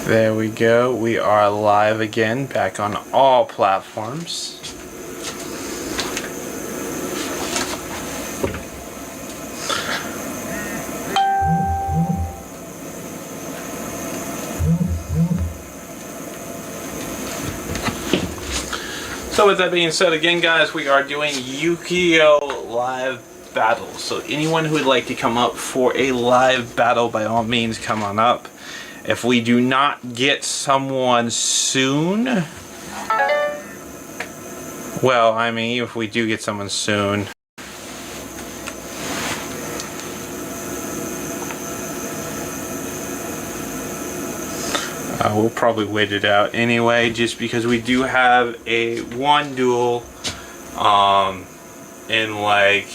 There we go. We are live again, back on all platforms. So with that being said, again guys, we are doing Yu-Gi-Oh! Live battles. So anyone who would like to come up for a live battle, by all means come on up. If we do not get someone soon, well, I mean, if we do get someone soon, we'll probably wait it out anyway, just because we do have one duel in like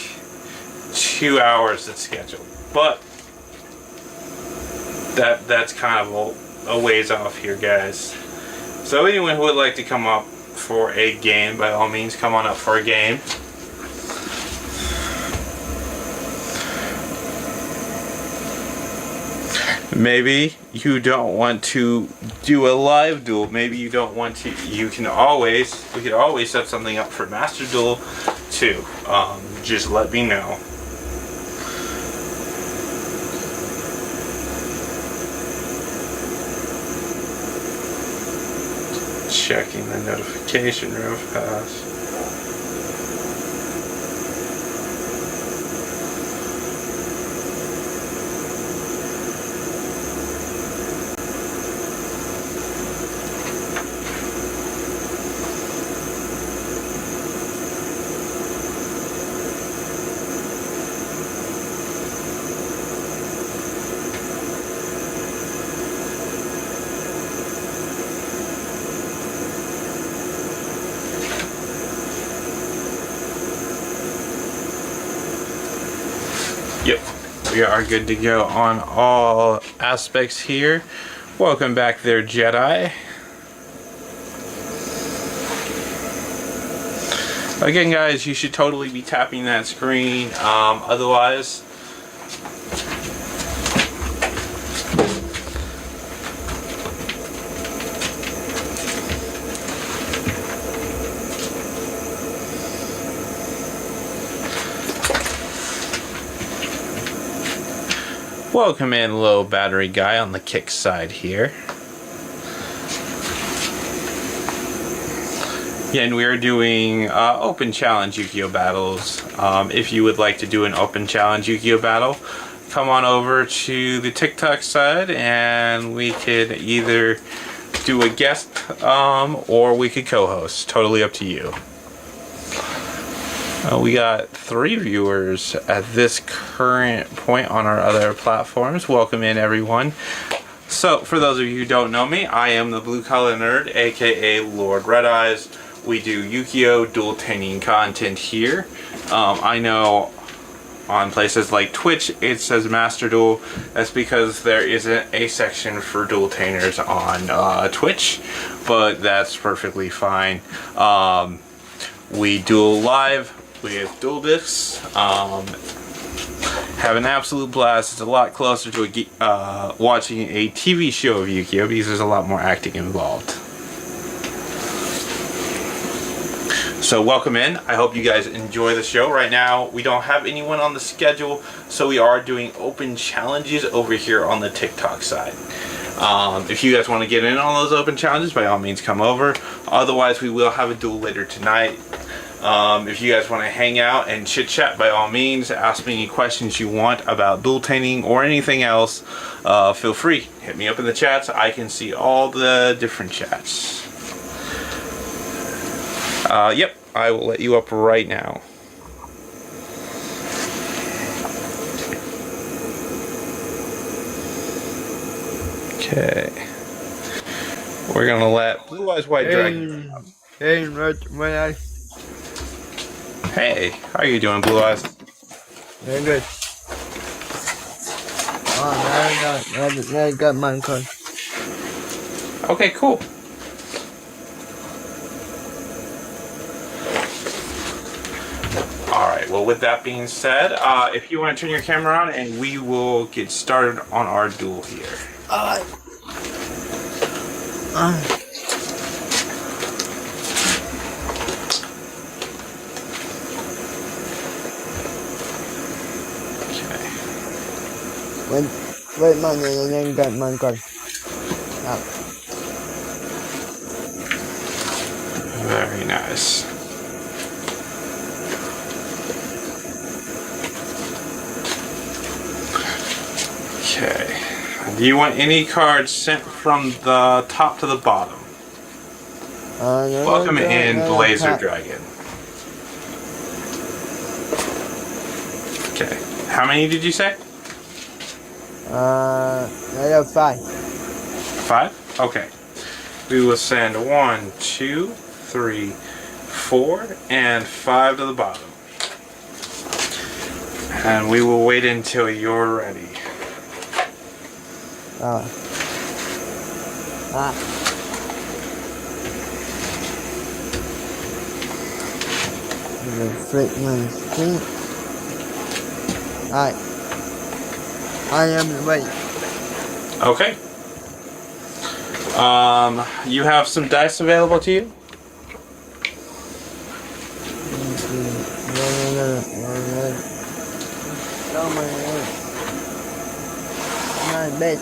2 hours that's scheduled, but that's kind of a ways off here, guys. So anyone who would like to come up for a game, by all means come on up for a game. Maybe you don't want to do a live duel. Maybe you don't want to. We could always set something up for Master Duel too. Just let me know. Checking the notification real fast. Yep, we are good to go on all aspects here. Welcome back there, Jedi. Again, guys, you should totally be tapping that screen. Otherwise, welcome in, low battery guy on the kick side here. Again, we are doing open challenge Yu-Gi-Oh! Battles. If you would like to do an open challenge Yu-Gi-Oh! Battle, come on over to the TikTok side and we could either do a guest or we could co-host. Totally up to you. We got 3 viewers at this current point on our other platforms. Welcome in, everyone. So, for those of you who don't know me, I am the Blue Collar Nerd, aka Lord Red Eyes. We do Yu-Gi-Oh! Dual-taning content here. I know on places like Twitch it says Master Duel. That's because there isn't a section for dual-tainers on Twitch, but that's perfectly fine. We duel live with dual discs, have an absolute blast. It's a lot closer to watching a TV show of Yu-Gi-Oh! Because there's a lot more acting involved. So welcome in. I hope you guys enjoy the show. Right now we don't have anyone on the schedule, so we are doing open challenges over here on the TikTok side. If you guys want to get in on those open challenges, by all means come over. Otherwise, we will have a duel later tonight. If you guys want to hang out and chit chat, by all means, ask me any questions you want about dual-taning or anything else. Feel free, hit me up in the chats. I can see all the different chats. Yep, I will let you up right now. Okay. We're gonna let Blue Eyes White Dragon up. Hey, Red Eye. Hey, how are you doing, Blue Eyes? Very good. Oh, I got mine card. Okay, cool. Alright, well with that being said, if you want to turn your camera on and we will get started on our duel here. Alright. Okay. Wait man, and then get my card. Very nice. Okay. Do you want any cards sent from the top to the bottom? Welcome in, Blazer Dragon. Okay. How many did you say? Another 5. 5? Okay. We will send 1, 2, 3, 4, and 5 to the bottom. And we will wait until you're ready. Flip my screen. Alright. I am ready. Okay. You have some dice available to you? My bed.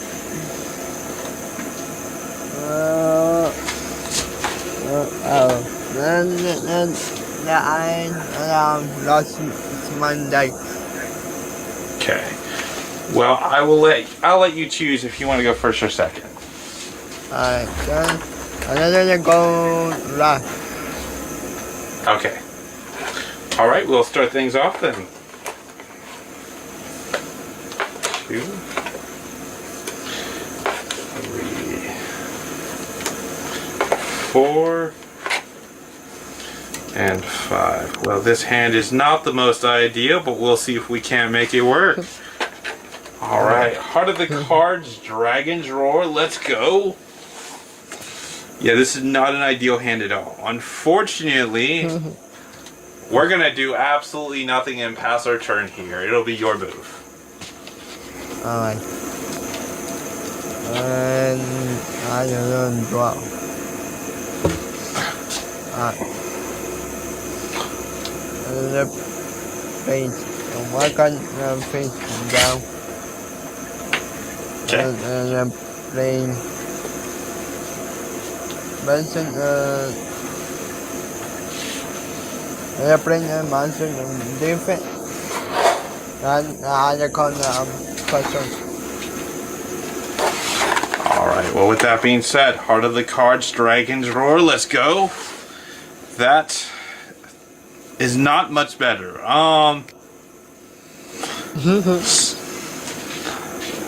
Then I lost my dice. Okay. Well, I'll let you choose if you want to go first or second. Alright, then another go last. Okay. All right, we'll start things off then. 2, 3, 4, and 5. Well, this hand is not the most ideal, but we'll see if we can't make it work. All right, Heart of the Cards, Dragon's Roar, let's go. Yeah, this is not an ideal hand at all. Unfortunately, we're going to do absolutely nothing and pass our turn here. It'll be your move. Alright. And I don't draw. Another face. One can face down. Okay. And I'm playing Benson, I'm playing a monster defense. And I can person. Alright, well with that being said, Heart of the Cards, Dragon's Roar, let's go. That is not much better.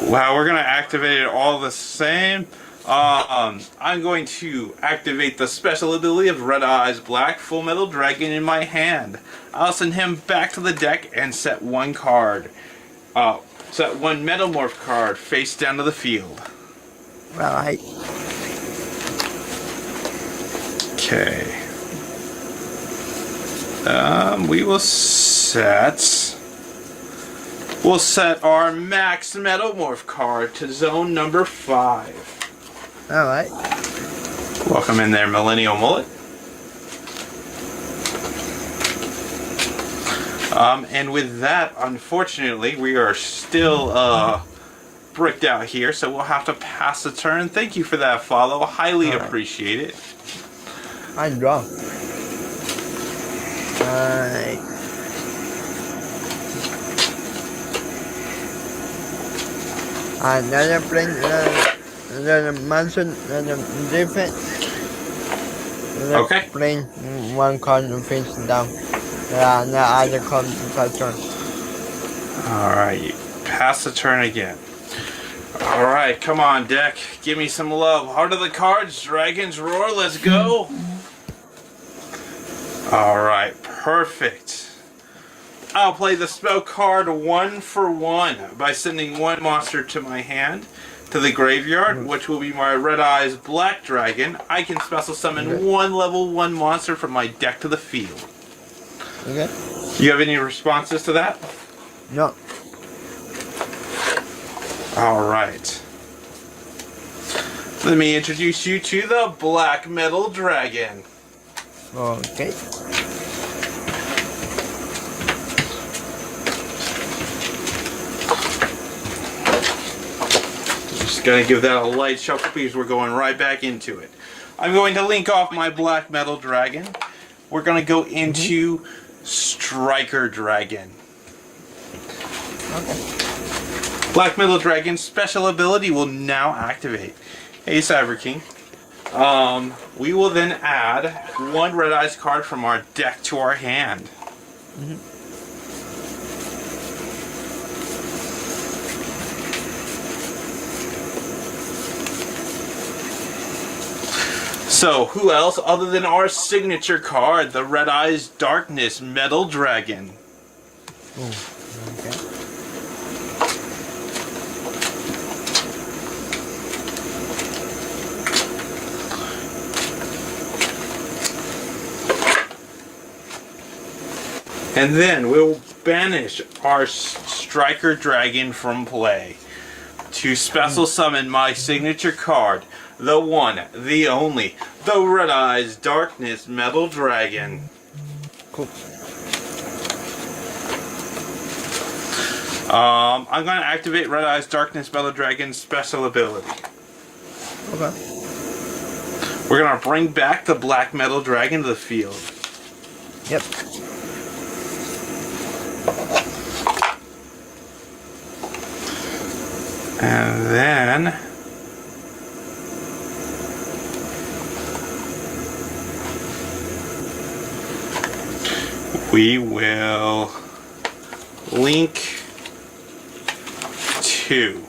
Wow, we're gonna activate it all the same. I'm going to activate the special ability of Red Eyes Black Full Metal Dragon in my hand. I'll send him back to the deck and set one card. Set one Metamorph card face down to the field. Right. Okay. We'll set our Max Metamorph card to zone number 5. Alright. Welcome in there, Millennial Mullet. And with that, unfortunately, we are still bricked out here, so we'll have to pass the turn. Thank you for that follow. Highly appreciate it. I draw. Alright. Another plane, another mansion, another defense. Okay. Plane, one card face down. The other card to turn. Alright, pass the turn again. Alright, come on, deck. Give me some love. Heart of the Cards, Dragon's Roar, let's go. Alright, perfect. I'll play the spell card 1 for 1 by sending one monster to my hand to the graveyard, which will be my Red Eyes Black Dragon. I can special summon one level 1 monster from my deck to the field. Okay. You have any responses to that? No. Alright. Let me introduce you to the Black Metal Dragon. Okay. Just gonna give that a light shuffle because we're going right back into it. I'm going to link off my Black Metal Dragon. We're gonna go into Striker Dragon. Okay. Black Metal Dragon's special ability will now activate. Hey, Cyber King. We will then add one Red Eyes card from our deck to our hand. So, who else other than our signature card, the Red Eyes Darkness Metal Dragon? Ooh, okay. And then we'll banish our Striker Dragon from play to special summon my signature card, the one, the only, the Red Eyes Darkness Metal Dragon. Cool. I'm going to activate Red Eyes Darkness Metal Dragon's special ability. Okay. We're going to bring back the Black Metal Dragon to the field. Yep. And then we will link to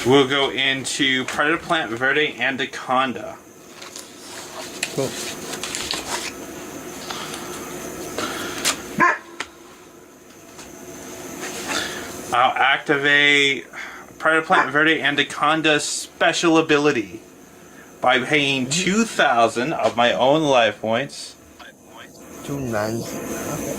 we'll go into Predator Plant, Verde, and Anaconda. Cool. I'll activate Predator Plant, Verde, and Anaconda's special ability by paying 2,000 of my own life points. 2 9s. Okay.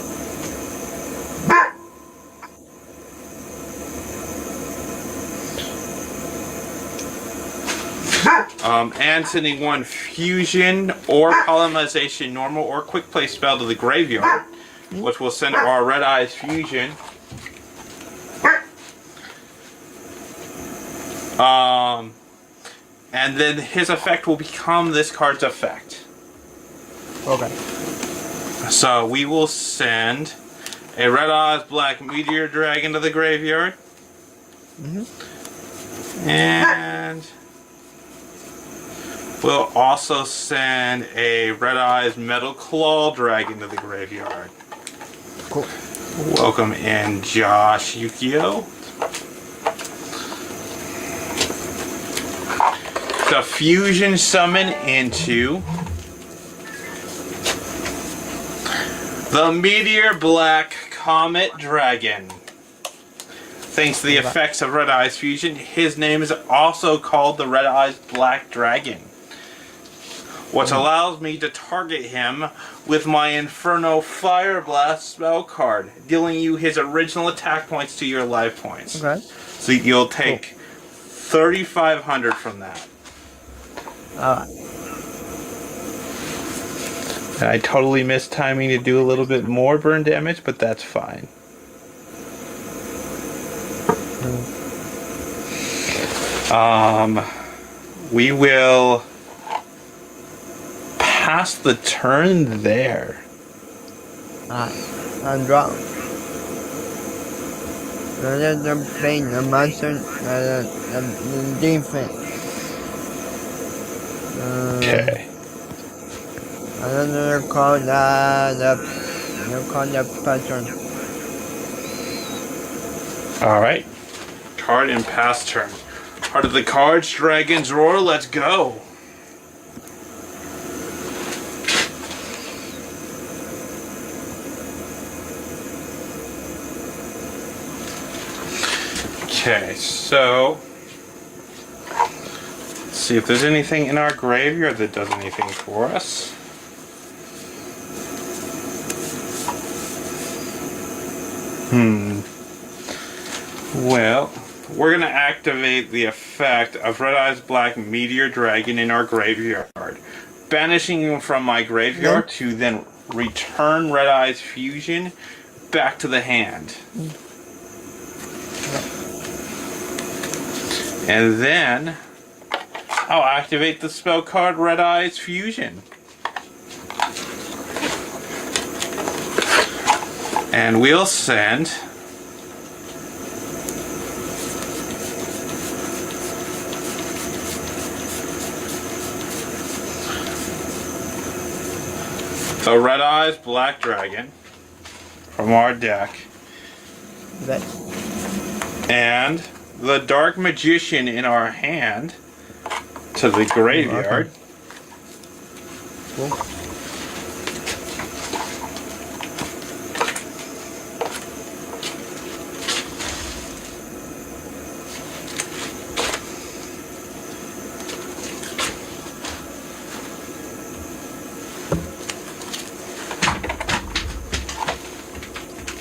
And sending one fusion or polymerization, normal or quick play spell to the graveyard, which will send our Red Eyes fusion. And then his effect will become this card's effect. Okay. So we will send a Red Eyes Black Meteor Dragon to the graveyard. And we'll also send a Red Eyes Metal Claw Dragon to the graveyard. Cool. Welcome in, Josh Yugioh. The fusion summon into the Meteor Black Comet Dragon. Thanks to the effects of Red Eyes Fusion, his name is also called the Red Eyes Black Dragon, which allows me to target him with my Inferno Fire Blast spell card, dealing you his original attack points to your life points. Okay. So you'll take 3,500 from that. Alright. And I totally missed timing to do a little bit more burn damage, but that's fine. We will pass the turn there. Alright. I'm drawn. They're playing the monster the defense. Okay. And then they're called the pattern. Alright. Card and pass turn. Part of the cards, Dragon's Roar, let's go. Okay, so let's see if there's anything in our graveyard that does anything for us. Well, we're going to activate the effect of Red Eyes Black Meteor Dragon in our graveyard, banishing him from my graveyard to then return Red Eyes Fusion back to the hand. And then I'll activate the spell card Red Eyes Fusion. And we'll send the Red Eyes Black Dragon from our deck. And the Dark Magician in our hand to the graveyard. Cool.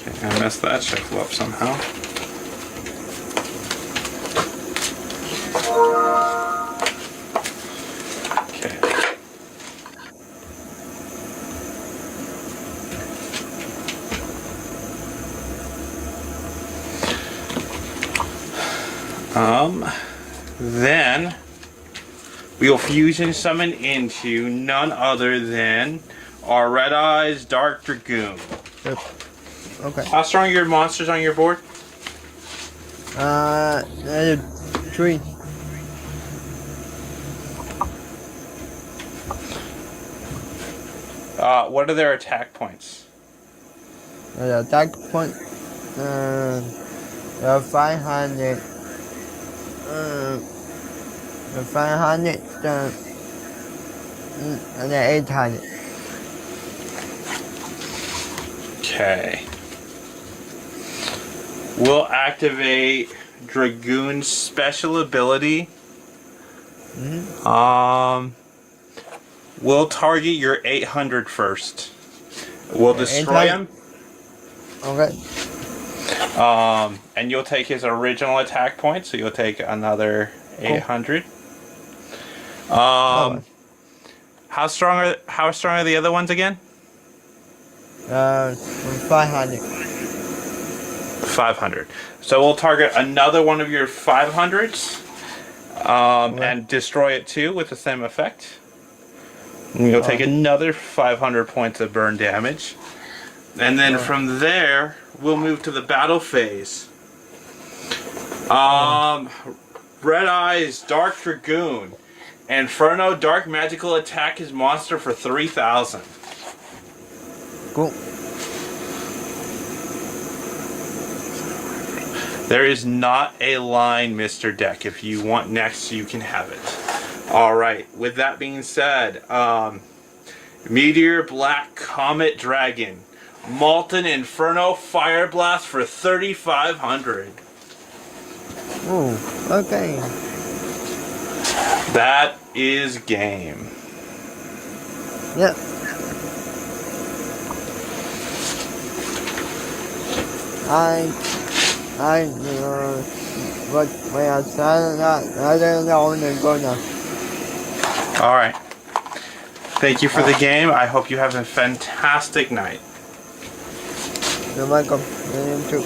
Okay, I messed that shuffle up somehow. Then we'll fusion summon into none other than our Red Eyes Dark Dragoon. Yep. Okay. How strong are your monsters on your board? 3. What are their attack points? The attack point. 500. 500. And then 800. Okay. We'll activate Dragoon's special ability. We'll target your 800 first. We'll destroy him. Okay. And you'll take his original attack point, so you'll take another 800. How strong are the other ones again? 500. 500. So we'll target another one of your 500s, and destroy it too with the same effect. And you'll take another 500 points of burn damage. And then from there, we'll move to the battle phase. Red Eyes Dark Dragoon. Inferno Dark Magical attack his monster for 3,000. Cool. There is not a line, Mr. Deck. If you want next, you can have it. Alright, with that being said, Meteor Black Comet Dragon. Molten Inferno Fire Blast for 3,500. Ooh, okay. That is game. Yep. But when I started that, I didn't know when to go now. Alright. Thank you for the game. I hope you have a fantastic night. You're welcome. You too.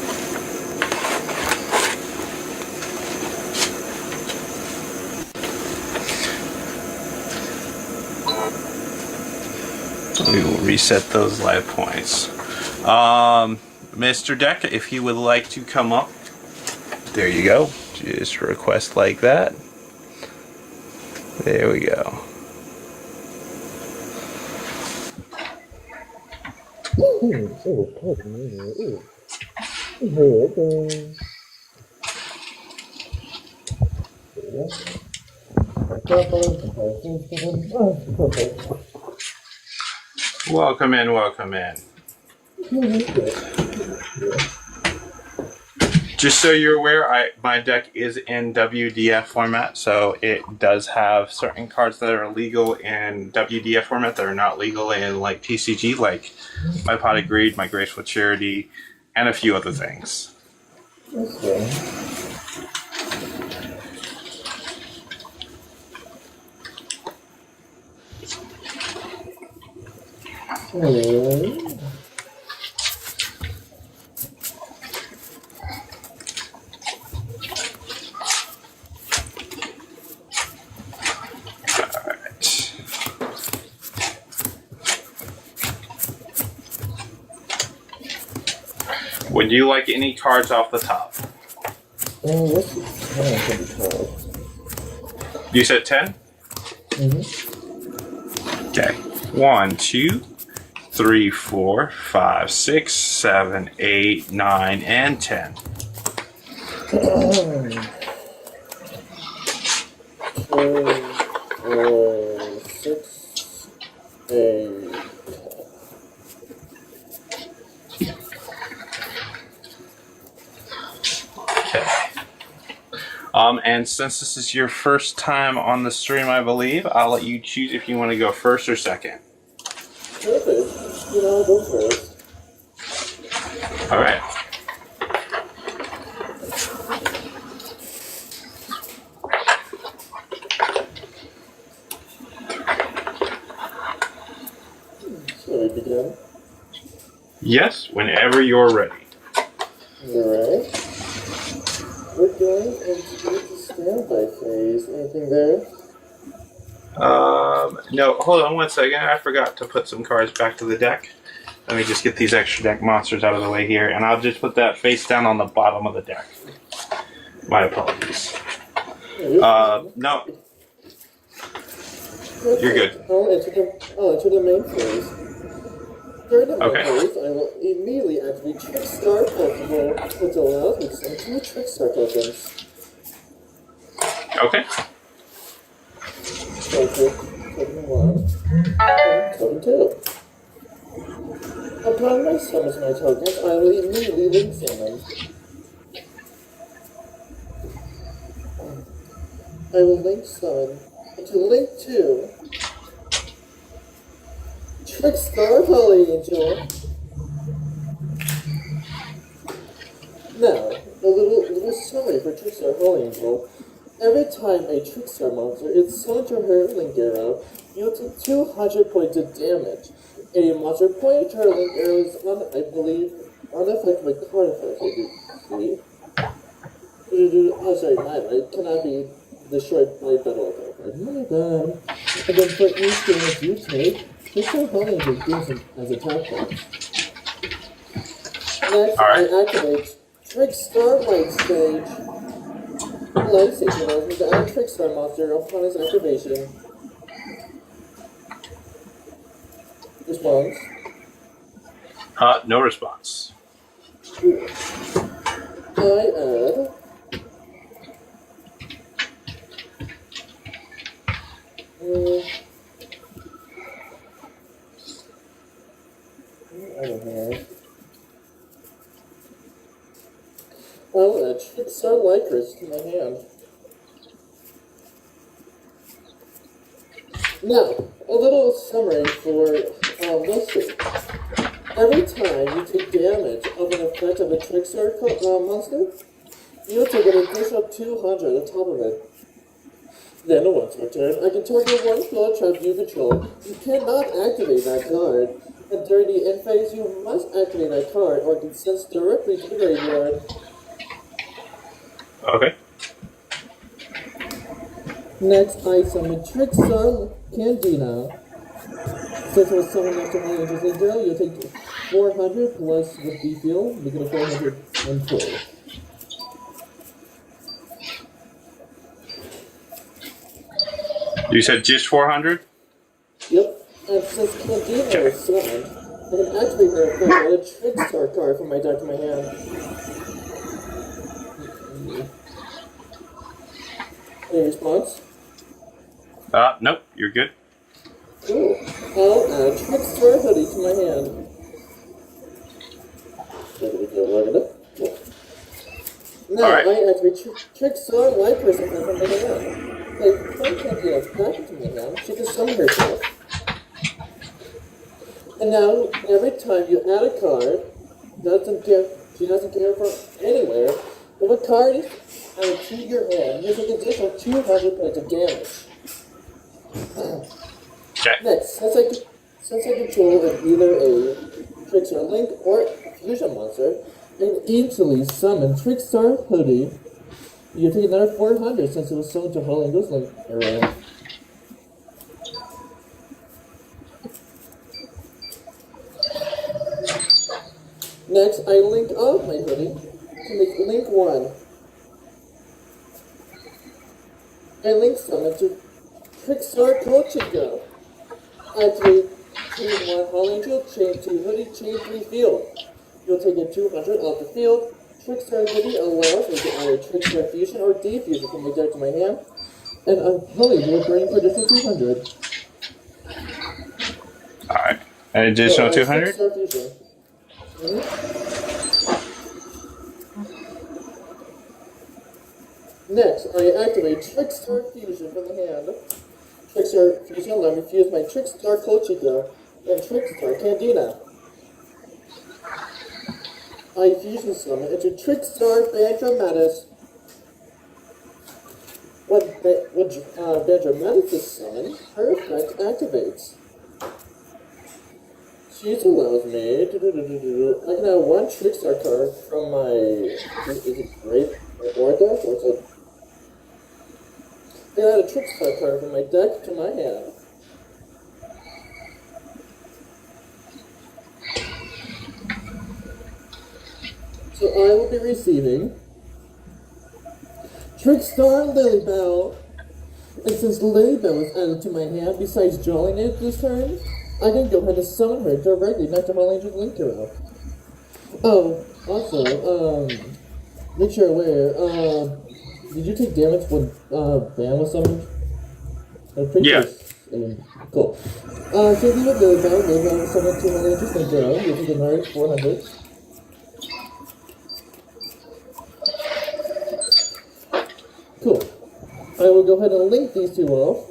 We will reset those life points. Mr. Deck, if you would like to come up, there you go. Just request like that. There we go. Welcome in, welcome in. Just so you're aware, my deck is in WDF format, so it does have certain cards that are legal in WDF format that are not legal in like TCG, like my Pot of Greed, my Graceful Charity, and a few other things. Okay. Would you like any cards off the top? What's the time for the card? You said 10? Mm-hmm. Okay. 1, 2, 3, 4, 5, 6, 7, 8, 9, and 10. 6, 8. Okay. And since this is your first time on the stream, I believe, I'll let you choose if you want to go first or second. Perfect. I'll go first. All right. Shall we begin? Yes, whenever you're ready. Alright. We're going into the standby phase. Anything there? No, hold on one second. I forgot to put some cards back to the deck. Let me just get these extra deck monsters out of the way here, and I'll just put that face down on the bottom of the deck. My apologies. No. You're good. I'll enter the main phase. During the main Okay. phase, I will immediately activate Trick Star Festival, which allows me to send 2 Trick Star tokens. Okay. Token 1, and Token 2. Upon my summons my tokens, I will immediately link summon. I will link summon to link 2 Trick Star Holy Angel. Now, a little summary for Trick Star Holy Angel. Every time a Trick Star monster is summoned to her link arrow, you take 200 points of damage. A monster pointing to her link arrow is, I believe, unaffected by card effects. See? Oh, sorry, my bad. Cannot be destroyed by battle effect. My bad. And then for each damage you take, Trick Star Holy Angel gains as attack points. Next, I activate Trick Star Light Stage. Light Stage allows me to add a Trick Star monster upon its activation. Response. No response. Cool. I add I don't know. I'll add Trick Star Lycris to my hand. Now, a little summary for Wilson. Every time you take damage of an effect of a Trick Star monster, you'll take an additional 200 on top of it. Then, once per turn, I can target 1 floor trap you control. You cannot activate that card. And during the end phase, you must activate that card or it can sense directly to the graveyard. Okay. Next, I summon Trick Star Candina. Since it was summoned after my Angel's Link Arrow, you'll take 400 plus the D-Field, making it 412. You said just 400? Yep. And since Candina was summoned, I can activate her effect with a Trick Star card from my deck to my hand. Any response? Nope, you're good. Cool. I'll add Trick Star Hoodie to my hand. There we go, look at it. Cool. Now, All right. I activate Trick Star Lycris effect from my hand. Like, when Candina's back into my hand, she can summon herself. And now, every time you add a card, doesn't get She doesn't care for anywhere. If a card is added to your hand, you take an additional 200 points of damage. Okay. Next, since I control of either a Trickstar Link or Fusion Monster, and instantly summon Trickstar Hoodie, you take another 400 since it was summoned to Holy Ghost Link area. Next, I link off my hoodie to make Link 1. I link summon to Trickstar Kochiko. Activate chain 1 Holy Angel, chain 2 Hoodie, chain 3 Field. You'll take a 200 off the field. Trickstar Hoodie allows me to add a Trickstar Fusion or Defusion from my deck to my hand. And a Holy will bring for additional 200. Alright. An additional 200? Trickstar Fusion. Next, I activate Trickstar Fusion from the hand. Trickstar Fusion allows me to fuse my Trickstar Kochiko and Trickstar Candina. I fusion summon into Trickstar Bandramatis. When Bandramatis is summoned, her effect activates. She allows me to I can have one Trickstar card from my is it Great or deck or is it? I can add a Trickstar card from my deck to my hand. So I will be receiving Trickstar Lilybell. And since Lilybell is added to my hand, besides drawing it this turn, I can go ahead and summon her directly next to Holy Angel Link Hero. Oh, also, make sure aware, did you take damage when Bam was summoned? Yeah. Cool. So if you look at Lilybell was summoned to Holy Angel Link Hero, you take another 400. Cool. I will go ahead and link these two off.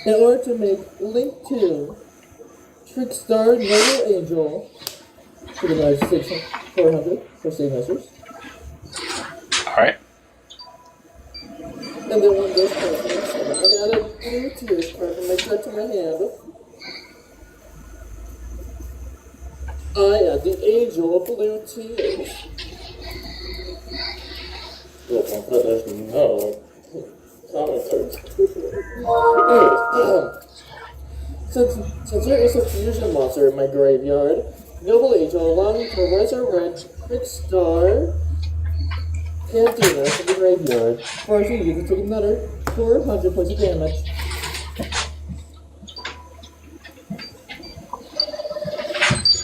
In order to make Link 2 Trickstar Noble Angel for the nice 400 for save measures. Alright. And then when this card is summoned, I can add a blue tears card from my deck to my hand. I add the Angel of Blue Tears. There's no common cards. Since there is a fusion monster in my graveyard, Noble Angel allow me to resurrect Trickstar Cantina from the graveyard, forcing you to take another 400 points of damage.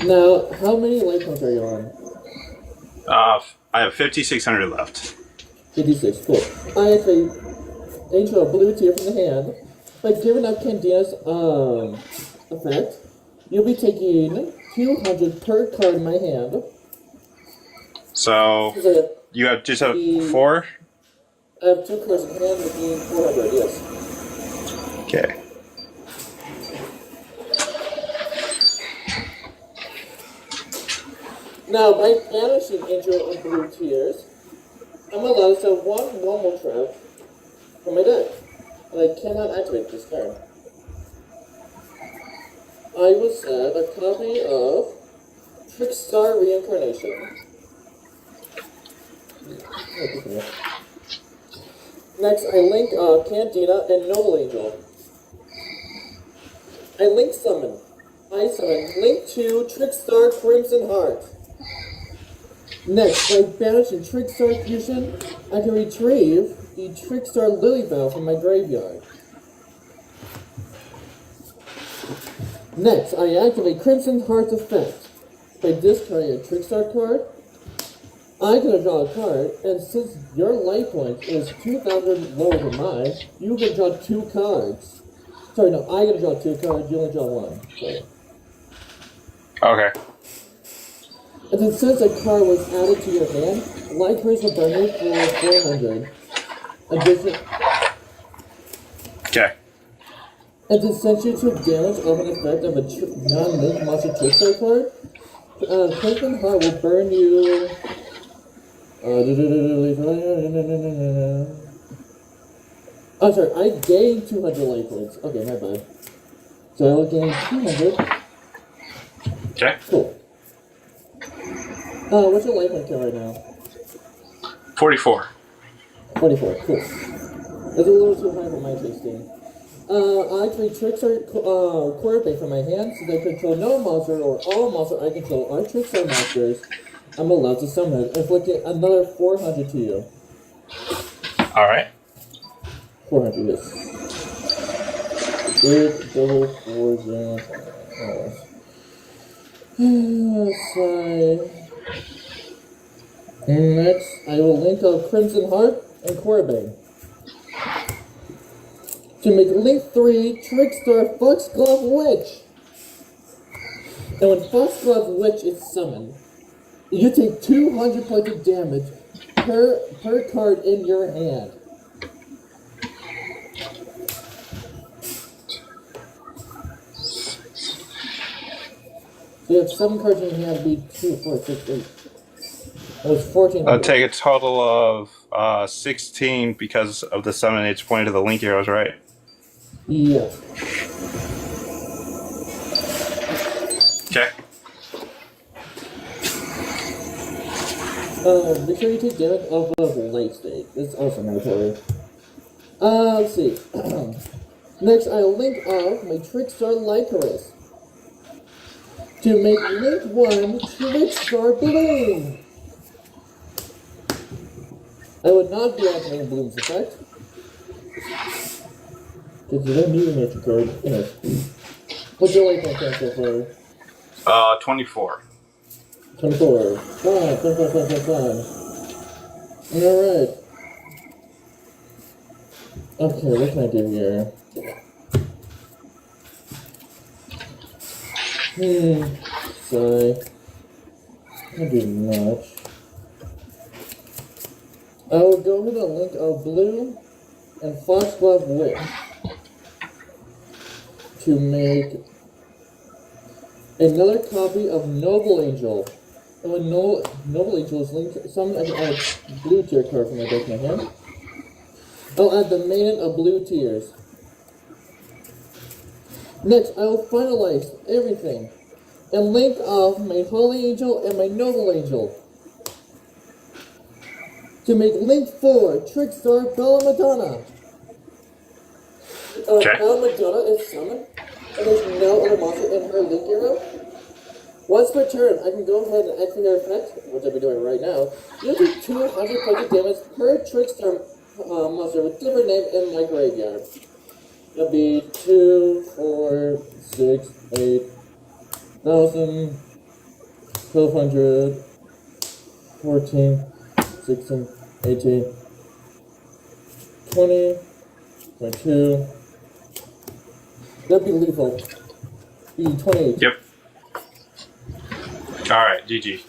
Now, how many life points are you on? I have 5,600 left. 56, cool. I activate Angel of Blue Tear from the hand. By giving up Candina's effect, you'll be taking 200 per card in my hand. So, you have just have 4? I have 2 cards in hand, making 400, yes. Okay. Now, by banishing Angel of Blue Tears, I'm allowed to sell 1 normal trap from my deck, and I cannot activate this card. I will set a copy of Trickstar Reincarnation. Next, I link Cantina and Noble Angel. I link summon. I summon Link 2 Trickstar Crimson Heart. Next, by banishing Trickstar Fusion, I can retrieve the Trickstar Lilybell from my graveyard. Next, I activate Crimson Heart's effect. By discarding a Trickstar card, I can draw a card, and since your life point is 2,000 lower than mine, you can draw 2 cards. Sorry, no, I can draw 2 cards, you only draw 1. Sorry. Okay. And then since a card was added to your hand, light cards will burn you for 400. Okay. And then since you took damage of an effect of a non-link monster Trickstar card, Crimson Heart will burn you. Oh, sorry, I gained 200 life points. Okay, my bad. So I will gain 200. Okay. Cool. What's your life point count right now? 44. 24. Cool. That's a little too high for my tasting. Actually, tricks are quarterback from my hand, so they control no monster or all monsters I control are tricks or monsters. I'm allowed to summon it, inflicting another 400 to you. Alright. 400, yes. Big double 4 Sigh. Next, I will link up Crimson Heart and Corbane. To make Link 3 Trickstar Foxglove Witch. And when Foxglove Witch is summoned, you take 200 points of damage per card in your hand. So you have 7 cards in your hand, be 2, 4, 6, 8. That was 14. I'll take a total of 16 because of the summon it's pointed to the link arrows, right? Yeah. Check. Make sure you take damage off of late state. It's also mandatory. Let's see. Next, I'll link off my Trickstar Lycoris. To make Link 1 Trickstar Bloom. I would not be activating Bloom's effect. Because you don't need a nature card. What's your life point so far? 24. 24. 5, 5, 5, 5, 5, 5. Alright. Okay, what can I do here? Sorry. I do much. I will go with a link of Blue and Foxglove Witch to make another copy of Noble Angel. And when Noble Angel is linked, I can add a blue tier card from my deck in my hand. I'll add the Maiden of Blue Tears. Next, I will finalize everything and link off my Holy Angel and my Noble Angel to make Link 4 Trickstar Bella Madonna. Bella Madonna is summoned, and there's no other monster in her Link hero. Once per turn, I can go ahead and activate her effect, which I'll be doing right now. You do 200 points of damage per Trickstar monster with different name in my graveyard. It'll be 2, 4, 6, 8, 1,000, 1,200, 14, 16, 18, 20, 22. That'd be lethal. Be 28. Yep. Alright, GG.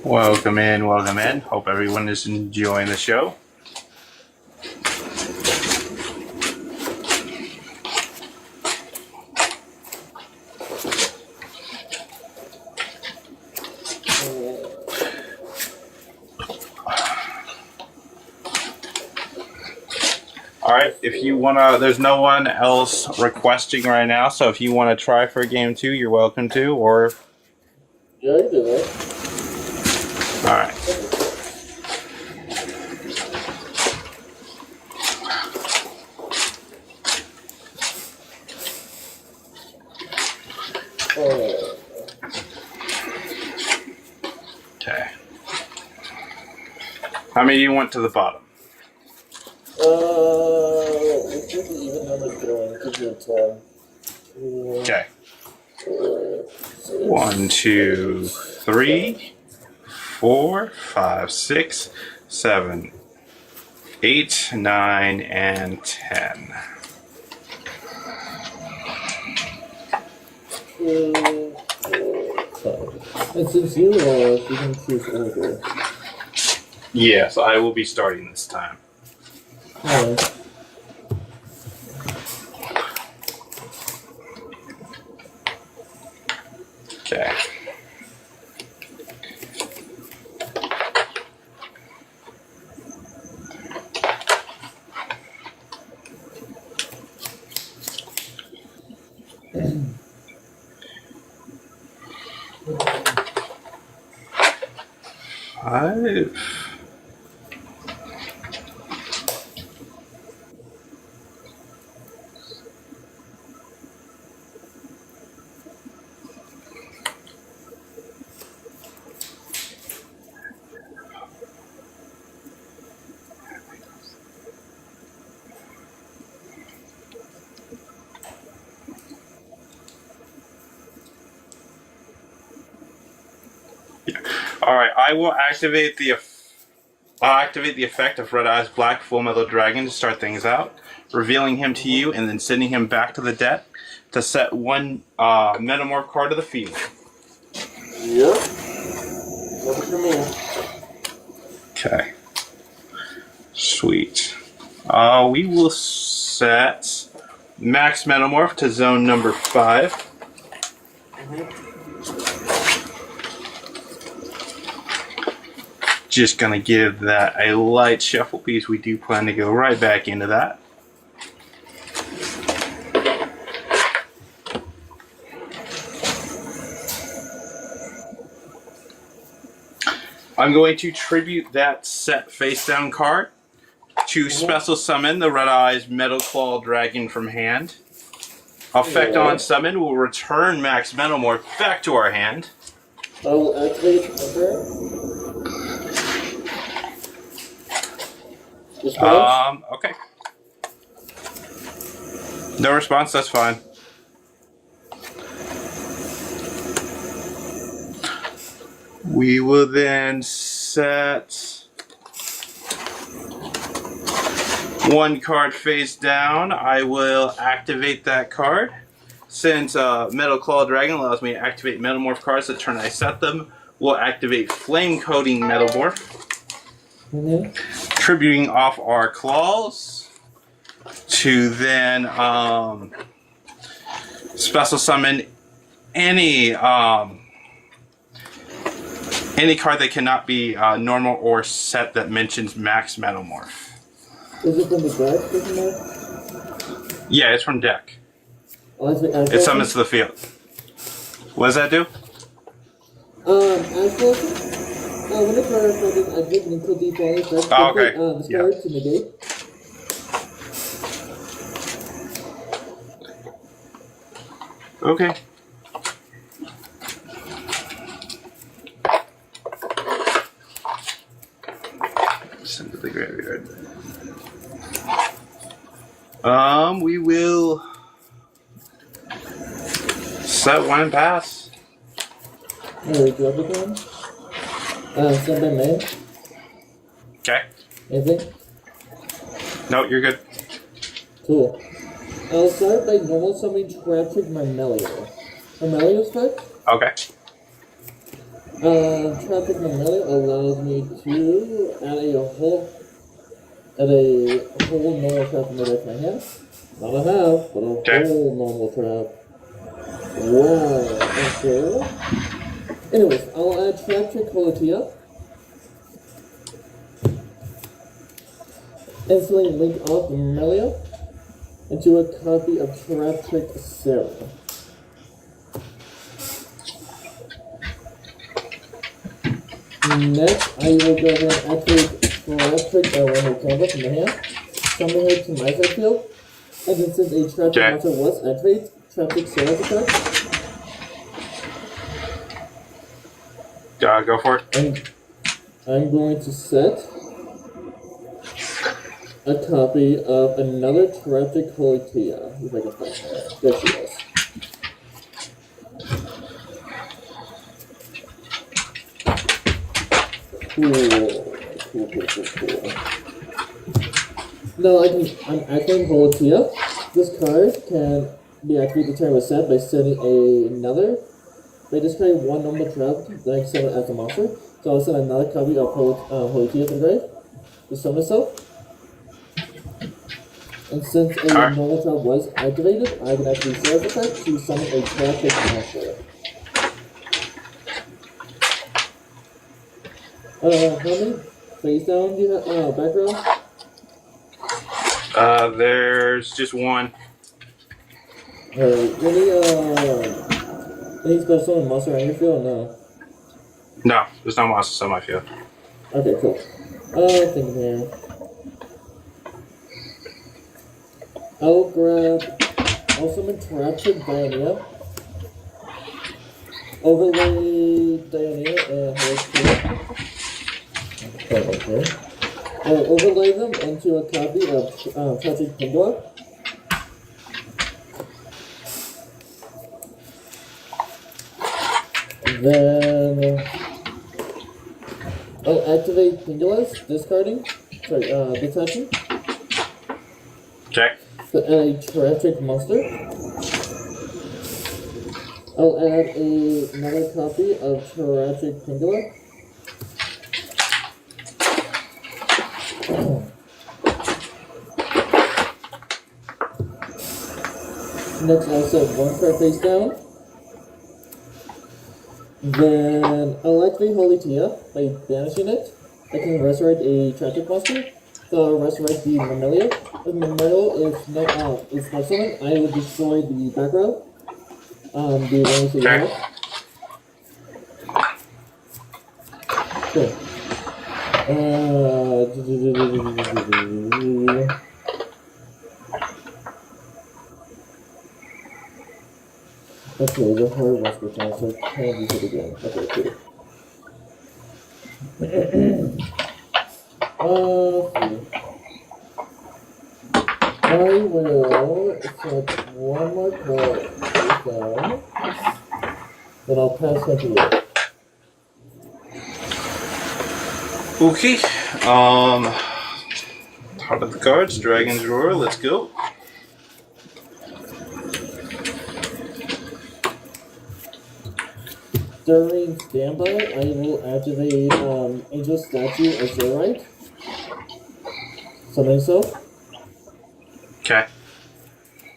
Welcome in, welcome in. Hope everyone is enjoying the show. Alright, if you wanna, there's no one else requesting right now, so if you wanna try for a game 2, you're welcome to, or... Yeah, I can do that. Alright. Okay. How many you went to the bottom? Let's do the even numbers going. Give you a 10. Okay. 4, 6, 1, 2, 3, 4, 5, 6, 7, 8, 9, and 10. And since you can choose order. Yes, I will be starting this time. Alright. Okay. Five. All right, I will activate the effect of Red Eye's Black Full Metal Dragon to start things out, revealing him to you and then sending him back to the deck to set one Metamorph card to the field. Yep. Over for me. Okay. Sweet. We will set Max Metamorph to zone number 5. Just gonna give that a light shuffle because we do plan to go right back into that. I'm going to tribute that set face down card to special summon the Red Eyes Metal Claw Dragon from hand. Effect on summon will return Max Metamorph back to our hand. I will activate the response? Okay. No response, that's fine. We will then set one card face down. I will activate that card. Since Metal Claw Dragon allows me to activate Metamorph cards the turn I set them, we'll activate Flame Coating Metamorph. Tributing off our claws to then special summon any card that cannot be normal or set that mentions Max Metamorph. Is it from the deck, isn't it? Yeah, it's from deck. Oh, It summons to the field. What does that do? When the card is active and could be falling effect, okay. Discard to negate. Okay. Send to the graveyard. We will set one and pass. Alright, drop it down. Send by main. Okay. Anything? No, you're good. Cool. I'll start by normal summoning Traptrick Marmelio. Marmelio's effect? Okay. Traptrick Marmelio allows me to add a whole normal trap from the deck to my hand. Not a half, but a whole normal trap. Wow, okay. Anyways, I'll add Traptrick Colotia. Instantly link off Marmelio into a copy of Traptrick Sarah. Next, I will go ahead and activate Traptrick Randall Canva from the hand, summon her to my side field, and then since a Traptrick monster was activated, Traptrick Sarah's effect. Go for it. I'm going to set a copy of another Traptrick Colotia. If I can find her. There she is. Cool. Now I'm activating Volatia. This card can be activated at the turn of a set by setting by discarding one normal trap that I can summon as a monster. So I'll send another copy of Volatia to the grave to summon itself. And since a Alright. normal trap was activated, I can actually share the effect to summon a traffic monster. How many face down do you have? Background? There's just one. Any special monster on your field? No. No, there's no monsters on my field. Okay, cool. Thinking here. I'll summon Traptrip Dionia. Overlay Dionia and okay. I'll overlay them into a copy of Tragic Pingua. Then I'll activate Pingulas, discarding, detaching. Okay. To add a Tragic monster. I'll add another copy of Tragic Pingula. Next, I'll set one card face down. Then I'll activate Holy Tia by banishing it. I can resurrect a tragic monster. So I'll resurrect the Mammalia. If Mammalia is not summoned, I will destroy the background. The ones that you have. Cool. Okay, the hard ones were down, so I can't use it again. Okay, I will set one more card down, then I'll pass that to you. Okay. Top of the cards, Dragon's Roar, let's go. During standby, I will activate Angel Statue as Zerite. Summon so. Okay.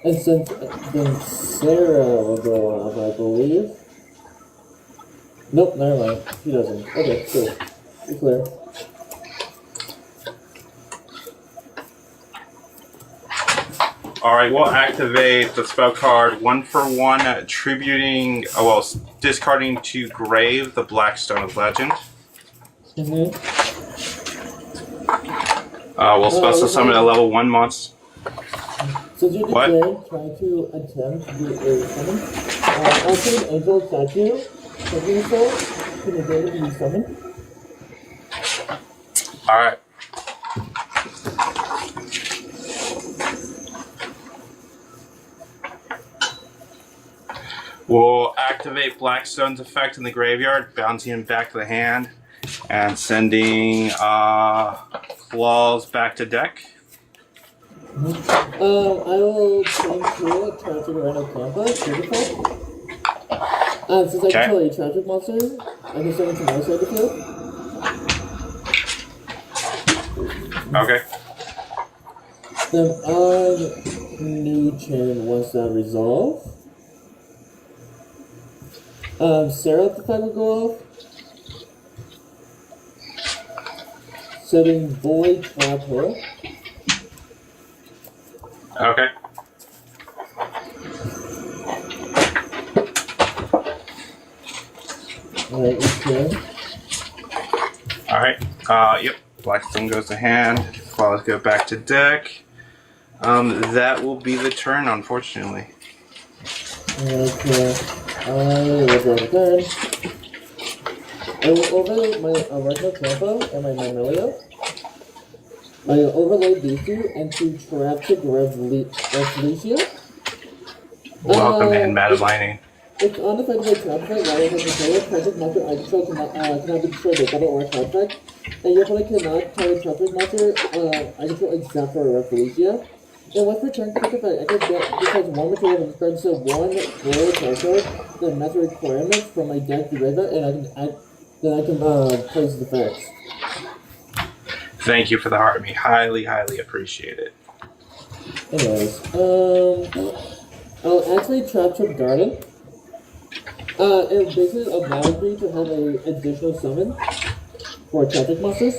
And since then Sarah will go off, I believe. Nope, never mind. He doesn't. Okay, cool. Be clear. Alright, we'll activate the spell card 1-for-1, discarding to grave the Blackstone of Legend. We'll special summon a level 1 monster. Since you try to attempt to do a summon, I'll say an Angel Statue. Taking yourself to negate it to be summoned. Alright. We'll activate Blackstone's effect in the graveyard, bouncing him back to the hand, and sending Claws back to deck. I will change to a Tragic Rhino Campa, beautiful. Since I can kill a Tragic monster, I can send it to my side of the field. Okay. Then on new turn, once that resolves, Seraph effect will go off. Setting Void Trap her. Okay. Alright, okay. Alright. Yep. Blackstone goes to hand. Claws go back to deck. That will be the turn, unfortunately. Okay. I will go to turn. I will overlay my original Campo and my Mammalia. I will overlay these two into Tragic Revolution. Welcome in, Madam Lightning. It's unaffected by trap effect, rather than control tragic monster I control cannot be destroyed by battle or trap effect. And your opponent cannot target tragic monster I control except for Refugia. And once per turn, quick effect, I can get because one material from this card, so one royal card card that match the requirements from my deck to graveyard, and I can place the effects. Thank you for the heart, me. Highly, highly appreciate it. Anyways, I'll activate Trap Garden. It basically allows me to have an additional summon for tragic monsters.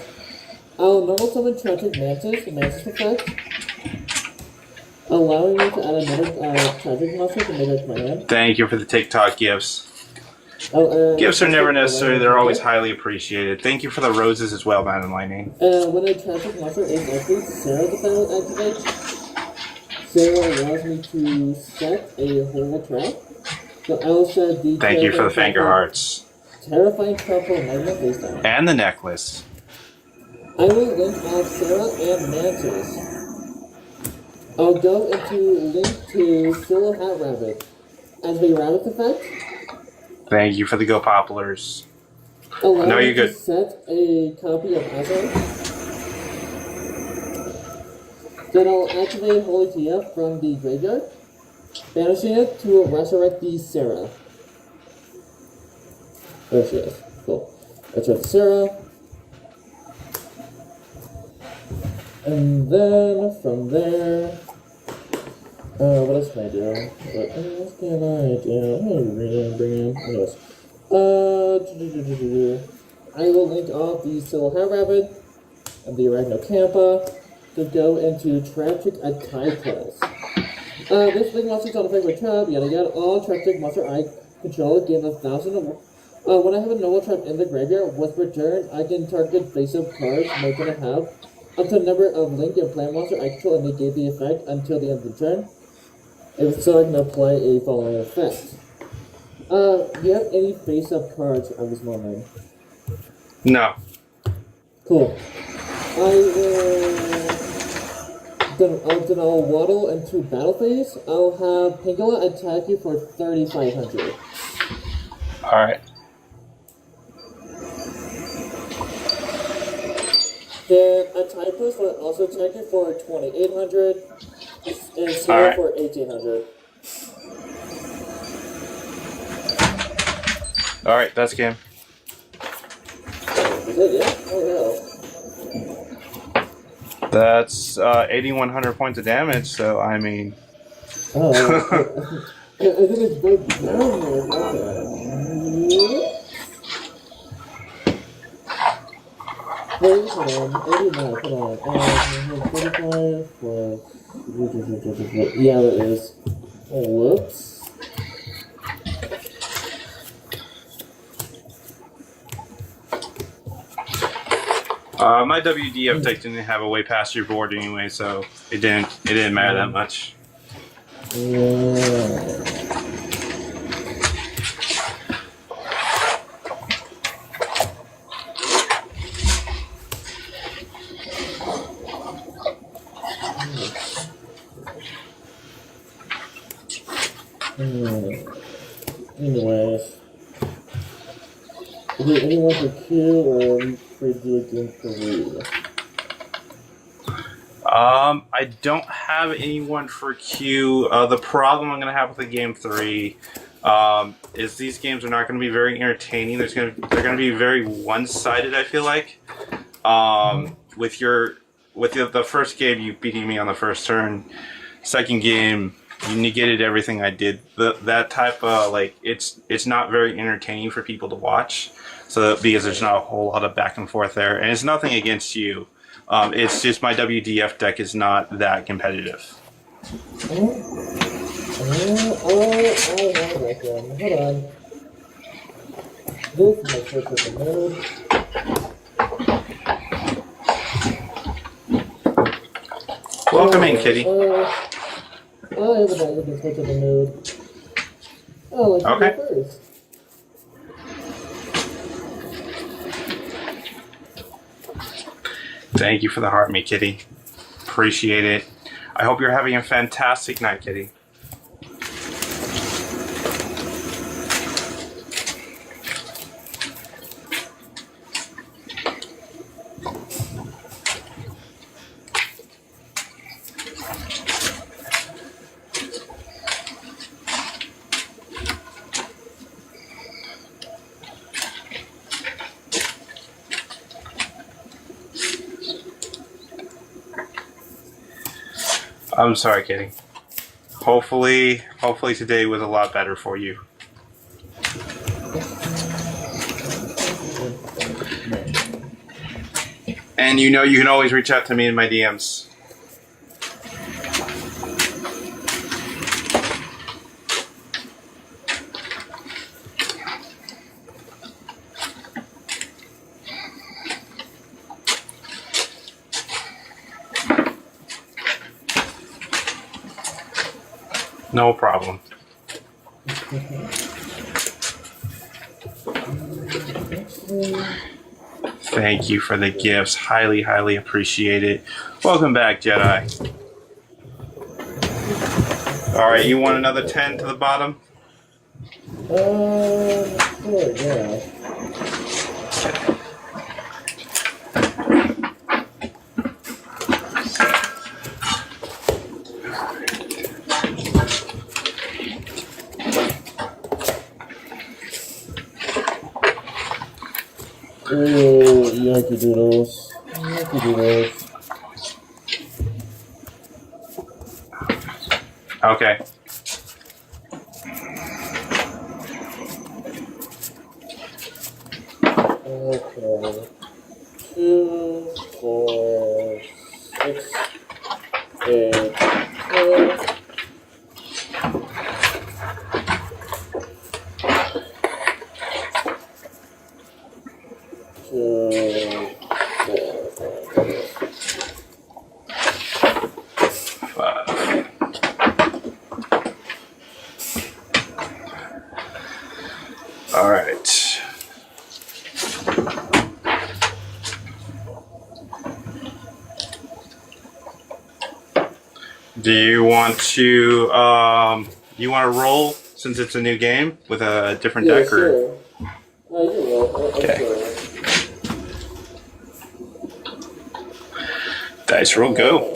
I'll normal summon tragic Mantis effect, allowing me to add another tragic monster to make it my hand. Thank you for the TikTok gifts. Gifts are never necessary, they're always highly appreciated. Thank you for the roses as well, Madam Lightning. When a tragic monster is active, Sarah the final activates. Sarah allows me to set a whole trap. So I'll set the Thank you for the finger hearts. Terrifying trap for Magma face down. And the necklace. I will link off Sarah and Mantis. I'll go into link to Solo Hat Rabbit. As a rabbit effect, Thank you for the Go Poplars. allow No, me you're to good. set a copy of Azar. Then I'll activate Holy Tia from the graveyard, banishing it to resurrect the Sarah. There she is. Cool. Resurrect the Sarah. And then from there, what else can I do? What else can I do? Bring in. Anyways. I will link off the Silver Hat Rabbit and the Arachnocampa to go into Tragic Attack class. This link monster is on effect with trap, yada yada. All tragic monster I control gain 1,000 of. When I have a normal trap in the graveyard, with return, I can target face-up cards I'm going to have up to the number of link and plant monster I control and negate the effect until the end of the turn. If so, I can apply a following effect. Do you have any face-up cards at this moment? No. Cool. Then I'll waddle into battle phase. I'll have Pingala attack you for 3,500. Alright. Then a Typus will also attack you for 2,800 and Sarah for 1,800. Alright, that's game. Is that it? Oh That's 8,100 points of damage, so I mean. no. Oh, I think it's both down there. Okay. Wait, hold on. 89, hold on. 45 plus. Yeah, it is. Oh, whoops. My WDF deck didn't have a way past your board anyway, so it didn't matter that much. Yeah. Anyways. Is there anyone for Q or are we free to do it game 3? I don't have anyone for Q. The problem I'm going to have with the game 3 is these games are not going to be very entertaining. They're going to be very one-sided, I feel like. With the first game, you beating me on the first turn. Second game, you negated everything I did. That type of, it's not very entertaining for people to watch. So because there's not a whole lot of back and forth there, and it's nothing against you. It's just my WDF deck is not that competitive. I have that one. Hold on. This is my switch of the mode. Welcome in, Kitty. I have a deck with the switch of the mode. Oh, let's go first. Thank you for the heart, me, Kitty. Appreciate it. I hope you're having a fantastic night, Kitty. I'm sorry, Kitty. Hopefully today was a lot better for you. And you know you can always reach out to me in my DMs. No problem. Thank you for the gifts. Highly, highly appreciate it. Welcome back, Jedi. Alright, you want another 10 to the bottom? Sure, yeah. Ooh, Yankee Doodles. Yankee Doodles. Okay. Okay. 2, 4, 6, 8, 12. All right. Do you want to roll since it's a new game with a different deck or? Sure. No, you roll. Okay. Dice roll, go.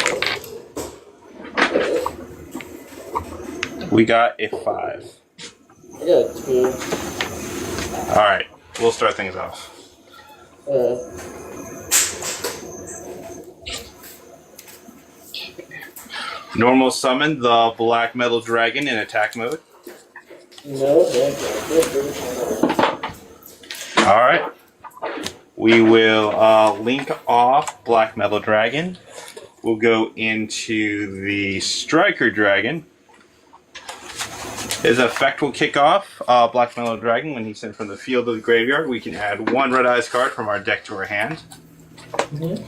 We got a 5. I got 2. All right, we'll start things off. Normal summon the black metal dragon in attack mode. No. All right. We will link off black metal dragon. We'll go into the striker dragon. His effect will kick off black metal dragon when he's sent from the field to the graveyard. We can add 1 red eyes card from our deck to our hand. Mm-hmm.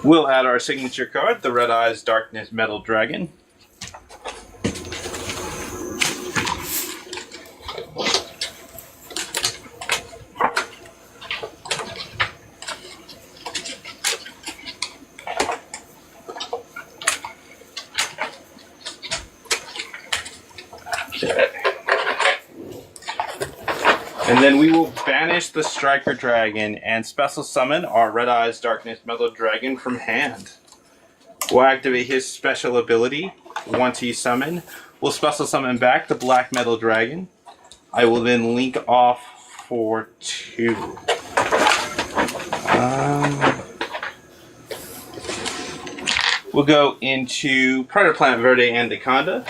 We'll add our signature card, the Red Eyes Darkness Metal Dragon. And then we will banish the Striker Dragon and special summon our Red Eyes Darkness Metal Dragon from hand. We'll activate his special ability once he's summoned. We'll special summon back the Black Metal Dragon. I will then link off for 2. We'll go into Predator Planet Verde and Anaconda.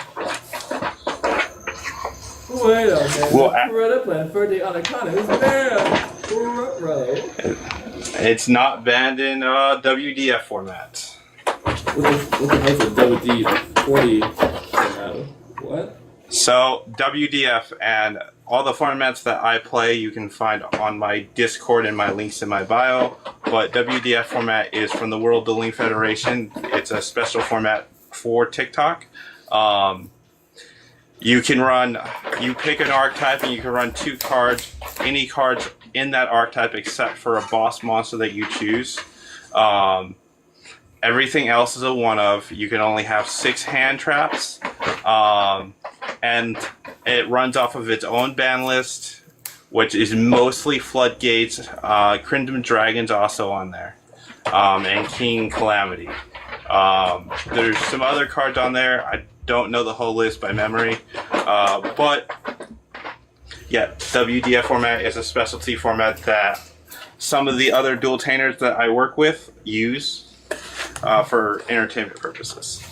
Wait a minute. We'll Predator Planet Verde Anaconda is banned. It's not banned in WDF format. What the heck is WD-40 format? What? So WDF and all the formats that I play you can find on my Discord and my links in my bio. But WDF format is from the World Dueling Federation. It's a special format for TikTok. You pick an archetype and you can run 2 cards, any cards in that archetype except for a boss monster that you choose. Everything else is a one-of. You can only have 6 hand traps. And it runs off of its own ban list, which is mostly Floodgates. Crimson Dragon's also on there. And King Calamity. There's some other cards on there. I don't know the whole list by memory. But yeah, WDF format is a specialty format that some of the other dual tainers that I work with use for entertainment purposes.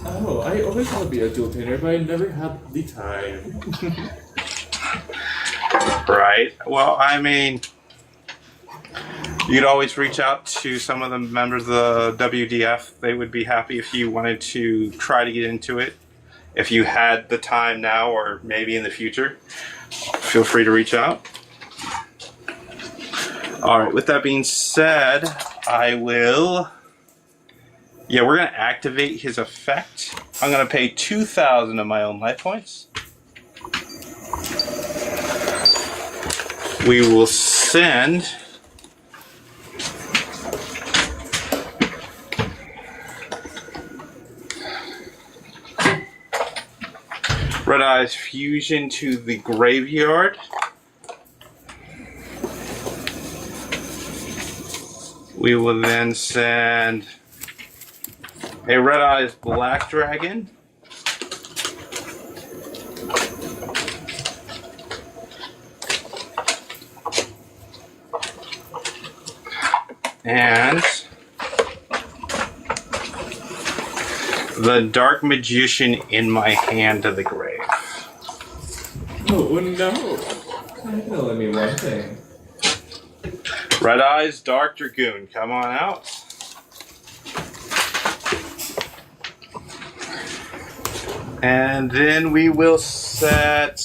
Oh, I always want to be a dual tainer, but I never had the time. Right. Well, I mean, you'd always reach out to some of the members of the WDF. They would be happy if you wanted to try to get into it. If you had the time now or maybe in the future, feel free to reach out. All right, with that being said, I will... Yeah, we're going to activate his effect. I'm going to pay 2,000 of my own life points. We will send... Red Eye's Fusion to the graveyard. We will then send a Red Eye's Black Dragon. And the Dark Magician in my hand to the grave. Oh no! I can only mean one thing. Red Eye's Dark Dragoon, come on out. And then we will set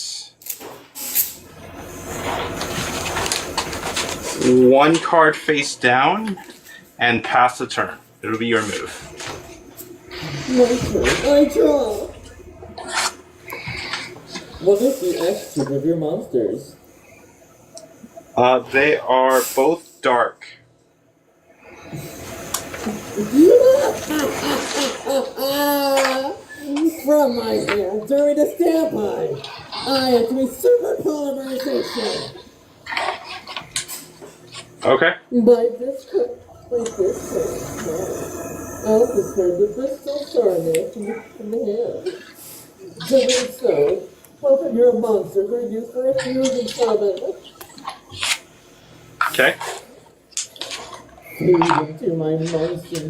one card face down and pass the turn. It'll be your move. My turn. I draw! What is the X type of your monsters? They are both dark. From my hand during the standby, I activate super polymerization. Okay. By this turn, I'll discard the crystal sarnia from the hand. Doing so, both of your monsters are used for a fusion summon. Okay. Fusion to my monster.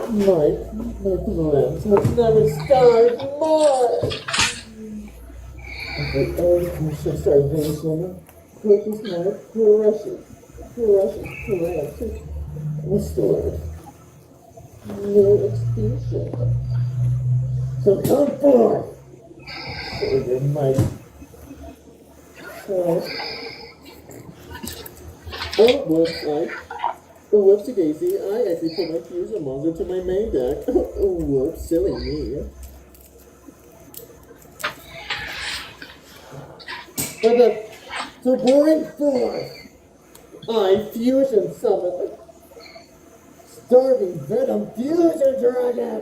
My limbs have never starved more. The earth of starvation pushes my precious restored. No extinction. So come forth! So your might. Whoopsie daisy, I actually put my fusion monster to my main deck. Whoops, silly me. But to bring forth, I fusion summon Starving Venom Fusion Dragon!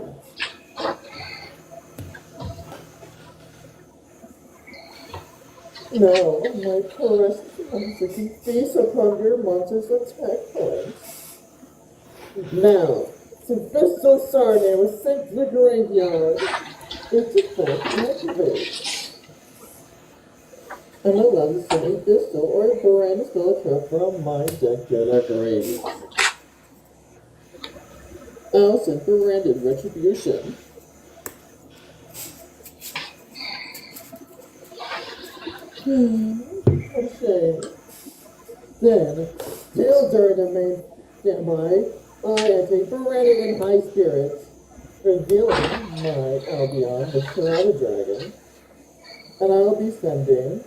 Now, my precious monster can feast upon your monster's attack points. Now, since Crystal Sarnia was sent to the graveyard, its effect activates. I'm allowed to send a pistol or a Brand spell trap from my deck to the grave. I'll send Branded Retribution. What a shame. Then, still during the main standby, I activate Branded in High Spirits, revealing my Albion, the Shrouded Dragon, and I will be sending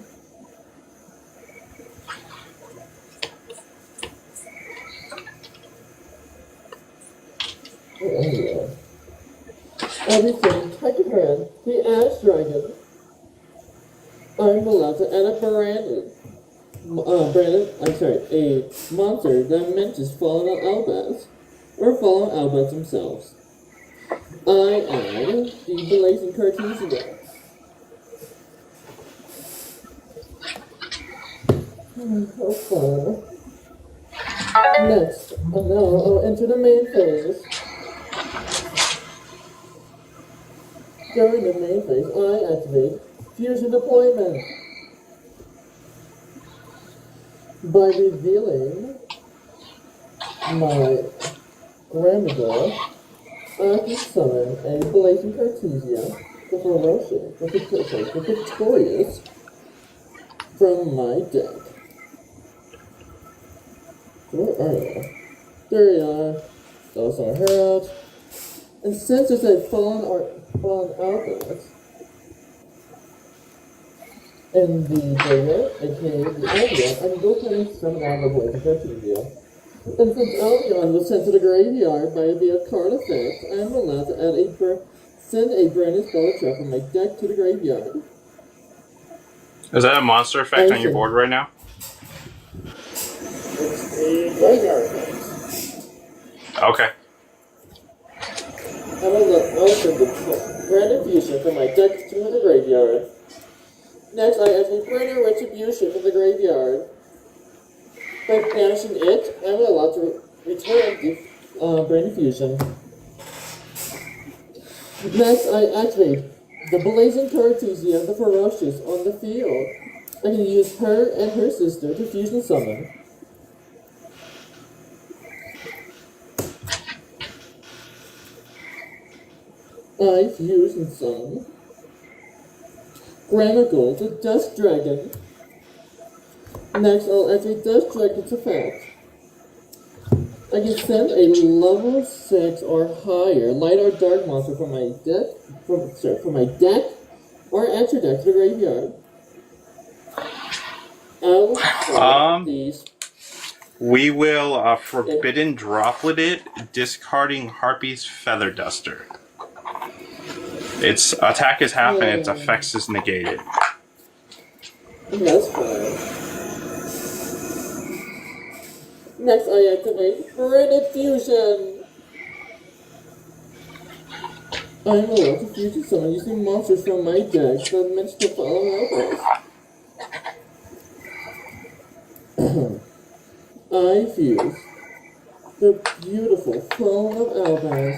I'll be sending Technohan, the Ash Dragon. I'm allowed to add a a monster that mentions fallen Albaz, or fallen Albaz themselves. I add the Blazing Cartesia. How fun. Next, now I'll enter the main phase. During the main phase, I activate fusion deployment by revealing my grandmother. I can summon a blazing Cartesia, the ferocious, the victorious, from my deck. Where are you? There you are. Those are her out. And since there's a fallen outlet in the data, aka the Albion, I can go ahead and summon out the blazing Cartesia. And since Albion was sent to the graveyard by via card effect, I am allowed to send a brand new spell trap from my deck to the graveyard. Is that a monster effect on your board right now? It's a graveyard effect. Okay. I'm allowed to send the brand new fusion from my deck to the graveyard. Next, I add a brand new retribution from the graveyard. By banishing it, I'm allowed to return the brand new fusion. Next, I activate the blazing Cartesia, the ferocious, on the field. I can use her and her sister to fusion summon. I fusion summon Gramicle, the Dust Dragon. Next, I'll activate Dust Dragon's effect. I can send a level 6 or higher light or dark monster from my deck, from my deck or extra deck to the graveyard. These. We will forbidden droplet it, discarding Harpy's Feather Duster. Its attack is half and its effects is negated. That's fine. Next, I activate Granite Fusion. I'm allowed to fusion summon using monsters from my deck that match the following outlaws. I fuse the beautiful Fallen of Albaz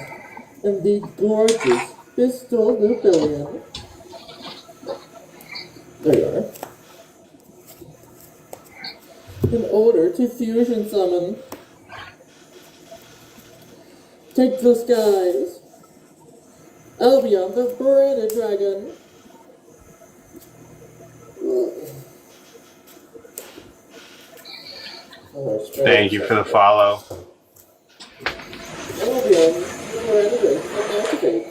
and the gorgeous Pistol Rebellion. There you are. In order to fusion summon, take the skies, Albion the Branded Dragon. Thank you for the follow. Albion the Branded Dragon, activate.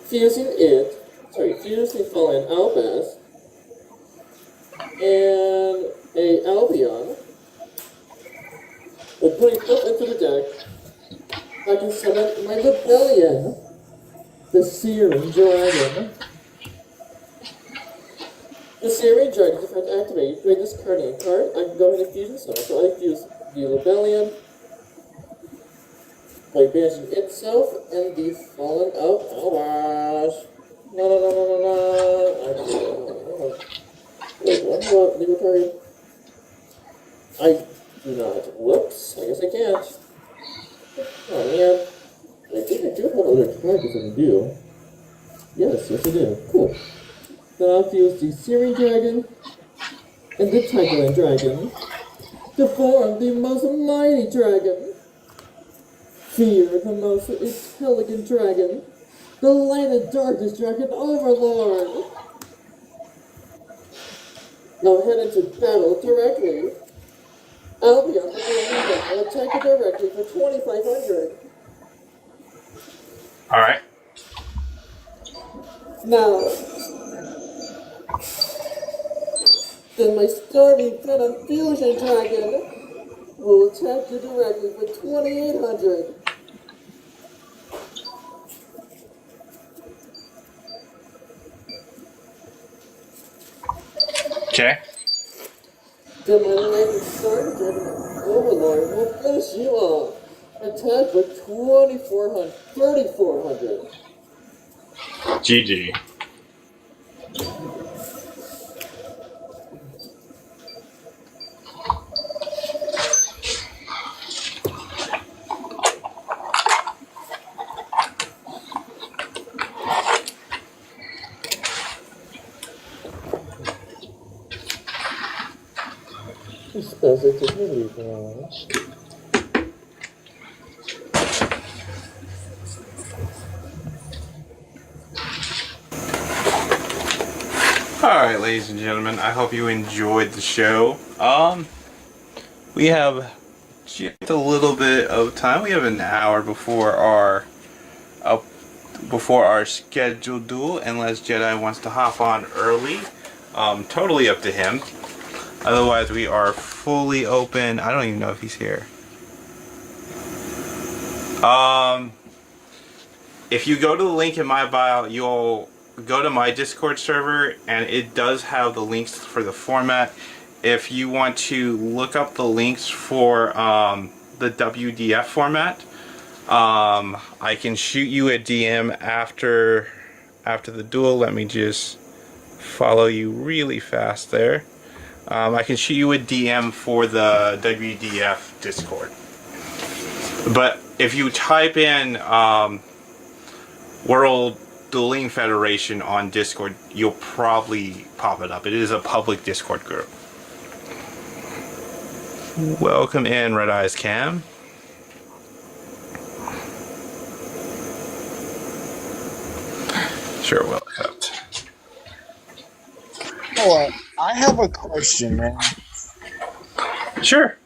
Fusing Fallen Albaz and a Albion. By putting stuff into the deck, I can summon my Rebellion, the Searing Dragon. The Searing Dragon, if I activate, by discarding a card, I can go ahead and fusion summon. So I fuse the Rebellion by banishing itself and the Fallen of Albaz. Wait, what? Legal target? I do not. Whoops. I guess I can't. Oh man. I think I do have other targets I can do. Yes, I do. Cool. Then I'll fuse the Searing Dragon and the Tigerland Dragon to form the most mighty dragon. Fear the most intelligent dragon. The light and darkness dragon overlord. Now head into battle directly. Albion will attack you directly for 2,500. Alright. Now, then my Starving Venom Fusion Dragon will attack you directly for 2,800. Okay. Then my Lightning Starving Dragon Overlord will finish you off. Attack for 3,400. GG. suppose it took me leaving alone. Alright, ladies and gentlemen, I hope you enjoyed the show. We have just a little bit of time. We have an hour before our scheduled duel, unless Jedi wants to hop on early. Totally up to him. Otherwise, we are fully open. I don't even know if he's here. If you go to the link in my bio, you'll go to my Discord server, and it does have the links for the format. If you want to look up the links for the WDF format, I can shoot you a DM after the duel. Let me just follow you really fast there. I can shoot you a DM for the WDF Discord. But if you type in World Dueling Federation on Discord, you'll probably pop it up. It is a public Discord group. Welcome in, Red Eyes Cam. Sure will accept. Oh, I have a question, man. Sure.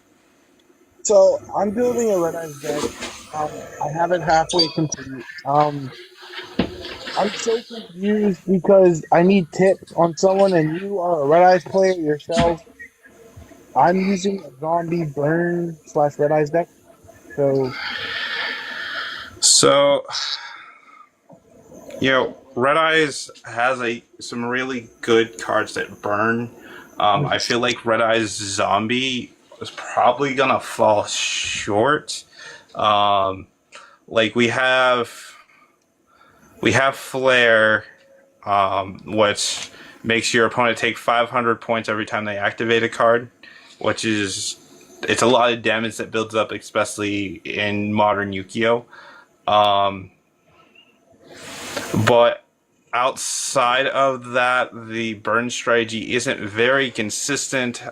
So I'm building a Red Eyes deck. I have it halfway complete. I'm so confused because I need tips on someone, and you are a Red Eyes player yourself. I'm using a zombie burn / Red Eyes deck. So, Red Eyes has some really good cards that burn. I feel like Red Eyes Zombie is probably gonna fall short. Like we have Flare, which makes your opponent take 500 points every time they activate a card, which is it's a lot of damage that builds up, especially in modern Yugioh. But outside of that, the burn strategy isn't very consistent.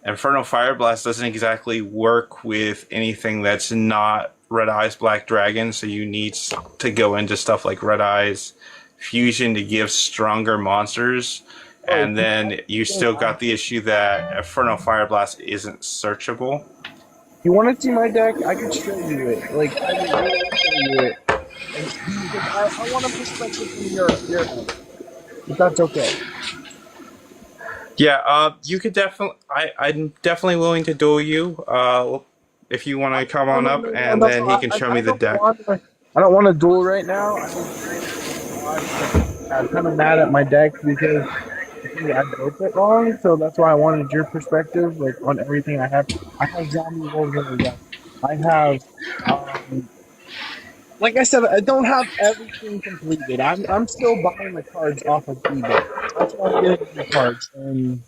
Infernal Fire Blast doesn't exactly work with anything that's not Red Eyes Black Dragon, so you need to go into stuff like Red Eyes Fusion to give stronger monsters. And then you still got the issue that Infernal Fire Blast isn't searchable. you want to see my deck? I can show you it. Like, I can really show you it. I want a perspective from your end, if that's okay. Yeah, you could definitely. I'm definitely willing to duel you. If you want to come on up, and then he can show me the deck. I don't want to duel right now. I'm kind of mad at my deck because I built it wrong. So that's why I wanted your perspective, like on everything I have. I have zombie wolves in the deck. I have. Like I said, I don't have everything completed. I'm still buying the cards off of eBay. That's why I'm getting the cards. And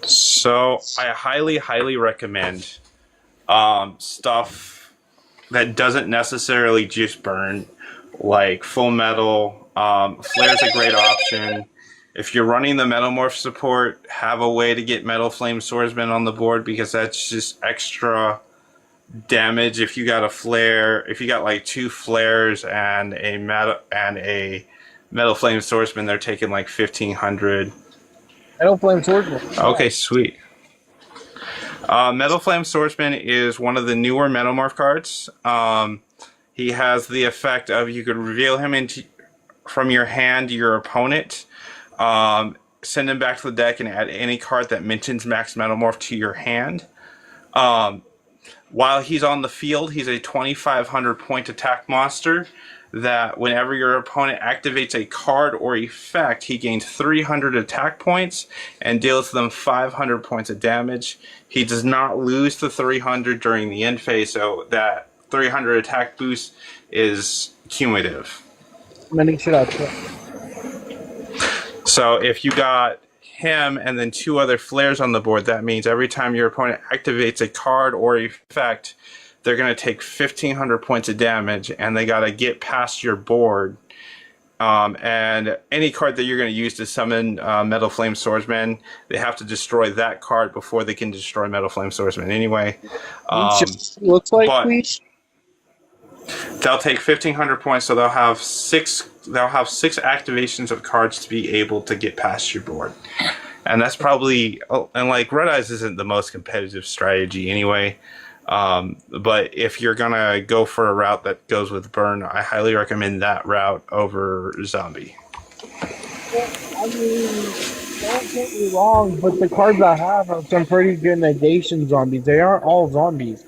so I highly recommend stuff that doesn't necessarily just burn, like Full Metal. Flare's a great option. If you're running the Metamorph support, have a way to get Metal Flame Swordsman on the board, because that's just extra damage. If you got a flare, if you got like 2 flares and a Metal Flame Swordsman, they're taking like 1,500. Metal Flame Swordsman. Okay, sweet. Metal Flame Swordsman is one of the newer Metamorph cards. He has the effect of you could reveal him from your hand to your opponent, send him back to the deck, and add any card that mentions Max Metamorph to your hand. While he's on the field, he's a 2,500 point attack monster that whenever your opponent activates a card or effect, he gains 300 attack points and deals them 500 points of damage. He does not lose the 300 during the end phase, so that 300 attack boost is cumulative. Many should have. So if you got him and then 2 other flares on the board, that means every time your opponent activates a card or effect, they're going to take 1,500 points of damage, and they got to get past your board And any card that you're going to use to summon Metal Flame Swordsman, they have to destroy that card before they can destroy Metal Flame Swordsman. Anyway, Looks like, but please. they'll take 1,500 points, so they'll have six. They'll have 6 activations of cards to be able to get past your board, and that's probably. Oh, and like Red Eyes isn't the most competitive strategy anyway. But if you're gonna go for a route that goes with burn, I highly recommend that route over zombie. I mean, don't get me wrong, but the cards I have some pretty good negation zombies. They aren't all zombies.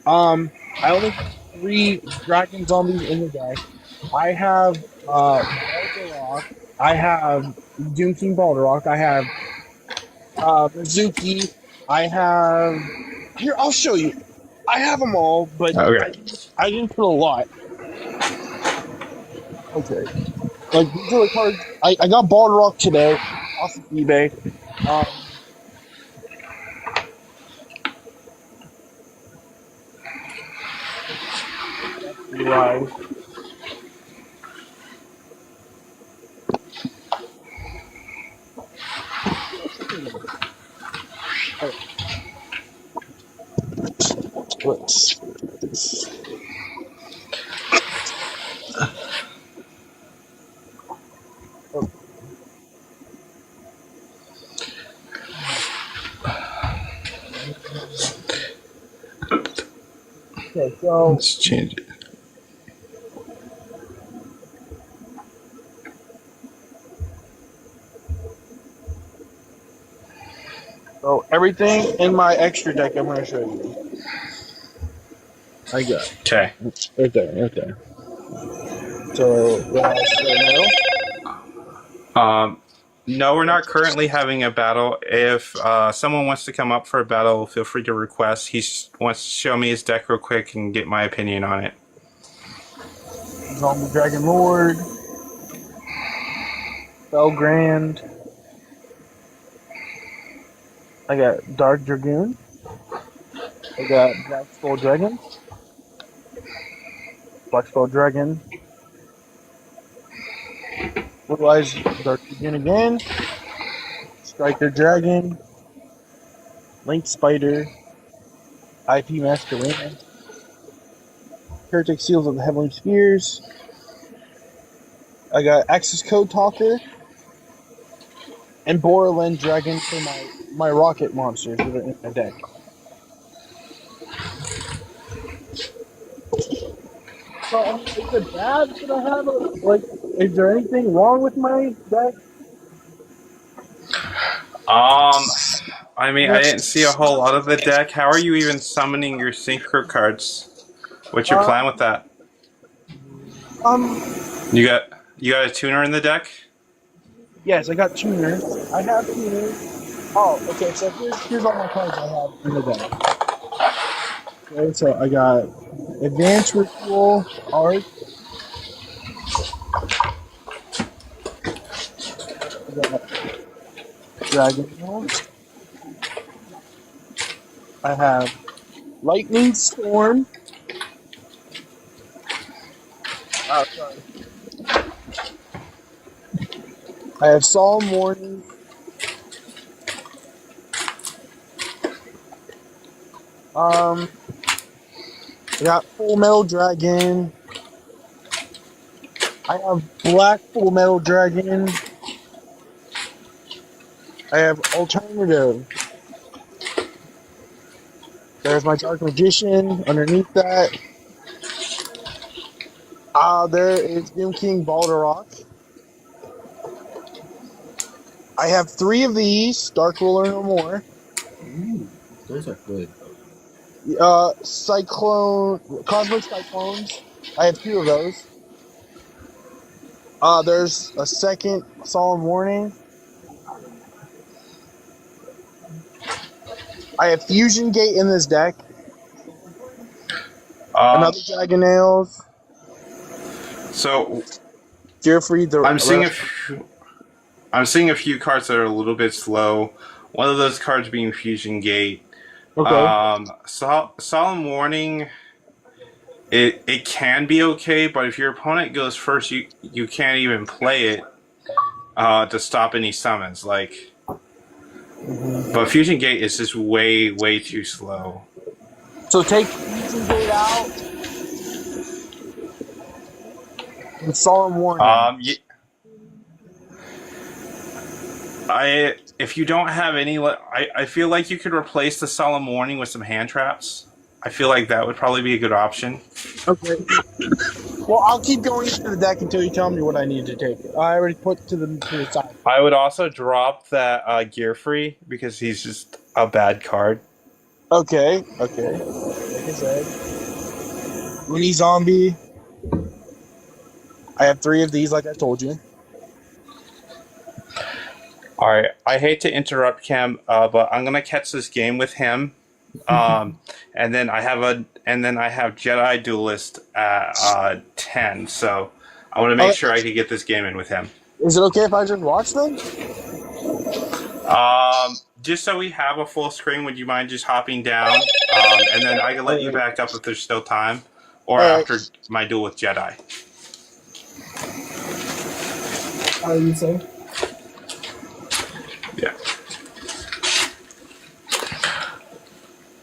I only have 3 dragon zombies in the deck. I have Balderok. I have Doom King Balderok. I have Mizuki. I have here. I'll show you. I have them all, but Okay. I didn't put a lot. Okay. Like these are the cards. I got Balderok today off of eBay. Right. Let's. Okay, so Let's change it. everything in my extra deck, I'm going to show you. I got Okay. right there. So No, we're not currently having a battle. If someone wants to come up for a battle, feel free to request. Wants to show me his deck real quick and get my opinion on it. Zombie Dragon Lord, Belgrand. I got Dark Dragoon. I got Black Skull Dragon. Black Skull Dragon. Blue Eyes Dark Dragoon again. Striker Dragon. Link Spider. IP Masquerade. Heretic Seals of the Heavenly Spheres. I got Access Code Talker. And Borland Dragon for my rocket monsters that are in my deck. So, is it bad that I have is there anything wrong with my deck? I mean, I didn't see a whole lot of the deck. How are you even summoning your synchro cards? What's your plan with that? You got a tuner in the deck? Yes, I got tuners. I have tuners. Oh, okay, so here's all my cards I have in the deck. Okay, so I got Advanced Ritual Art. I got Dragon Ball. I have Lightning Storm. Oh, sorry. I have Solemn Warning. I got Full Metal Dragon. I have Black Full Metal Dragon. I have Alternative. There's my Dark Magician underneath that. There is Doom King Balderok. I have 3 of these, Dark Ruler No More. Ooh, those are good. Cosmic Cyclones. I have 2 of those. There's a second Solemn Warning. I have Fusion Gate in this deck. Another Dragon Nails. So Gearfree the I'm seeing a few cards that are a little bit slow. One of those cards being Fusion Gate. Okay. Solemn Warning it can be okay, but if your opponent goes first, you can't even play it to stop any summons. Like, but Fusion Gate is just way too slow. So take Fusion Gate out and Solemn Warning. If you don't have any, I feel like you could replace the Solemn Warning with some hand traps. I feel like that would probably be a good option. Okay. Well, I'll keep going into the deck until you tell me what I need to take. I already put to the side. I would also drop that Gear Free because he's just a bad card. Okay. Like I said, Uni Zombie. I have 3 of these, like I told you. All right, I hate to interrupt Cam, but I'm gonna catch this game with him, and then I have Jedi Duelist at 10. So I want to make sure I can get this game in with him. Is it okay if I just watch them? Just so we have a full screen, would you mind just hopping down, and then I can let you back up if there's still time, or after my duel with Jedi. How are you, sir? Yeah.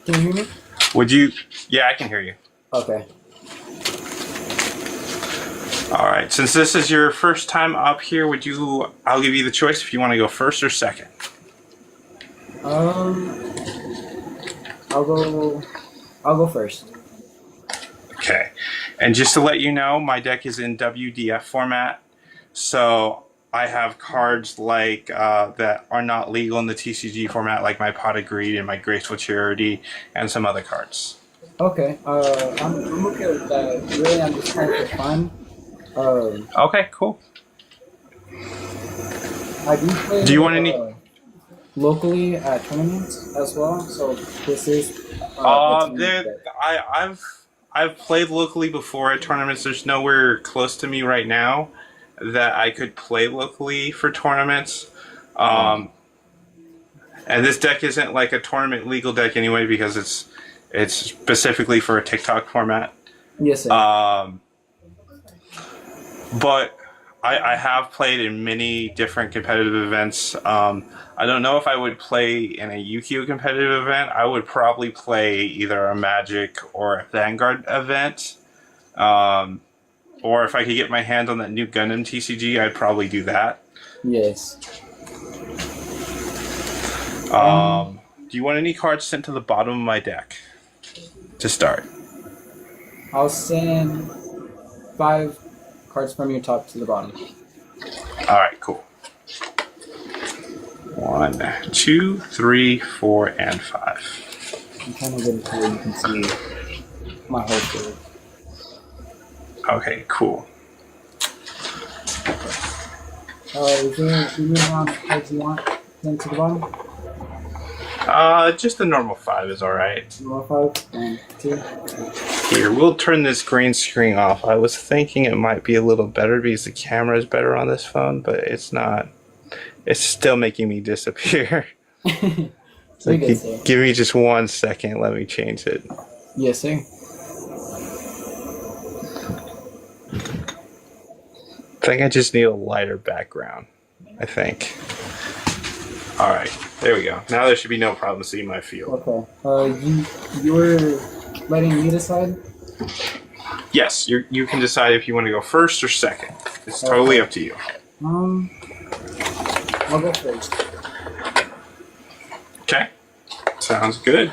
Can you hear me? Would you? Yeah, I can hear you. Okay. All right. Since this is your first time up here, I'll give you the choice if you want to go first or second. I'll go first. Okay. And just to let you know, my deck is in WDF format, so I have cards like that are not legal in the TCG format, like my Pot of Greed and my Graceful Charity, and some other cards. Okay. I'm okay with that. Really, I'm just playing for fun. Okay, cool. I do play. Do you want any? Locally at tournaments as well. So this is. I've played locally before at tournaments. There's nowhere close to me right now that I could play locally for tournaments. And this deck isn't like a tournament legal deck anyway because it's specifically for a TikTok format. Yes, sir. But I have played in many different competitive events. I don't know if I would play in a yugioh competitive event. I would probably play either a Magic or a Vanguard event. Or if I could get my hands on that new Gundam TCG, I'd probably do that. Yes. Do you want any cards sent to the bottom of my deck to start? I'll send 5 cards from your top to the bottom. All right, cool. 1, 2, 3, 4, and 5. I'm trying to get it to where you can see my whole field. Okay, cool. Is there any amount of cards you want sent to the bottom? Just the normal 5 is alright. Normal 5? 1, 2. Here, we'll turn this green screen off. I was thinking it might be a little better because the camera is better on this phone, but it's not. It's still making me disappear. So give me just 1 second. Let me change it. Yes, sir. I think I just need a lighter background. I think. All right, there we go. Now there should be no problem seeing my field. Okay. You were letting me decide? Yes, you can decide if you want to go first or second. It's totally up to you. I'll go first. Okay, sounds good.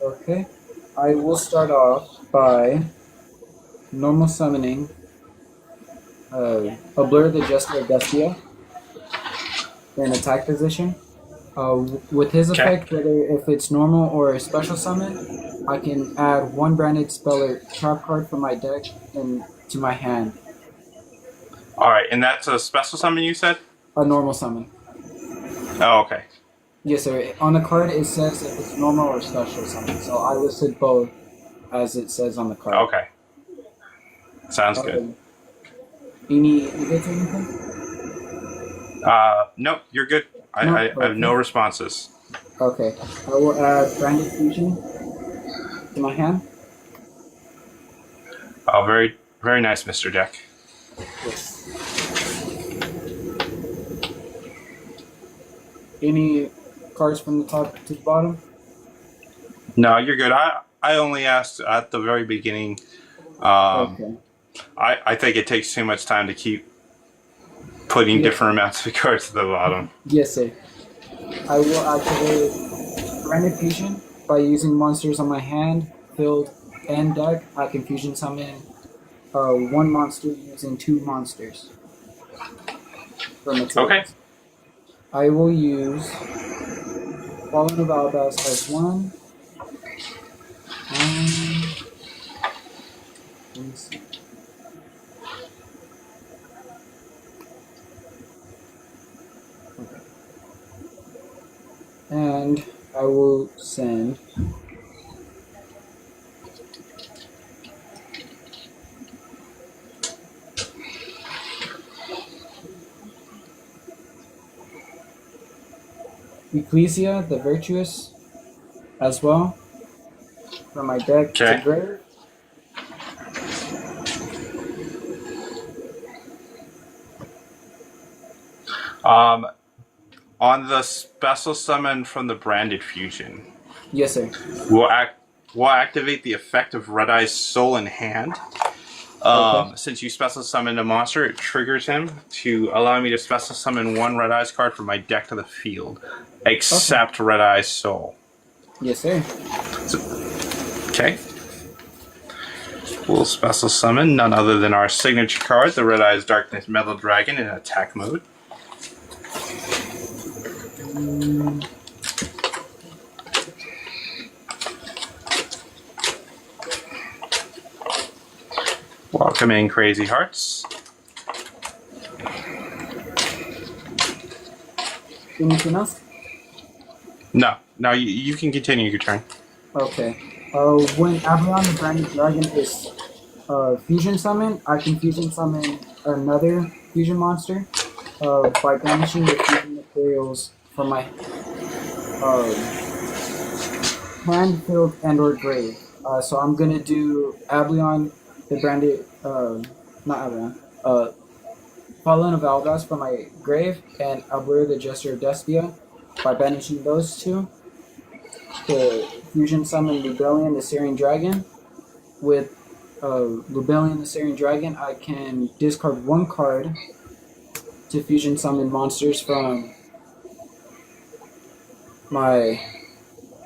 Okay, I will start off by normal summoning a Blur the Jester Augustia in attack position. With his effect, whether if it's normal or a special summon, I can add 1 branded spell or trap card from my deck to my hand. Alright, and that's a special summon you said? A normal summon. Oh, okay. Yes, sir. On the card, it says if it's normal or special summon. So I listed both as it says on the card. Okay. Sounds good. Any hits or anything? No, you're good. No? I have no Okay. responses. Okay. I will add Branded Fusion to my hand. Oh, very, very nice, Mr. Deck. Yes. Any cards from the top to the bottom? No, you're good. I only asked at the very beginning. Okay. I think it takes too much time to keep putting Yes, different amounts of cards to the bottom. yes, sir. I will activate Branded Fusion by using monsters on my hand, field, and deck. I can fusion summon one monster using two monsters for Okay. materials. I will use Fallen of Albaz as one. Let me see. Okay. And I will send Ecclesia, the Virtuous, as well from my deck to Okay. grave. Um, on the special summon from the Branded Fusion, Yes, sir. we'll activate the effect of Red Eye's Soul in Hand. Okay. Since you special summon a monster, it triggers him to allow me to special summon one Red Eye's card from my deck to the field, except Red Eye's Soul. Yes, sir. Okay. We'll special summon none other than our signature card, the Red Eye's Darkness Metal Dragon, in attack mode. Welcome in, Crazy Hearts. Anything else? No, you can continue your turn. Okay. When Avalon the Branded Dragon is fusion summon, I can fusion summon another fusion monster by banishing the fusion materials from my hand, field, and or grave. So I'm gonna do Avalon the Branded, not Avalon, Fallen of Algas from my grave, and Albert the Jester of Despia by banishing those two. To fusion summon Lubellion the Syrian Dragon. With Lubellion the Syrian Dragon, I can discard one card to fusion summon monsters from my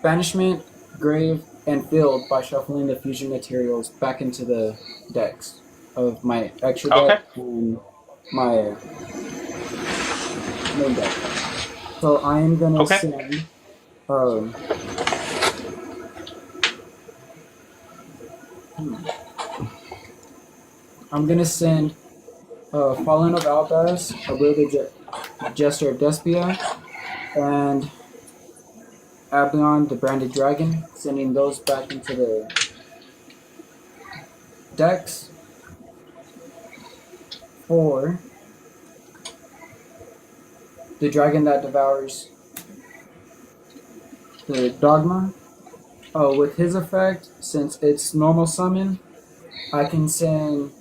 banishment, grave, and field by shuffling the fusion materials back into the decks of my extra deck and my main deck. So I am gonna send I'm gonna send Fallen of Albaz, the Jester of Despia, and Abaddon, the Branded Dragon, sending those back into the decks for the dragon that devours the Dogma. With his effect, since it's normal summon, I can send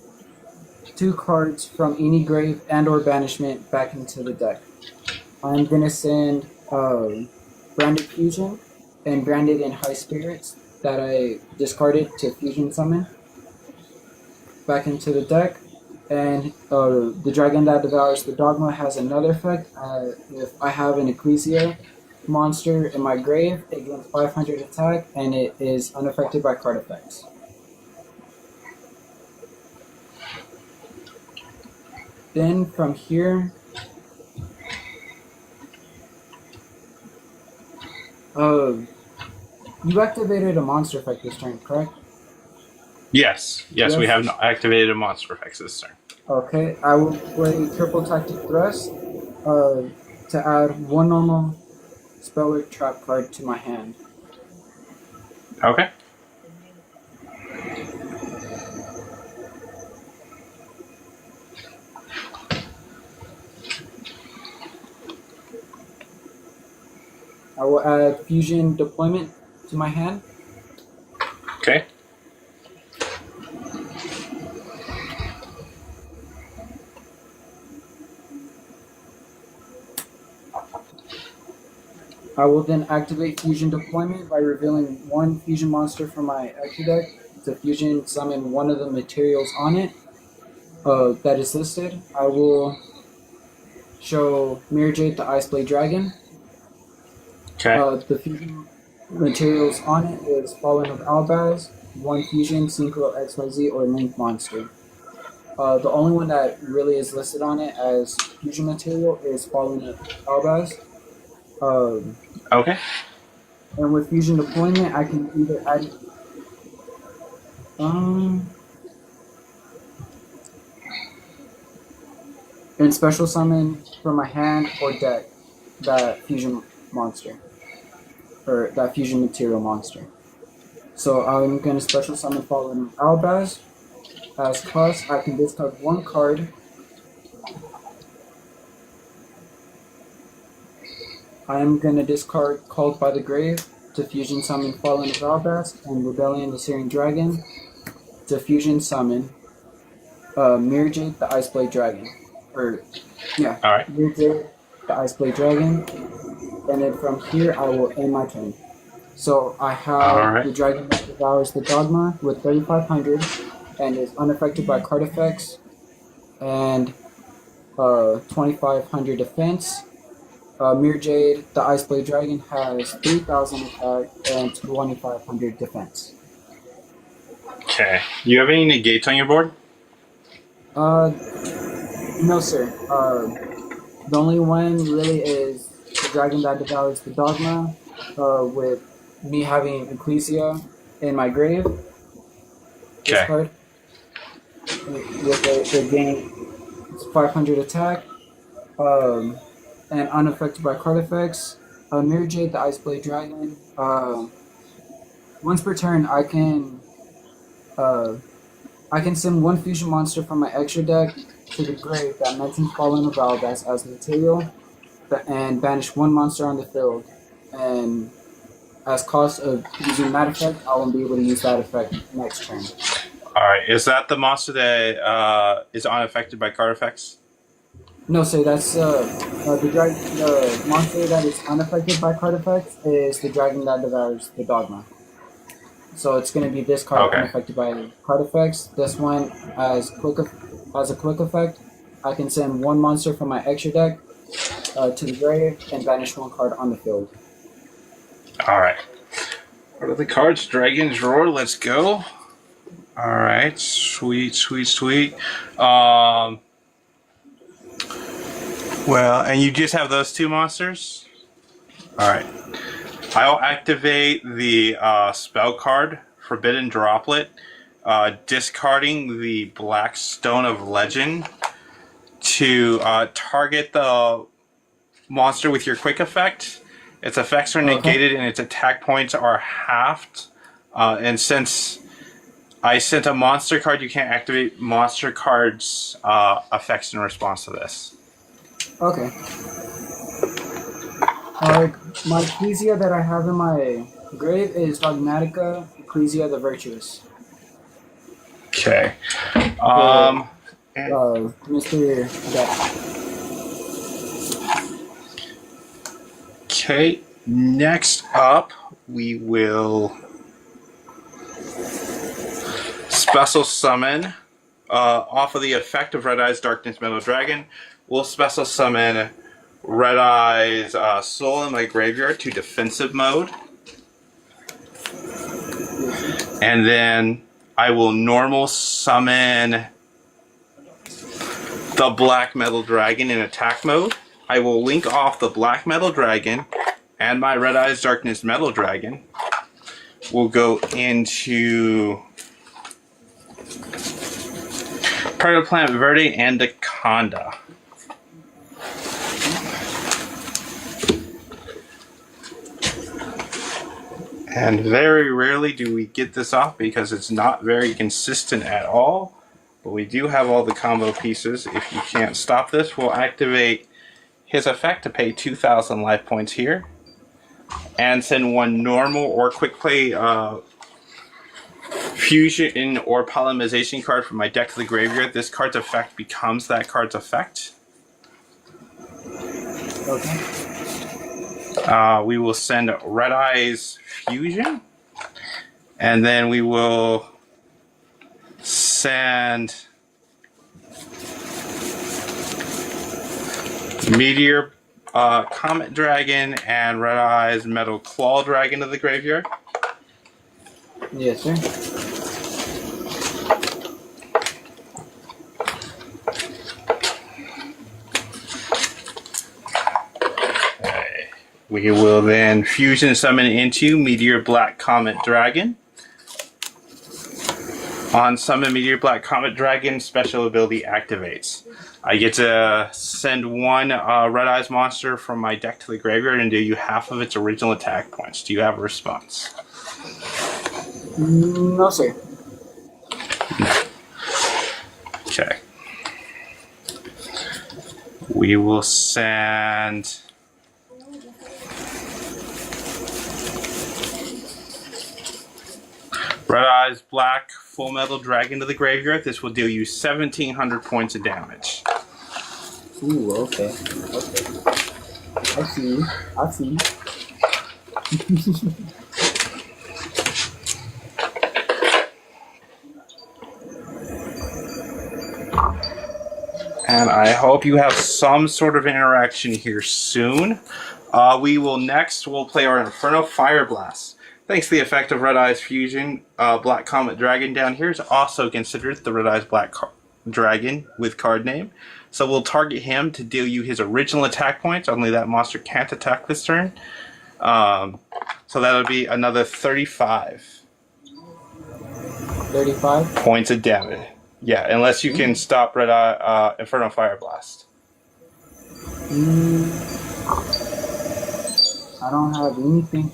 two cards from any grave and or banishment back into the deck. I'm gonna send Branded Fusion and Branded in High Spirits that I discarded to fusion summon back into the deck. And the dragon that devours the Dogma has another effect. If I have an Ecclesia monster in my grave, it gains 500 attack and it is unaffected by card effects. Then from here, you activated a monster effect this turn, correct? Yes, we have activated a monster effect this turn. Okay, I will play Triple Tactic Thrust to add one normal Spell Trap card to my hand. Okay. I will add Fusion Deployment to my hand. Okay. I will then activate Fusion Deployment by revealing one Fusion monster from my extra deck to Fusion summon one of the materials on it that is listed. I will show Mirror Jade the Ice Blade Dragon. Okay. The Fusion materials on it is Fallen of Albaz, one Fusion, Synchro XYZ, or Link monster. The only one that really is listed on it as Fusion material is Fallen of Albaz. Okay. And with Fusion Deployment, I can either add and special summon from my hand or deck that Fusion monster or that Fusion material monster. So I'm going to special summon Fallen Albaz. As cost, I can discard one card. I am going to discard Called by the Grave to Fusion summon Fallen of Albaz and Rebellion the Searing Dragon to Fusion summon Mirror Jade the Ice Blade Dragon. Or, yeah, All right. Mirror Jade the Ice Blade Dragon. And then from here, I will end my turn. So I have the Dragon that Devours the Dogma with 3,500 and is unaffected by card effects and 2,500 defense. Mirror Jade, the Ice Blade Dragon, has 3,000 attack and 2,500 defense. Okay. Do you have any negates on your board? No, sir. The only one really is the Dragon that Devours the Dogma, with me having Ecclesia in my grave. This Okay. card. With the gain 500 attack, and unaffected by card effects. Mirror Jade, the Ice Blade Dragon. Once per turn, I can send one fusion monster from my extra deck to the grave that mentions Fallen of Albaz as material, and banish one monster on the field. And as cost of using that effect, I won't be able to use that effect next turn. All right. Is that the monster that is unaffected by card effects? No, sir. That's the monster that is unaffected by card effects is the Dragon that Devours the Dogma. So it's going to be this card unaffected by card effects. This one as a quick effect, I can send one monster from my extra deck to the grave and banish one card on the field. All right. What are the cards? Dragon's Roar. Let's go. All right. Sweet, sweet, sweet. Well, and you just have those two monsters? All right. I'll activate the spell card, Forbidden Droplet, discarding the Black Stone of Legend to target the monster with your quick effect. Its effects are negated and its attack points are halved. And since I sent a monster card, you can't activate monster cards' effects in response to this. Okay. My Ecclesia that I have in my grave is Dogmatica, Ecclesia the Virtuous. Okay. Mr. Death. Okay. Next up, we will special summon off of the effect of Red Eye's Darkness Metal Dragon. We'll special summon Red Eye's Soul in my graveyard to defensive mode. And then I will normal summon the Black Metal Dragon in attack mode. I will link off the Black Metal Dragon and my Red Eye's Darkness Metal Dragon. We'll go into Predator Plant Verde and Daconda. And very rarely do we get this off because it's not very consistent at all. But we do have all the combo pieces. If you can't stop this, we'll activate his effect to pay 2,000 life points here. and send one normal or quick play fusion or polymerization card from my deck to the graveyard. This card's effect becomes that card's effect. Okay. We will send Red Eyes Fusion, and then we will send Meteor Comet Dragon and Red Eyes Metal Claw Dragon to the graveyard. Yes, sir. We will then fusion summon into Meteor Black Comet Dragon. On summon Meteor Black Comet Dragon, special ability activates. I get to send one Red Eyes monster from my deck to the graveyard and deal you half of its original attack points. Do you have a response? No, sir. Okay. We will send Red Eyes Black Full Metal Dragon to the graveyard. This will deal you 1,700 points of damage. Ooh, okay. Okay. I see. I see. And I hope you have some sort of interaction here soon. We'll play our Inferno Fire Blast. Thanks to the effect of Red Eyes Fusion, Black Comet Dragon down here is also considered the Red Eyes Black Dragon with card name. So we'll target him to deal you his original attack points, only that monster can't attack this turn. So that'll be another 35. 35? Points of damage. Yeah, unless you can stop Red Eye Inferno Fire Blast. I don't have anything.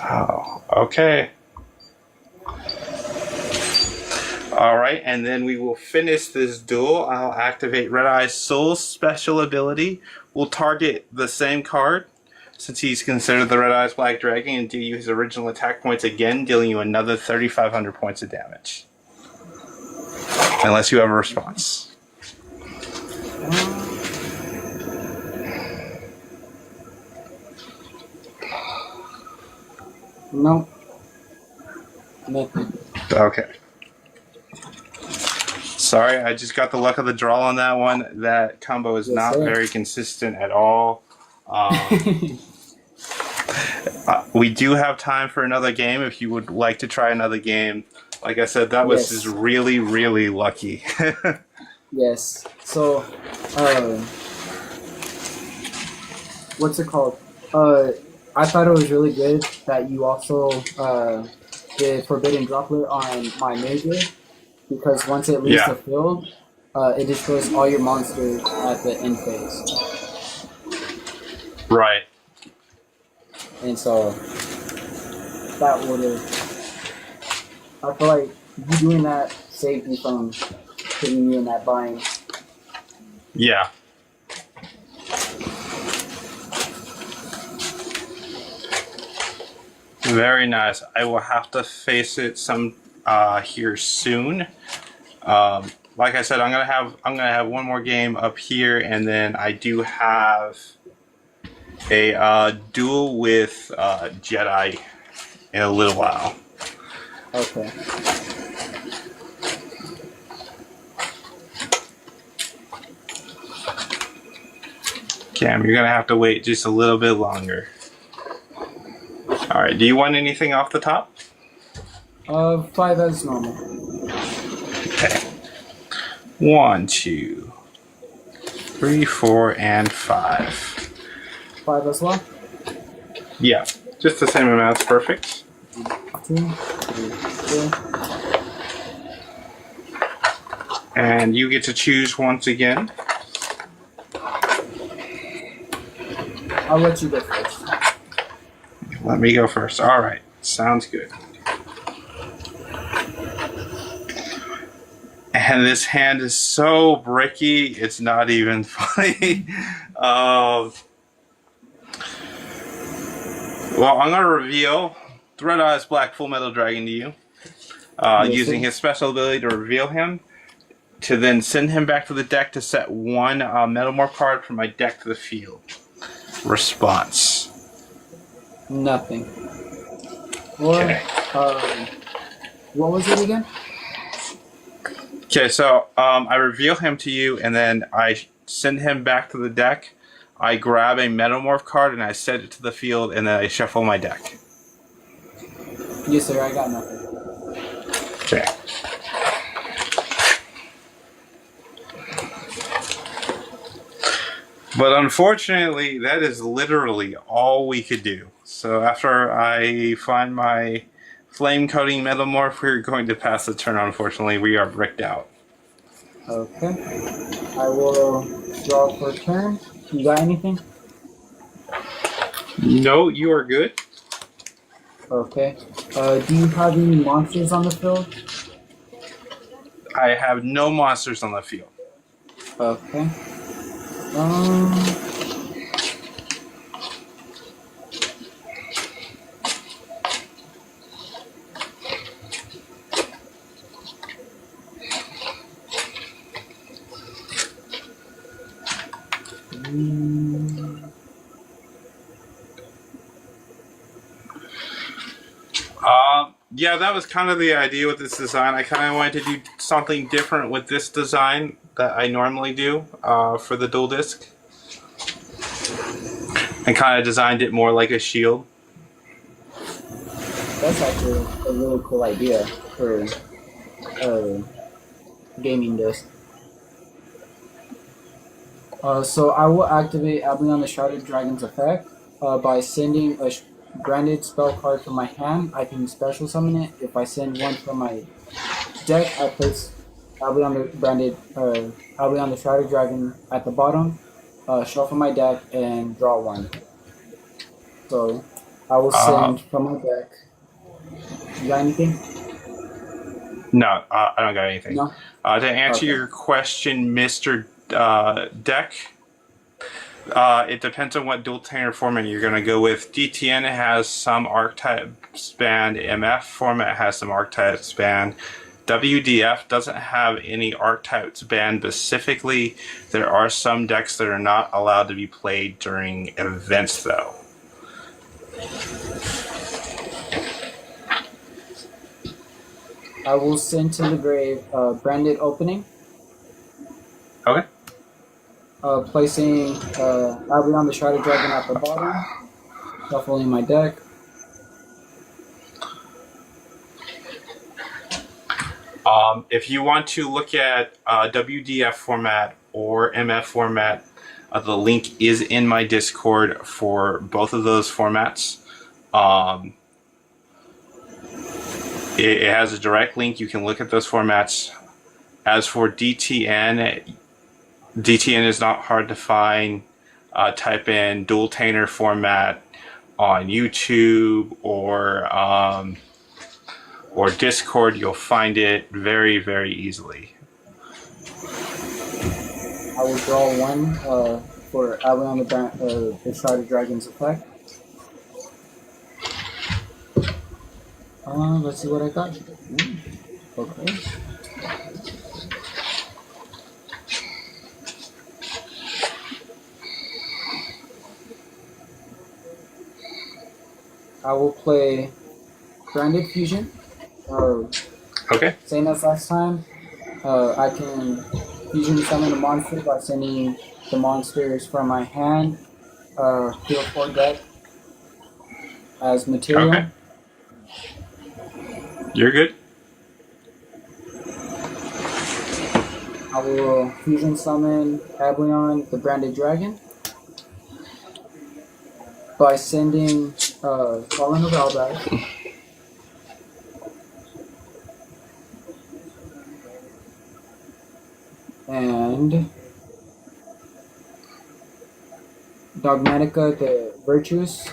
Oh, okay. Alright, and then we will finish this duel. I'll activate Red Eye's Soul's special ability. We'll target the same card, since he's considered the Red Eyes Black Dragon, and deal you his original attack points again, dealing you another 3,500 points of damage. Unless you have a response. No. Nothing. Okay. Sorry, I just got the luck of the draw on that one. That combo is not very consistent at all. We do have time for another game if you would like to try another game. Like I said, that was just really, really lucky. Yes. So, what's it called? I thought it was really good that you also did Forbidden Droplet on my major, because once it leaves the field, it destroys all your monsters at the end phase. Right. And so, that would have... I feel like you doing that saved me from putting you in that bind. Yeah. Very nice. I will have to face it some here soon. Like I said, I'm gonna have one more game up here, and then I do have a duel with Jedi in a little while. Okay. Cam, you're gonna have to wait just a little bit longer. Alright, do you want anything off the top? 5 as normal. Okay. 1, 2, 3, 4, and 5. 5 as well? Yeah, just the same amount. It's perfect. 2, 3, 4. And you get to choose once again. I'll let you go first. Let me go first. All right, sounds good. And this hand is so bricky, it's not even funny. Well, I'm gonna reveal Red Eyes Black Full Metal Dragon to you, Yes, using sir. his special ability to reveal him, to then send him back to the deck to set one Metamorph card from my deck to the field. Response. Nothing. Or, Okay. what was it again? Okay, so I reveal him to you, and then I send him back to the deck. I grab a Metamorph card and I set it to the field, and then I shuffle my deck. Yes, sir. I got nothing. Okay. But unfortunately, that is literally all we could do. So after I find my flame coating Metamorph, we're going to pass the turn. Unfortunately, we are bricked out. Okay. I will draw for a turn. You got anything? No, you are good. Okay. Do you have any monsters on the field? I have no monsters on the field. Okay. Um. mm, Yeah, that was kind of the idea with this design. I kind of wanted to do something different with this design that I normally do for the dual disc. And kind of designed it more like a shield. That's actually a really cool idea for gaming disc. So I will activate Ablion the Shrouded Dragon's effect by sending a branded spell card from my hand. I can special summon it. If I send one from my deck, I place Ablion the Shrouded Dragon at the bottom, shuffle my deck, and draw one. So I will send from my deck. You got anything? No, I don't got anything. No. To answer Okay. your question, Mr. Deck, it depends on what dual tainer format you're going to go with. DTN has some archetypes banned. MF format has some archetypes banned. WDF doesn't have any archetypes banned specifically. There are some decks that are not allowed to be played during events, though. I will send to the grave branded opening. Okay. Placing Ablion the Shrouded Dragon at the bottom, shuffling my deck. If you want to look at WDF format or MF format, the link is in my Discord for both of those formats. It has a direct link. You can look at those formats. As for DTN, DTN is not hard to find. Type in dual tainer format on YouTube or Discord. You'll find it very, very easily. I will draw one for Ablion the Shrouded Dragon's effect. Let's see what I got. Okay. I will play Branded Fusion. Okay. Same as last time. I can fusion summon a monster by sending the monsters from my hand, field for deck as material. Okay. You're good. I will fusion summon Ablion, the Branded Dragon, by sending Fallen of Eldar. And Dogmatica, the Virtuous.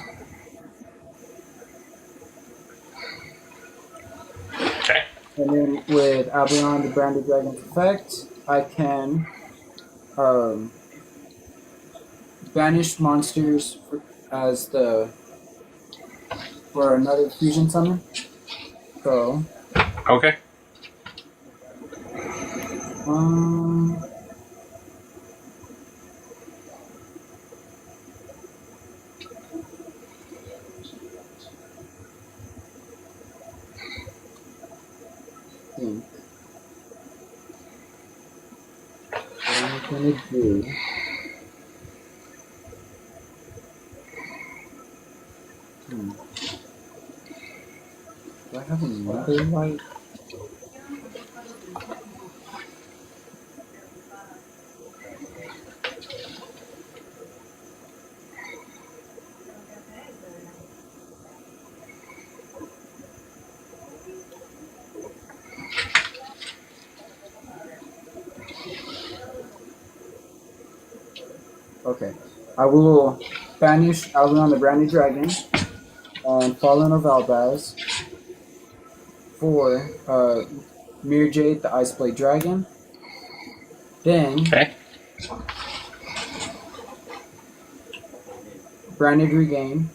Okay. And then with Ablion, the Branded Dragon's effect, I can banish monsters as the for another fusion summon. So, Okay. um, think what I'm gonna do. Do I have another light? Okay. I will banish Albion the Brand New Dragon and Fallen of Albaz for Mirror Jade the Ice Blade Dragon. Then Okay. Branded Regain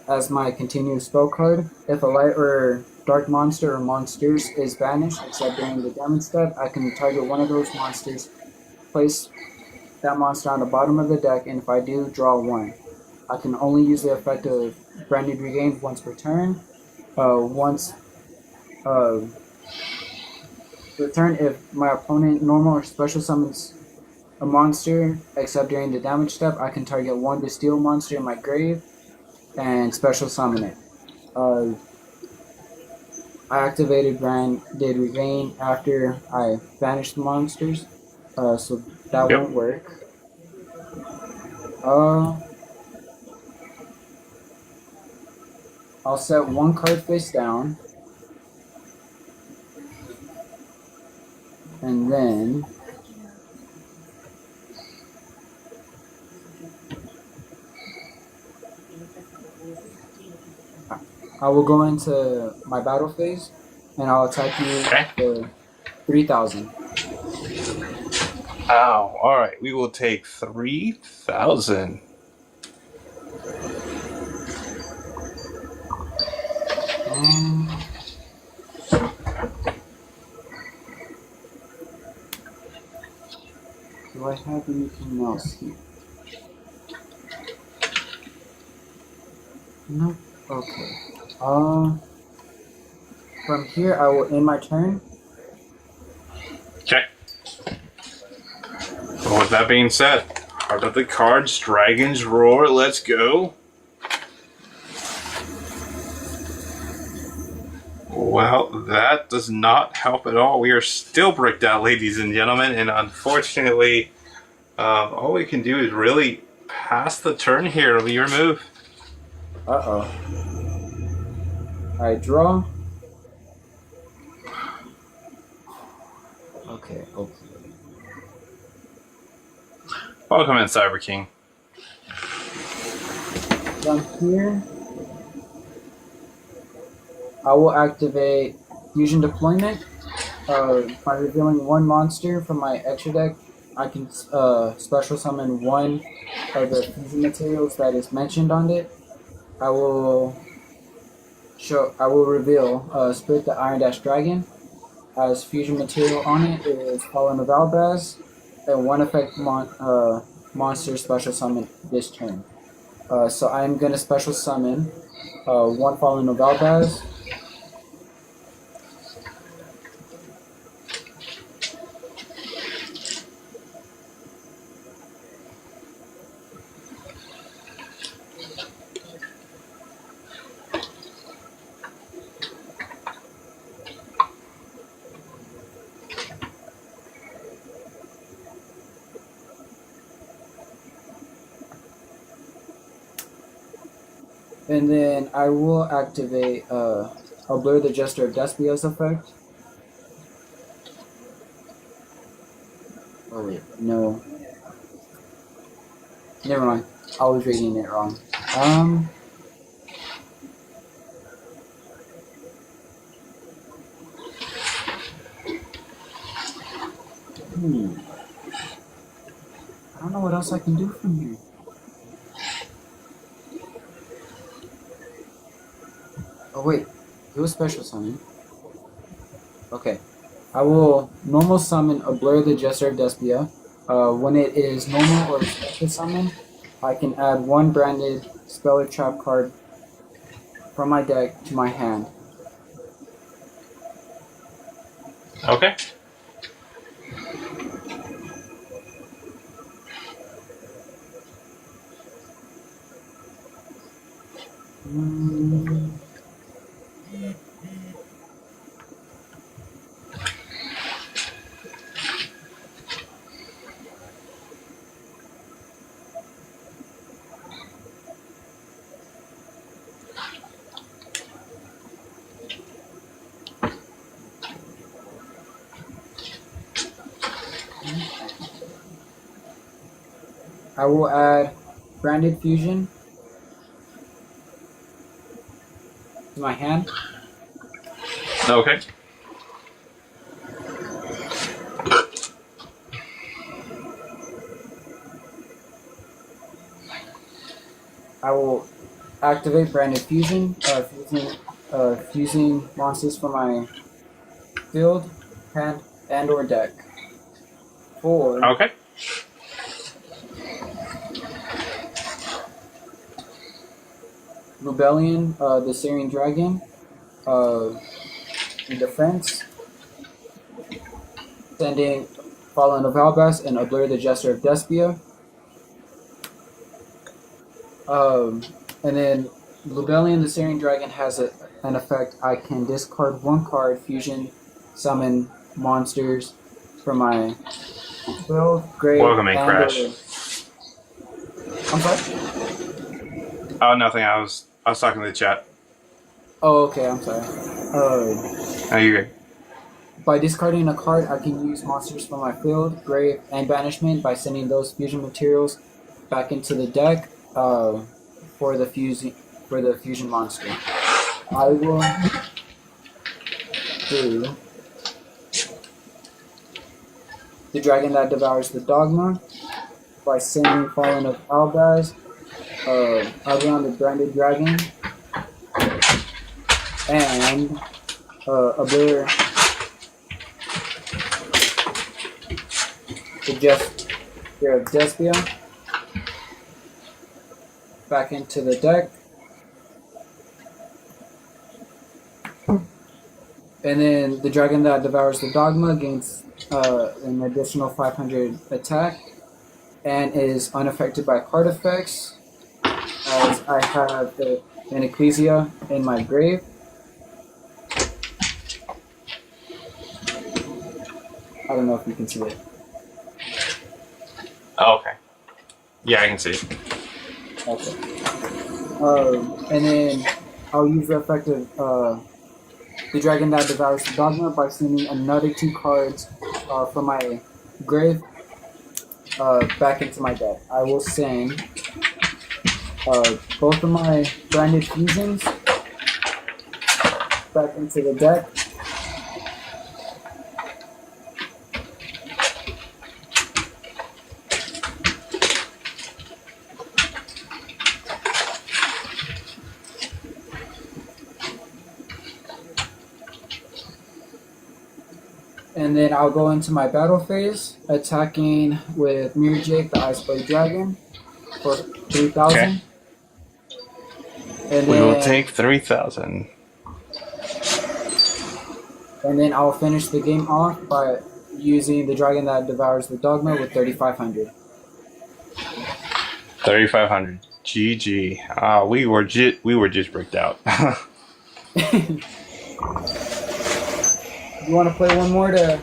as my continuous spell card. If a light or dark monster or monsters is banished, except during the damage step, I can target one of those monsters, place that monster on the bottom of the deck, and if I do, draw one. I can only use the effect of Branded Regain once per turn. Once per turn, if my opponent normal or special summons a monster, except during the damage step, I can target one Bestial monster in my grave and special summon it. I activated Branded Regain after I banished the monsters, so that Yep. won't work. Uh, I'll set one card face down, and then I will go into my battle phase, and I'll attack you Okay. for 3,000. Ow. All right. We will take 3,000. Um, do I have anything else here? Nope. Okay. From here, I will end my turn. Okay. Well, with that being said, Heart of the Cards, Dragon's Roar, let's go. Well, that does not help at all. We are still bricked out, ladies and gentlemen, and unfortunately, all we can do is really pass the turn here. It'll be your move. Uh-oh. I draw. Okay. Welcome in, Cyber King. From here, I will activate Fusion Deployment. By revealing one monster from my extra deck, I can special summon one of the fusion materials that is mentioned on it. I will reveal Spirit the Iron Dash Dragon as fusion material on it is Fallen of Albaz, and one effect monster special summon this turn. So I'm gonna special summon one Fallen of Albaz. And then I will activate Blur the Jester of Despia's effect. Oh wait, no. Never mind. I was reading it wrong. I don't know what else I can do from here. wait. Do a special summon. Okay. I will normal summon a Blur the Jester of Despia. When it is normal or special summon, I can add one branded spell or trap card from my deck to my hand. Okay. Mm, I will add branded fusion to my hand. Okay. I will activate branded fusion, fusing monsters from my field, hand, and or deck. For Okay. Rebellion, the Syrian Dragon, in defense, sending Fallen of Albas and Ablur the Jester of Despia. And then Rebellion, the Syrian Dragon has an effect. I can discard one card, fusion, summon monsters from my field, grave, Welcome in, and Crash. I'm sorry? Oh, nothing. I was talking to the chat. Oh, okay, I'm sorry. Oh, you're good. By discarding a card, I can use monsters from my field, grave, and banishment by sending those fusion materials back into the deck for the fusion monster. I will do the dragon that devours the dogma by sending Fallen of Albaz, Albion the branded dragon, and Abur the Jester of Despia back into the deck. And then the dragon that devours the dogma gains an additional 500 attack and is unaffected by card effects, as I have an Ecclesia in my grave. I don't know if you can see it. Oh, okay. Yeah, I can see. Okay. And then I'll use the effect of the dragon that devours the dogma by sending another 2 cards from my grave back into my deck. I will send both of my branded fusions back into the deck. And then I'll go into my battle phase, attacking with Mirror Jake, the Ice Blade Dragon, for 3,000. Okay. And We then, will take 3,000. And then I'll finish the game off by using the Dragon that devours the dogma with 3,500. 3,500. GG. We were just bricked out. You want to play one more to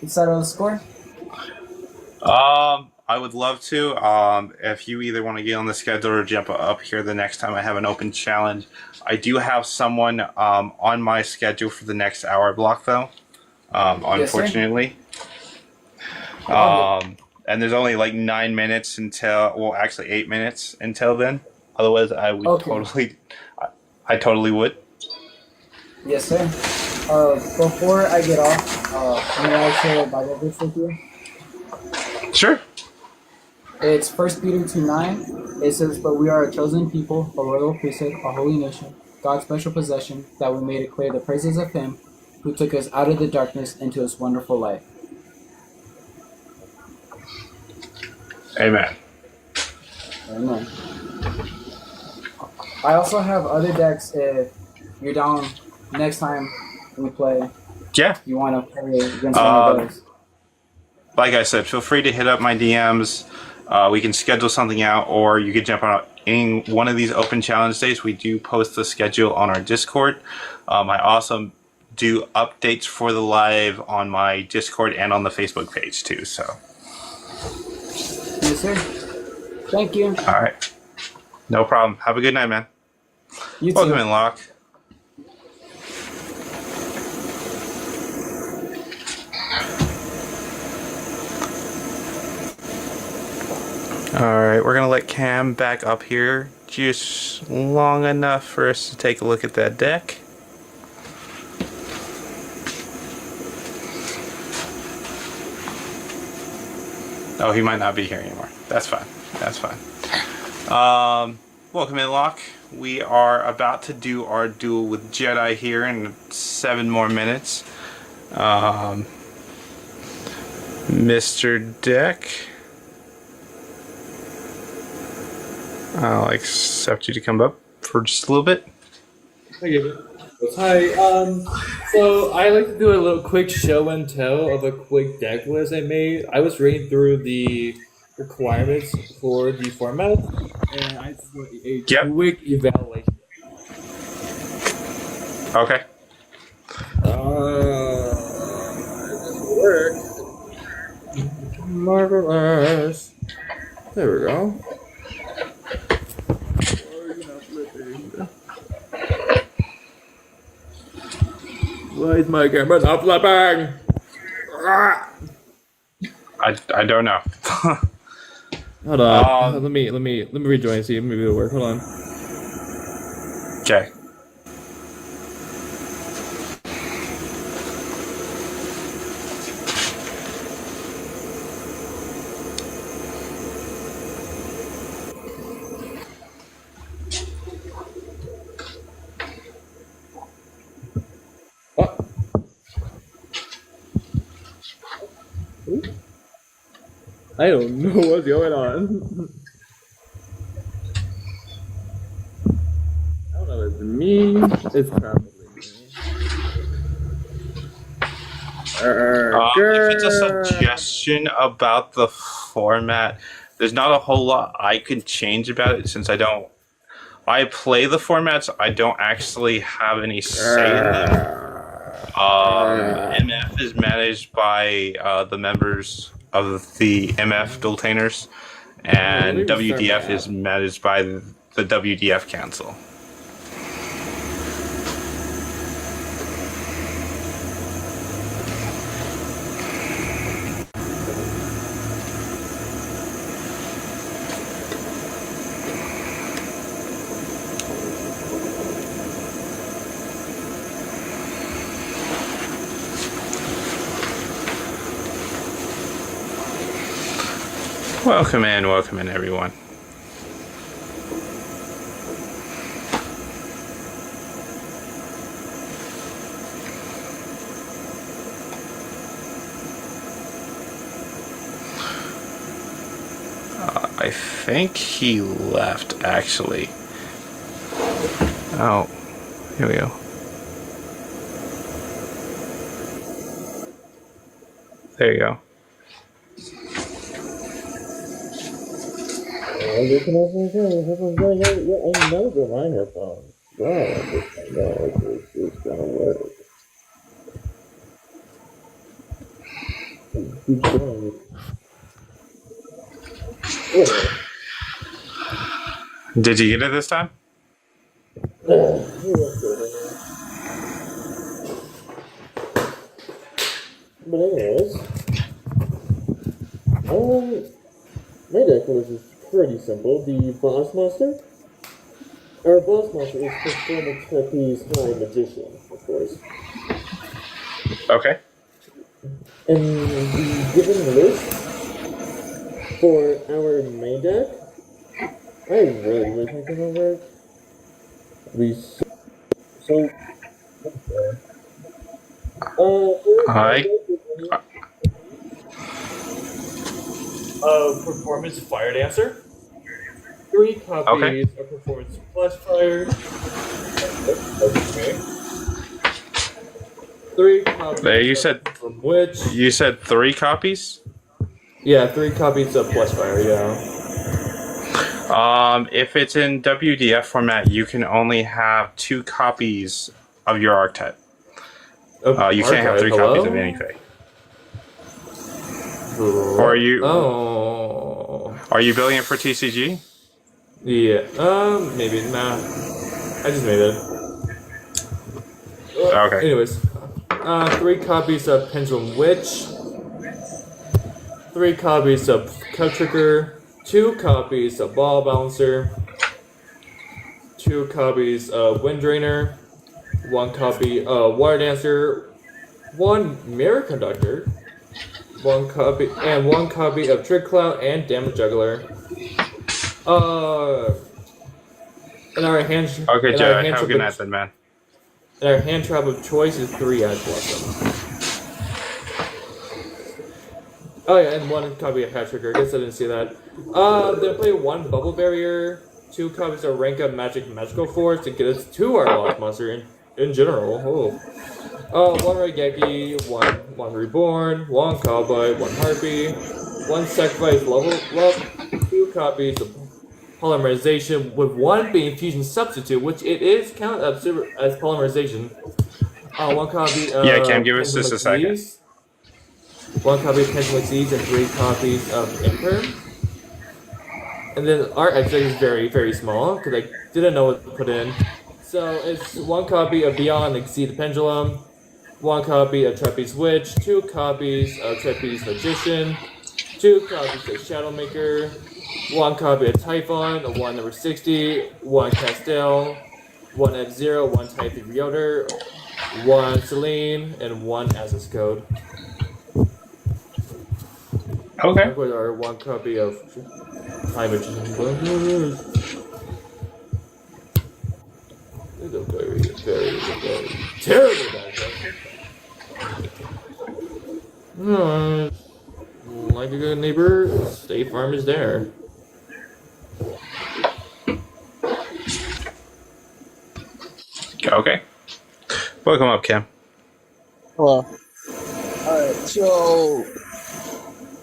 settle the score? I would love to. If you either want to get on the schedule or jump up here the next time I have an open challenge. I do have someone on my schedule for the next hour block though. Unfortunately. And there's only like 9 minutes until, well, actually 8 minutes until then. Otherwise, I would I totally would. Yes, sir. Before I get off, I'm going to share a Bible verse with you. Sure. It's 1 Peter 2:9. It says, "But we are a chosen people, a royal priesthood, a holy nation, God's special possession, that we may declare the praises of him who took us out of the darkness into his wonderful light. Amen. Amen. I also have other decks if you're down next time we play. Yeah. You want to play against one of those. Like I said, feel free to hit up my DMs. We can schedule something out, or you could jump on in one of these open challenge days. We do post the schedule on our Discord. I also do updates for the live on my Discord and on the Facebook page too. So. Yes, sir. Thank you. All right. No problem. Have a good night, man. You too. Welcome in, Locke. Alright, we're going to let Cam back up here just long enough for us to take a look at that deck. Oh, he might not be here anymore. That's fine. That's fine. Welcome in, Locke. We are about to do our duel with Jedi here in 7 more minutes. Mr. Deck, I'll accept you to come up for just a little bit. Okay. Hi. So I like to do a little quick show and tell of a quick deck list I made. I was reading through the requirements for the format, and I just do a quick evaluation. Okay. This works. Marvelous. There we go. Why is my camera not flipping? I don't know. Hold on. Let me rejoin. See, maybe it'll work. Hold on. Okay. I don't know what's going on. I don't know if it's me. It's probably me. If it's a suggestion about the format, there's not a whole lot I could change about it since I play the formats. I don't actually have any say in them. MF is managed by the members of the MF Dueltainers, and WDF is managed by the WDF Council. Welcome in, everyone. I think he left, actually. Oh, here we go. There you go. I know the line headphones. It's gonna work. Keep going. Did you get it this time? But anyways, my deck list is pretty simple. The boss monster. Our boss monster is Performance Trapeze High Magician, of course. Okay. And the given list for our main deck, I really wish I could remember. So, I performance fire dancer. 3 okay. copies of performance flash fire. Okay. 3 There copies you of said from witch. 3 copies. Yeah, 3 copies of flash fire. Yeah. If it's in WDF format, you can only have 2 copies of your archetype. You can't have Archive. 3 copies of Hello. anything. Or Oh. are you building it for TCG? Yeah. Maybe. Nah. I just made it. Okay. Anyways, 3 copies of Pendulum Witch, 3 copies of Cut Trigger, 2 copies of Ball Balancer, 2 copies of Wind Drainer, 1 copy of Water Dancer, 1 Mirror Conductor, 1 copy of Trick Cloud and Damage Juggler. And our hand Okay, and our Joe. hand Have a trap good night, then, man. and our hand trap of choice is 3 Ash Blossom. Oh yeah, and 1 copy of Hat Trigger. I guess I didn't see that. Then play 1 Bubble Barrier, 2 copies of Rank Up Magical Force to get us 2 our lost monster in general. Oh. 1 Raigeki, 1 Reborn, 1 Cowboy, 1 Harpy, 1 Sacrifice Level Up, 2 copies of Polymerization, with 1 being Fusion Substitute, which it is counted as Polymerization. 1 copy of Yeah, Cam, give us Pendulum just a second. Xyz, 1 copy of Pendulum Xyz, and 3 copies of Imperm. And then our exit is very, very small, because I didn't know what to put in. So it's 1 copy of Beyond Exceed the Pendulum, 1 copy of Trapeze Witch, 2 copies of Trapeze Magician, 2 copies of Shadowmaker, 1 copy of Typhon, 1 number 60, 1 Castell, 1 F-Zero, 1 Type Yoder, 1 Celine, and 1 Asus Code. Okay. With our 1 copy of Time Magician. It's a very, very, very terrible bad like a good neighbor, State Farm is there. Okay. Welcome up, Cam. Hello. Alright, so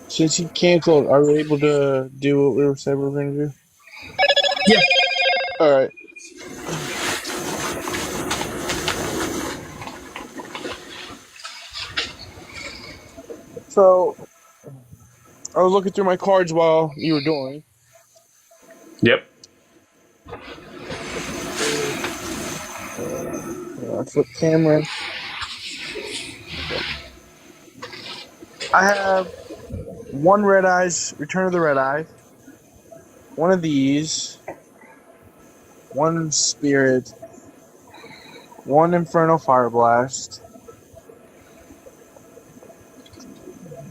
since he canceled, are we able to do what we said we were going to do? Yeah. Alright. So, I was looking through my cards while you were doing. Yep. Flip camera. I have 1 Red Eyes, Return of the Red Eye, 1 of these, 1 Spirit, 1 Inferno Fire Blast,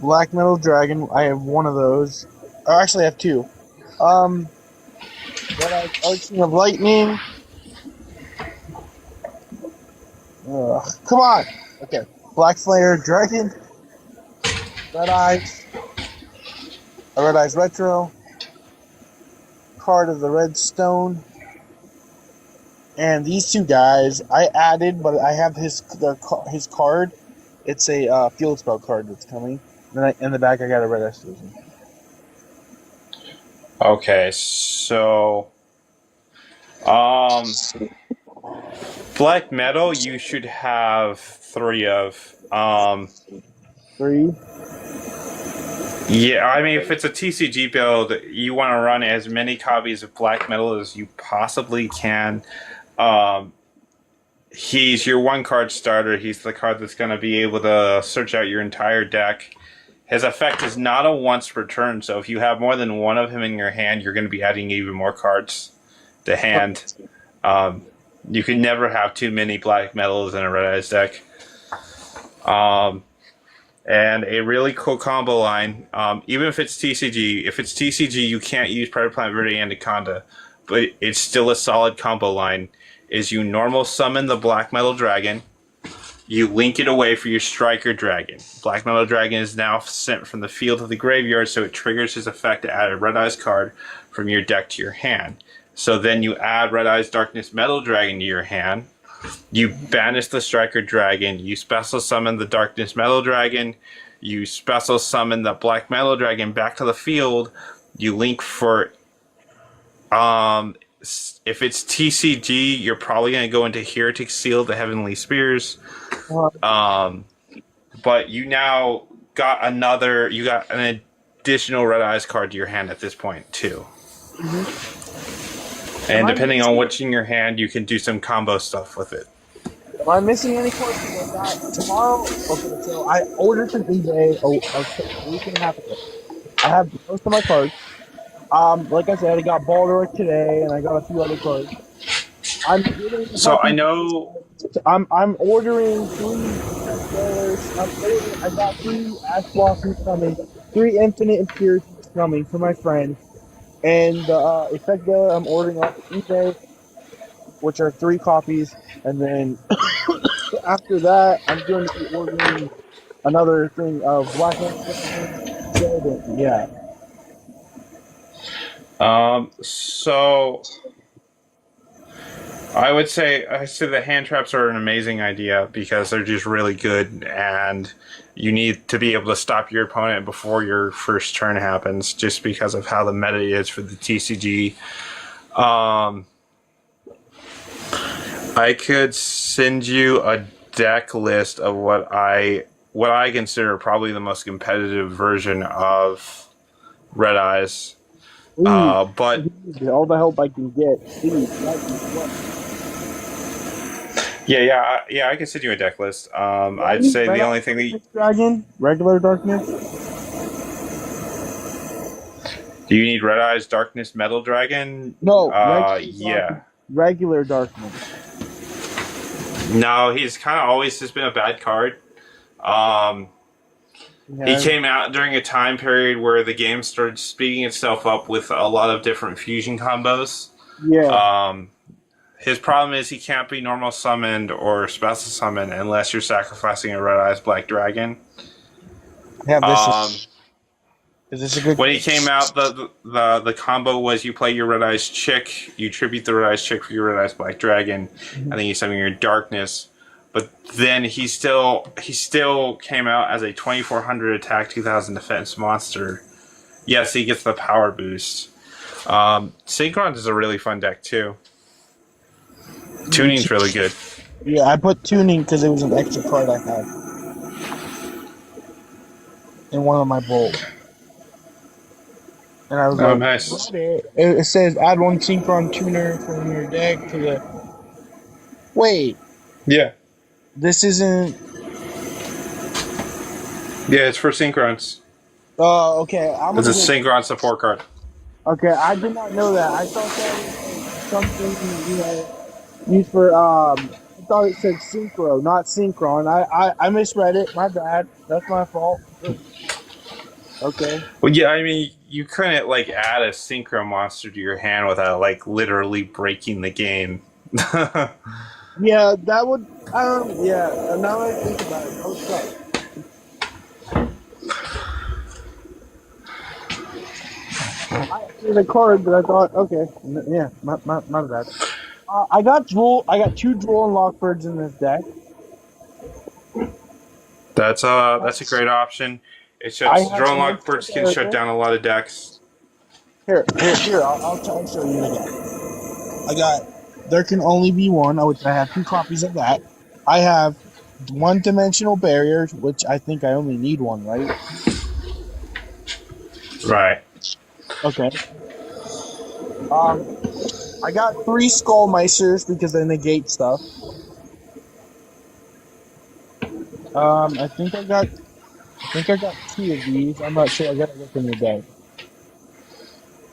Black Metal Dragon. I have 1 of those. Oh, actually, I have 2. Red Eyes Arching of Lightning. Come on. Okay. Black Flare Dragon. Red Eyes. A Red Eyes Retro. Card of the Red Stone. And these 2 guys I added, but I have his card. It's a field spell card that's coming. Then in the back I got a Red Eyes Fusion. Okay, so Black Metal you should have 3 of. 3. Yeah, I mean, if it's a TCG build, you want to run as many copies of Black Metal as you possibly can. He's your 1-card starter. He's the card that's going to be able to search out your entire deck. His effect is not a once per turn, so if you have more than 1 of him in your hand, you're going to be adding even more cards to hand. You can never have too many Black Metals in a Red Eyes deck. And a really cool combo line, even if it's TCG. If it's TCG, you can't use Predator Plant Verde and Anaconda, but it's still a solid combo line. is you normal summon the Black Metal Dragon. You link it away for your Striker Dragon. Black Metal Dragon is now sent from the field to the graveyard, so it triggers his effect to add a Red Eyes card from your deck to your hand. So then you add Red Eyes Darkness Metal Dragon to your hand. You banish the Striker Dragon. You special summon the Darkness Metal Dragon. You special summon the Black Metal Dragon back to the field. You link for... if it's TCG, you're probably going to go into Heretic Seal, the Heavenly Spears. But you now got you got an additional Red Eyes card to your hand at this point, too. Mm-hmm. And depending on what's in your hand, you can do some combo stuff with it. Am I missing any questions on that? Tomorrow, okay, so I ordered from eBay a week and a half ago. I have most of my cards. Like I said, I got Baldric today, and I got a few other cards. I'm ordering 3 I got 3 Ash Blossoms coming, 3 Infinite Impurities coming for my friend, and the Effect Dealer I'm ordering off eBay, which are 3 copies, and then after that, I'm going to be ordering another thing of Black Hand. Yeah. So I would say the hand traps are an amazing idea because they're just really good, and you need to be able to stop your opponent before your first turn happens, just because of how the meta is for the TCG. I could send you a deck list of what I consider probably the most competitive version of Red Eyes. But all the help I can get. Yeah, I can send you a deck list. I'd say the only thing that Dragon, regular darkness. Do you need Red Eyes Darkness Metal Dragon? No. Regular darkness. No, he's kind of always just been a bad card. He came out during a time period where the game started speeding itself up with a lot of different fusion combos. Yeah. His problem is he can't be normal summoned or special summoned unless you're sacrificing a Red Eyes Black Dragon. Yeah, is this a good? When he came out, the combo was you play your Red Eyes Chick, you tribute the Red Eyes Chick for your Red Eyes Black Dragon, and then you summon your Darkness. But then he still came out as a 2400 attack, 2000 defense monster. Yes, he gets the power boost. Synchron is a really fun deck too. Tuning's really good. Yeah, I put tuning because it was an extra card I had in one of my bowls. And I was like, nice. It says add 1 Synchron tuner from your deck to the... Wait. Yeah. This isn't... Yeah, it's for Synchrons. Oh, okay. It's a Synchron support card. Okay, I did not know that. I thought that was something, used for, I thought it said Synchro, not Synchron. I misread it. My bad. That's my fault. Okay. Well, yeah, I mean, you couldn't, add a Synchro monster to your hand without, literally breaking the game. Yeah, that would, yeah, now I think about it, that would suck. I see the card, but I thought, okay, yeah, not bad. I got 2 Droll and Lockbirds in this deck. That's a great option. It shuts Droll and Lockbirds can shut down a lot of decks. Here, I'll show you again. I got There Can Only Be One, which I have 2 copies of that. I have One-Dimensional Barriers, which I think I only need 1, right? Right. Okay. I got 3 Skullmeisters because they negate stuff. I think I got 2 of these. I'm not sure. I gotta look in the bag.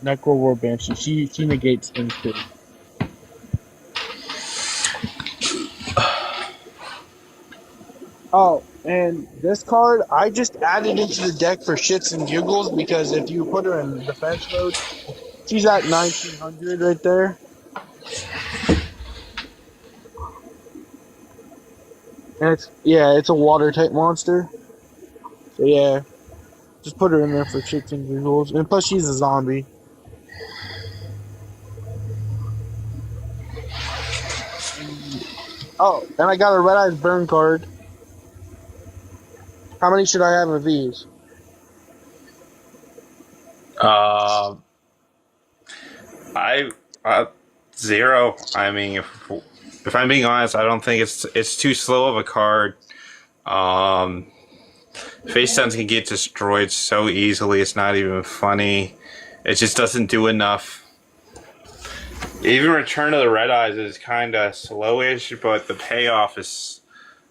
Necro War Banshee. She negates things too. Oh, and this card I just added into the deck for shits and giggles because if you put her in defense mode, she's at 1900 right there. And it's a water type monster. So yeah, just put her in there for shits and giggles. And plus, she's a zombie. Oh, and I got a red eyes burn card. How many should I have of these? Uh, I zero. I mean, if I'm being honest, I don't think it's too slow of a card. Um, Face stuns can get destroyed so easily. It's not even funny. It just doesn't do enough. Even Return of the Red Eyes is kind of slowish, but the payoff is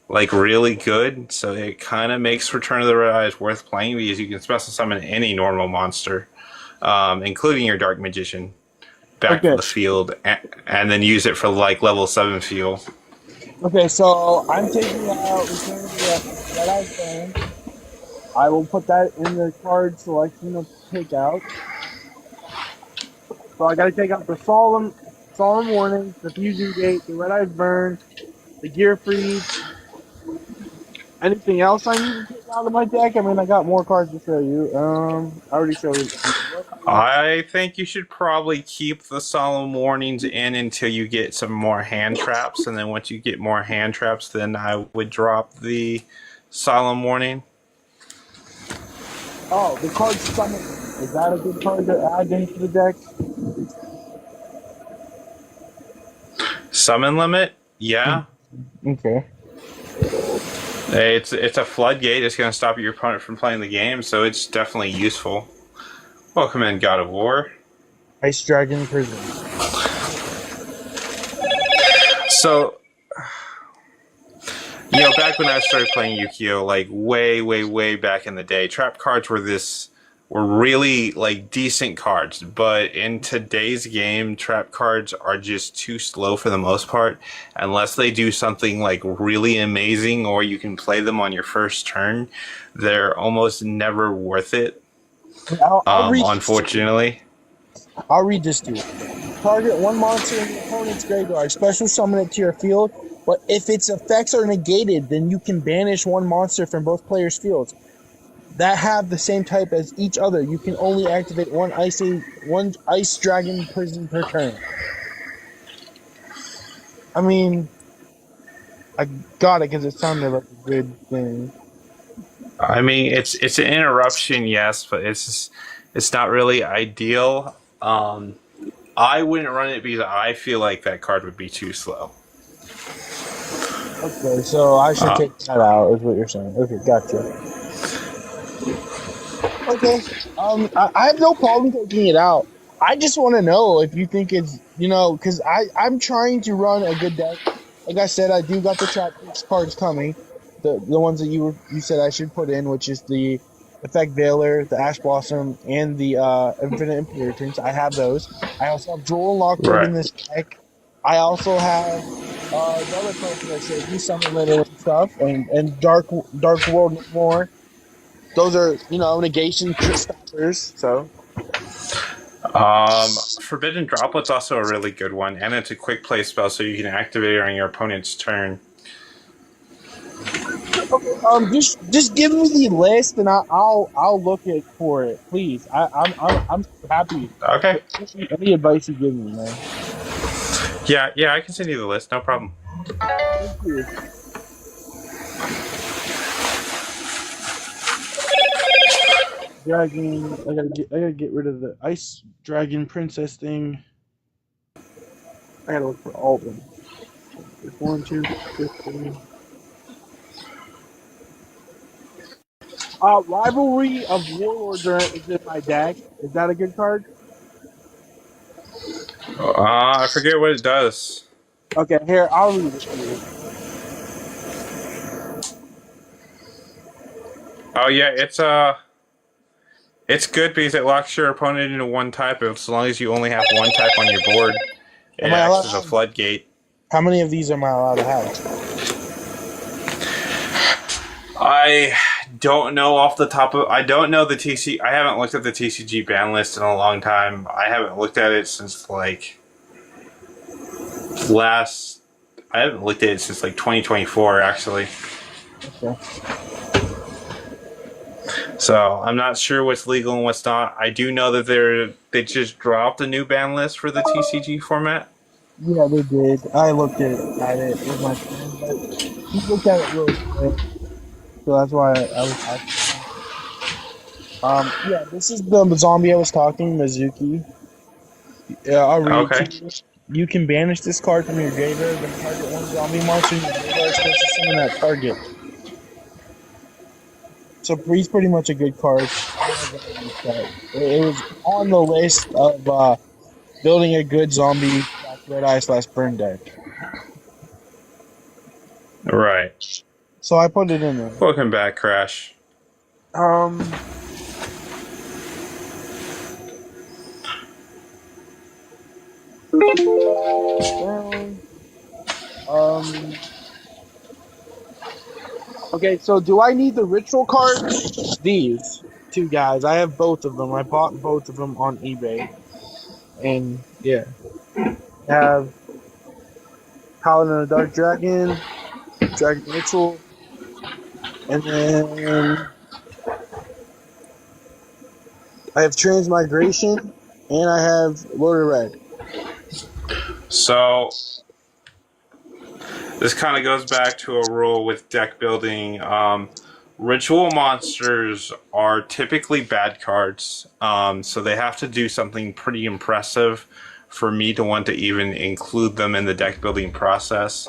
like really good. So it kind of makes Return of the Red Eyes worth playing because you can special summon any normal monster, including your Dark Magician, back to Okay. the field, and then use it for like level 7 fuel. Okay, so I'm taking out Return of the Red Eyes Burn. I will put that in the card selection of takeout. So I got to take out the Solemn Warning, the Fusion Gate, the Red Eyes Burn, the Gear Freeze. Anything else I need to take out of my deck? I mean, I got more cards to show you. I already showed you. I think you should probably keep the solemn warnings in until you get some more hand traps, and then once you get more hand traps, then I would drop the solemn warning. Oh, the card Summon. Is that a good card to add into the deck? Summon limit, yeah. Okay. It's a floodgate. It's going to stop your opponent from playing the game, so it's definitely useful. Welcome in, God of War. Ice Dragon Prison. So, back when I started playing Yukio, like way back in the day, trap cards were really like decent cards. But in today's game, trap cards are just too slow for the most part, unless they do something like really amazing or you can play them on your first turn. They're almost never worth it. Unfortunately. I'll read this to you. Target one monster in your opponent's graveyard. Special summon it to your field. But if its effects are negated, then you can banish one monster from both players' fields that have the same type as each other. You can only activate one ice dragon prison per turn. I mean, I got it because it sounded like a good thing. I mean, it's an interruption, yes, but it's not really ideal. I wouldn't run it because I feel like that card would be too slow. Okay, so I should take that out, is what you're saying. Okay, gotcha. Okay, I have no problem taking it out. I just want to know if you think it's, because I'm trying to run a good deck. Like I said, I do got the trap cards coming. The ones that you said I should put in, which is the Effect Veiler, the Ash Blossom, and the Infinite Inheritance. I have those. I also have Jewel Lockwood in this deck. I also have the other cards that I said, do Summon Limit and stuff, and Dark World more. Those are, negation stoppers, so. Forbidden Droplet's also a really good one, and it's a quick play spell, so you can activate it on your opponent's turn. Okay, just give me the list, and I'll look for it, please. I'm happy. Okay. Any advice you give me, man? Yeah, I can send you the list, no problem. Thank you. Dragon, I gotta get rid of the Ice Dragon Princess thing. I gotta look for all of them. There's 1, 2, 3. Rivalry of Warlords is in my deck. Is that a good card? I forget what it does. Okay, here, I'll read it to you. Oh yeah, it's good because it locks your opponent into one type. As long as you only have one type on your board, it acts as a floodgate. How many of these am I allowed to have? I don't know off the top of. I don't know the TC. I haven't looked at the TCG ban list in a long time. I haven't looked at it since like last I haven't looked at it since like 2024, actually. Okay. So I'm not sure what's legal and what's not. I do know that they just dropped a new ban list for the TCG format. Yeah, they did. I looked at it with my friend, but he looked at it real quick, so that's why I was asking. Yeah, this is the zombie I was talking, Mizuki. Yeah, I'll read Okay. to you. You can banish this card from your graveyard, then target one zombie monster in your graveyard starts to summon that target. So he's pretty much a good card. I love that in this set. It was on the list of building a good zombie red eye slash burn deck. Right. So I put it in there. Welcome back, Crash. Um, well, um, okay, so do I need the ritual cards? These two guys. I have both of them. I bought both of them on eBay. And yeah, I have Paladin of the Dark Dragon, Dragon Ritual, and then I have Transmigration, and I have Lord of Red. So this kind of goes back to a rule with deck building. Ritual monsters are typically bad cards, so they have to do something pretty impressive for me to want to even include them in the deck building process.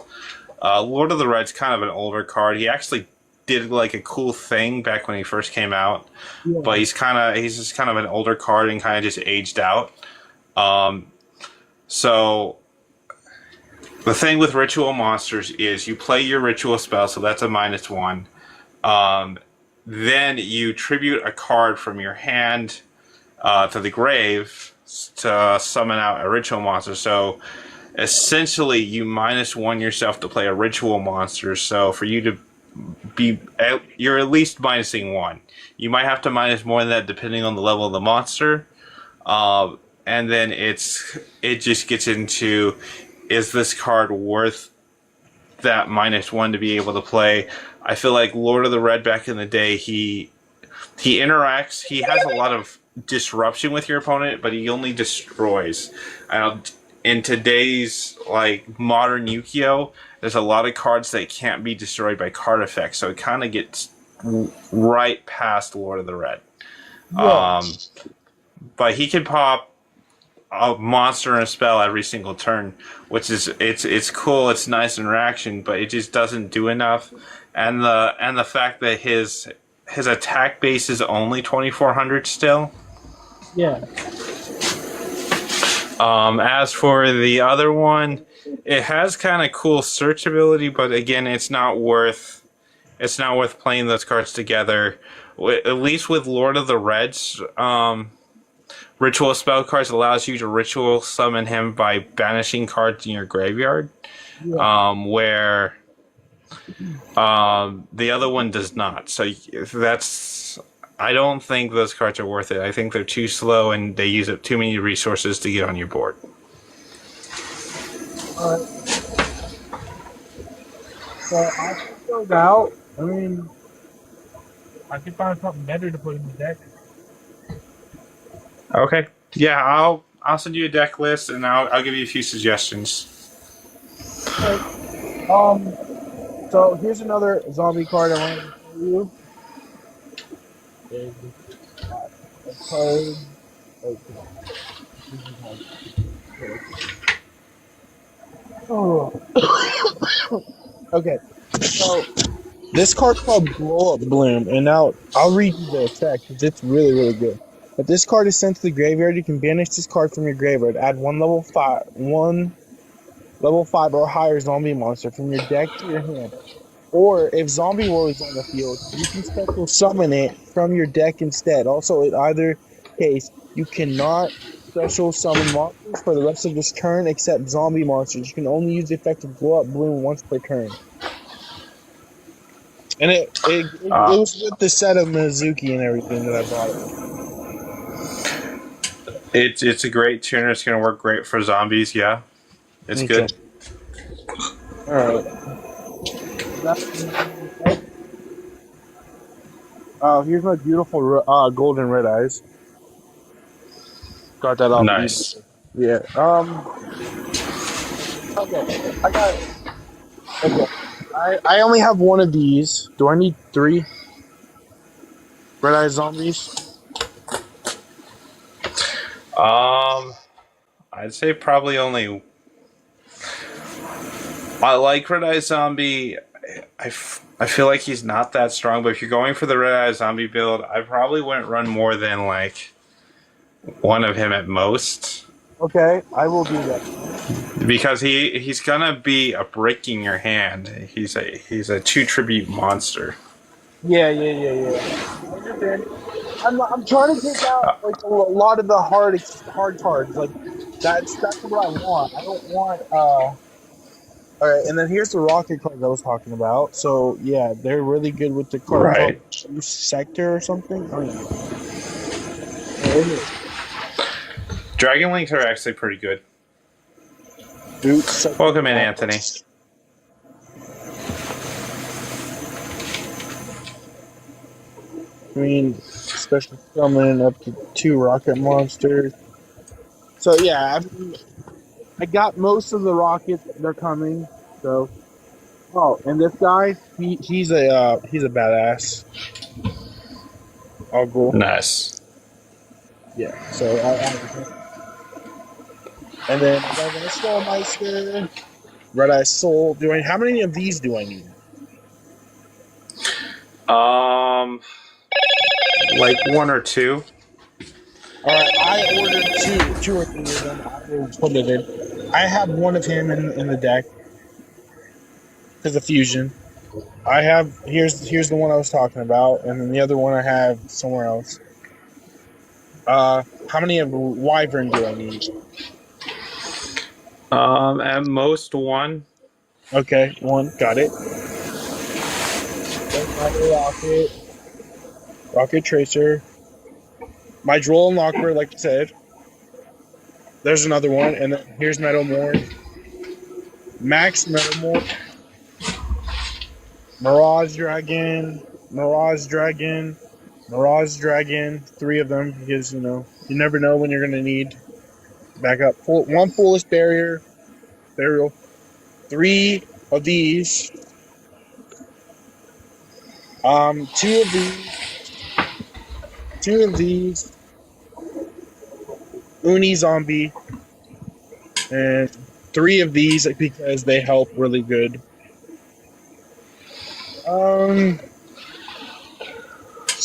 Lord of the Red's kind of an older card. He actually did like a cool thing back when he first came out, Yeah. but he's just kind of an older card and kind of just aged out. So the thing with ritual monsters is you play your ritual spell, so that's a -1. Then you tribute a card from your hand to the grave to summon out a ritual monster. So essentially, you -1 yourself to play a ritual monster. So for you to you're at least -1. You might have to minus more than that depending on the level of the monster. And then it just gets into, is this card worth that -1 to be able to play? I feel like Lord of the Red back in the day, he interacts. He has a lot of disruption with your opponent, but he only destroys. In today's like modern Yugioh, there's a lot of cards that can't be destroyed by card effects, so it kind of gets right past Lord of the Red. Yeah. But he can pop a monster and a spell every single turn, which is it's cool. It's nice interaction, but it just doesn't do enough. And the fact that his attack base is only 2,400 still. Yeah. As for the other one, it has kind of cool search ability, but again, it's not worth playing those cards together. At least with Lord of the Reds, ritual spell cards allows you to ritual summon him by banishing cards in your graveyard, where the other one does not. So I don't think those cards are worth it. I think they're too slow and they use up too many resources to get on your board. So I filled out. I mean, I could find something better to put in the deck. Okay. Yeah, I'll send you a deck list and I'll give you a few suggestions. So here's another zombie card I wanted to show you. There's a card. Oh. Okay. So this card's called Blow Up Bloom, and now I'll read you the effect because it's really, really good. If this card is sent to the graveyard, you can banish this card from your graveyard. Add one level 5 or higher zombie monster from your deck to your hand. Or if Zombie War is on the field, you can special summon it from your deck instead. Also, in either case, you cannot special summon monsters for the rest of this turn except zombie monsters. You can only use the effect of Blow Up Bloom once per turn. And it was with the set of Mizuki and everything that I bought it. It's a great tuner. It's going to work great for zombies. Yeah, it's good. All right. That's oh, here's my beautiful golden red eyes. Got that off eBay. Nice. Yeah. Okay. I got. Okay. I only have one of these. Do I need three red eye zombies? Um, I'd say probably only. I like Red Eye Zombie. I feel like he's not that strong, but if you're going for the Red Eye Zombie build, I probably wouldn't run more than like one of him at most. Okay, I will do that. Because he's gonna be a breaking your hand. He's a two tribute monster. Yeah. I understand. I'm trying to take out Uh, like a lot of the hard cards. Like that's what I want. I don't want. All right, and then here's the rocket cards I was talking about. So yeah, they're really good with the card called right. True Sector or something. Oh yeah. Dragon Links are actually pretty good. Boot Sector. Welcome in, Anthony. I mean, special summon up to 2 rocket monsters. So yeah, I got most of the rockets. They're coming. So oh, and this guy, he's a badass. All cool. Nice. Yeah. So and then I got a Skullmeister, Red Eye Soul. How many of these do I need? Like one or two. All right, I ordered two or three of them. I will put it in. I have one of him in the deck because of fusion. I have here's the one I was talking about, and then the other one I have somewhere else. How many of Wyvern do I need? At most one. Okay, one, got it. Rocket Tracer. My Droll Unlocker, like I said. There's another one, and then here's Metalmore. Max Metalmore. Mirage Dragon. 3 of them, because, you never know when you're going to need backup. One Foolish Burial. 3 of these. 2 of these. Uni Zombie. And 3 of these because they help really good.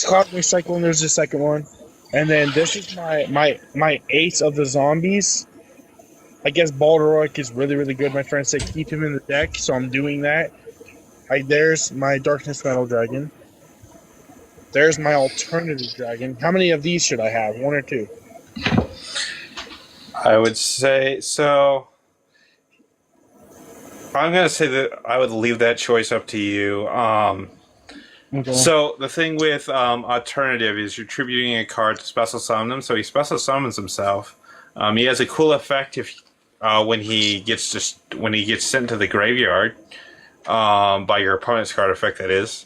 Cosmic Cyclone, there's the second one. And then this is my ace of the zombies. I guess Baldroik is really, really good. My friend said keep him in the deck, so I'm doing that. There's my Darkness Metal Dragon. There's my alternative dragon. How many of these should I have? 1 or 2? I would say so. I'm gonna say that I would leave that choice up to you. Okay. So the thing with alternative is you're tributing a card to special summon him. So he special summons himself. He has a cool effect when he gets sent to the graveyard by your opponent's card effect. That is,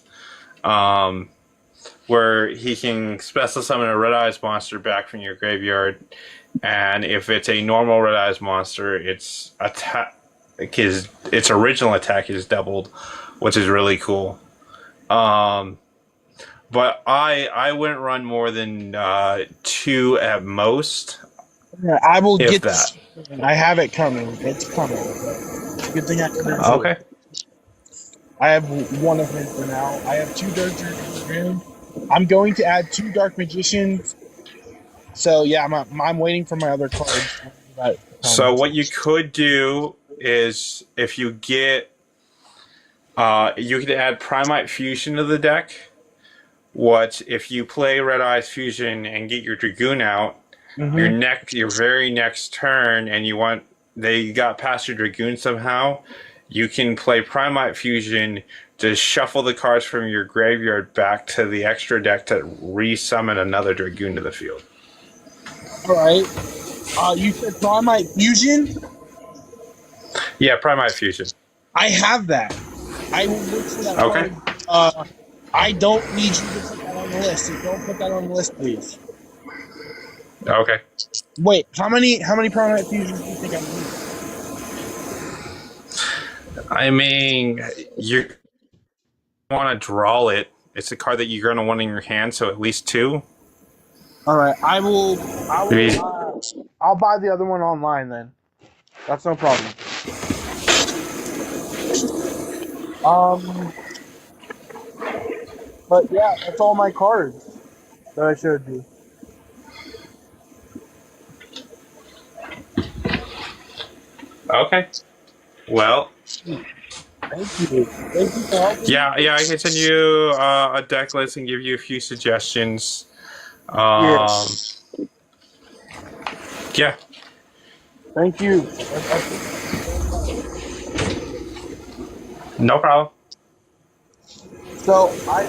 where he can special summon a Red Eyes monster back from your graveyard, and if it's a normal Red Eyes monster, its original attack is doubled, which is really cool. But I wouldn't run more than 2 at most. Yeah, I will If get that. this. I have it coming. It's coming. Good thing I can. Okay. I have one of them for now. I have 2 Dark Magicians. I'm going to add 2 Dark Magicians. So yeah, I'm waiting for my other cards. So what you could do is if you get, you could add Primite Fusion to the deck. What if you play Red Eyes Fusion and get your Dragoon out? Your very next turn, and they got past your Dragoon somehow, you can play Primite Fusion to shuffle the cards from your graveyard back to the extra deck to re-summon another Dragoon to the field. Alright. You said Primite Fusion? Yeah, Primite Fusion. I have that. I will look for that Okay. card. I don't need you to put that on the list. So don't put that on the list, please. Okay. Wait, how many permanent fusions do you think I need? I mean, you want to draw it. It's a card that you're going to want in your hand, so at least 2. All right, I will. Maybe- I'll buy the other one online then. That's no problem. But yeah, that's all my cards that I showed you. Okay. Well, Thank you. Thank you for helping me. yeah, I can send you a deck list and give you a few suggestions. Yes. Yeah. Thank you. No problem. So I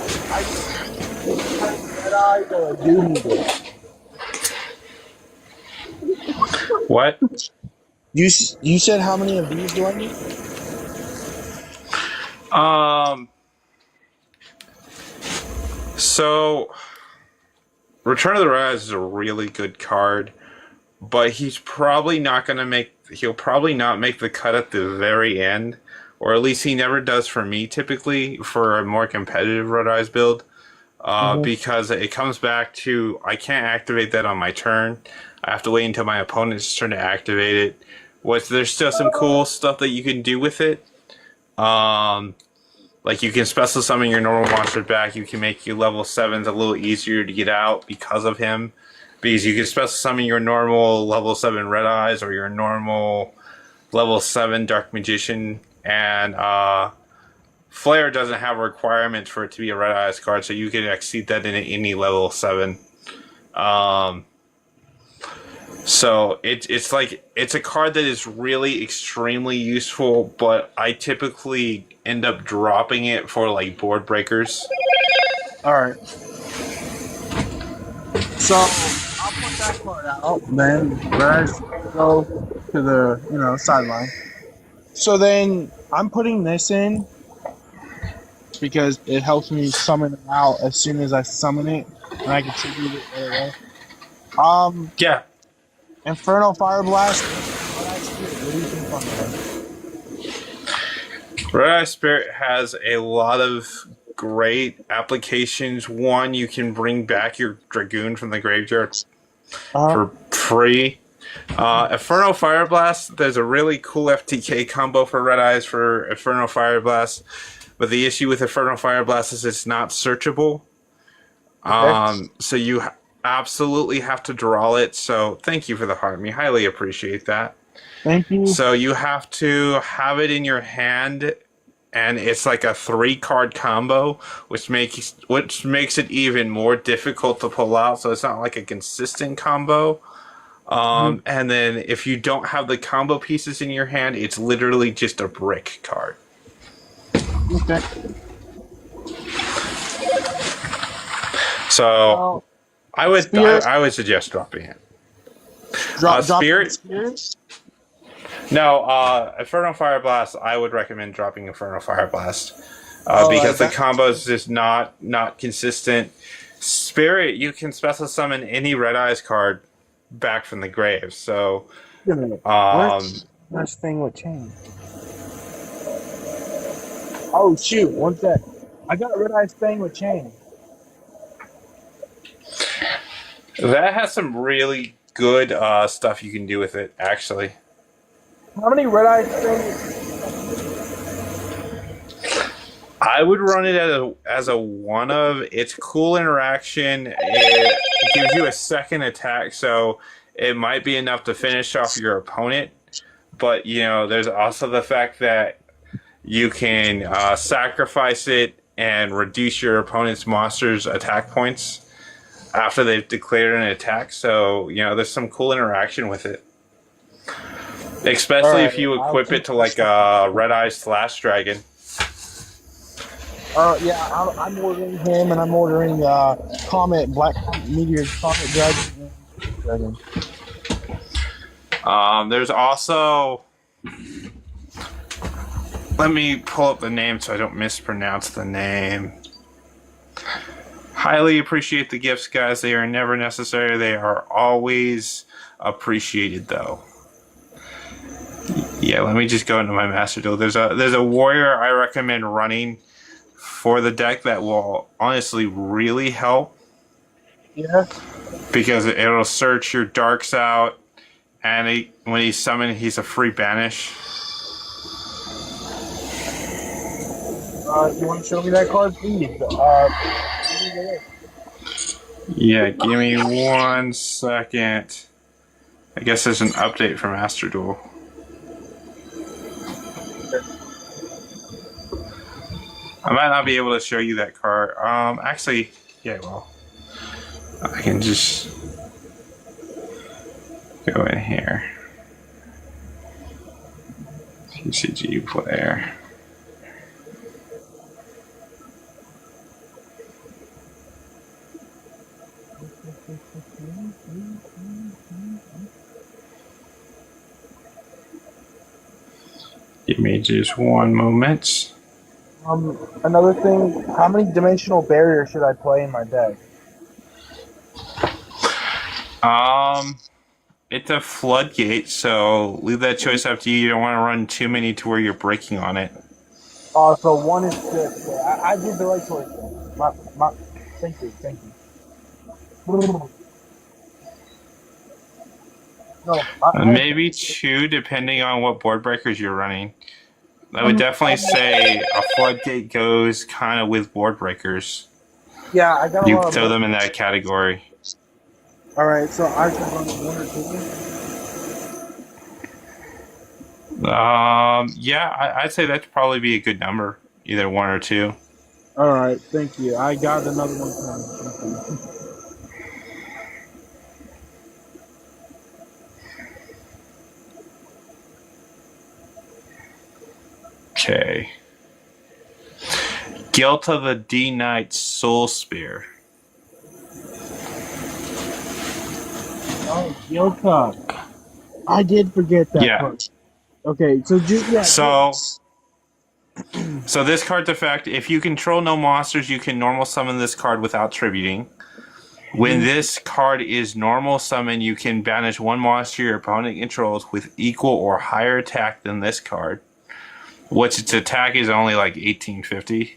red eyes or I do need it. What? You said how many of these do I need? So Return of the Rise is a really good card, but he's probably not going to make. He'll probably not make the cut at the very end, or at least he never does for me. Typically, for a more competitive Red Eyes build, because it comes back to I can't activate that on my turn. I have to wait until my opponent's turn to activate it. There's still some cool stuff that you can do with it. Like you can special summon your normal monster back. You can make your level 7s a little easier to get out because of him. Because you can special summon your normal level 7 Red Eyes or your normal level 7 Dark Magician. And Flare doesn't have a requirement for it to be a Red Eyes card, so you can exceed that in any level 7. So it's a card that is really extremely useful, but I typically end up dropping it for like board breakers. All right. So I'll put that card out. Then Raz go to the sideline. So then I'm putting this in because it helps me summon it out as soon as I summon it, and I can tribute it right away. Yeah. Infernal Fire Blast. What do you think on that? Red Eye Spirit has a lot of great applications. One, you can bring back your Dragoon from the graveyard for free. Infernal Fire Blast, there's a really cool FTK combo for Red Eyes for Infernal Fire Blast, but the issue with Infernal Fire Blast is it's not searchable. So you absolutely have to draw it. So thank you for the heart. We highly appreciate that. Thank you. So you have to have it in your hand, and it's like a 3-card combo, which makes it even more difficult to pull out. So it's not like a consistent combo. And then if you don't have the combo pieces in your hand, it's literally just a brick card. Okay. So I would suggest dropping it. Drop Spirit. Spirit? No, Infernal Fire Blast. I would recommend dropping Infernal Fire Blast because the combo is just not consistent. Spirit, you can special summon any Red Eyes card back from the grave. So, this thing would change. Oh shoot! One sec. I got a Red Eyes thing with chain. that has some really good stuff you can do with it. Actually, How many Red Eyes things? I would run it as a one of. It's cool interaction. It gives you a second attack, so it might be enough to finish off your opponent. But there's also the fact that you can sacrifice it and reduce your opponent's monster's attack points after they've declared an attack. So there's some cool interaction with it, especially if you equip it to like a Red Eye Slash Dragon. Yeah, I'm ordering him, and I'm ordering Black Meteor Comet Dragon. There's also let me pull up the name so I don't mispronounce the name. Highly appreciate the gifts, guys. They are never necessary. They are always appreciated, though. Yeah, let me just go into my master duel. There's a warrior I recommend running for the deck that will honestly really help. Yeah. Because it'll search your darks out, and when he's summoned, he's a free banish. You want to show me that card, please? Yeah, give me 1 second. I guess there's an update for Master Duel. I might not be able to show you that card. Actually, yeah, well, I can just go in here. TCG player. Give me just 1 moment. Another thing, how many dimensional barriers should I play in my deck? It's a floodgate, so leave that choice up to you. You don't want to run too many to where you're breaking on it. So 1 is good. So I did the right choice. Thank you. No, Maybe 2, depending on what board breakers you're running. I would definitely say a floodgate goes kind of with board breakers. Yeah, I got a You lot of throw them in that category. All right, so I should run 1 or 2. Yeah, I'd say that'd probably be a good number, either 1 or 2. All right, thank you. I got another one coming. Thank you. Okay. Guilt of the D-Knight Soul Spear. Oh, Yoka. I did forget that Yeah. part. Okay, so So this card's effect, if you control no monsters, you can normal summon this card without tributing. When this card is normal summon, you can banish 1 monster your opponent controls with equal or higher attack than this card. Which its attack is only like 1850.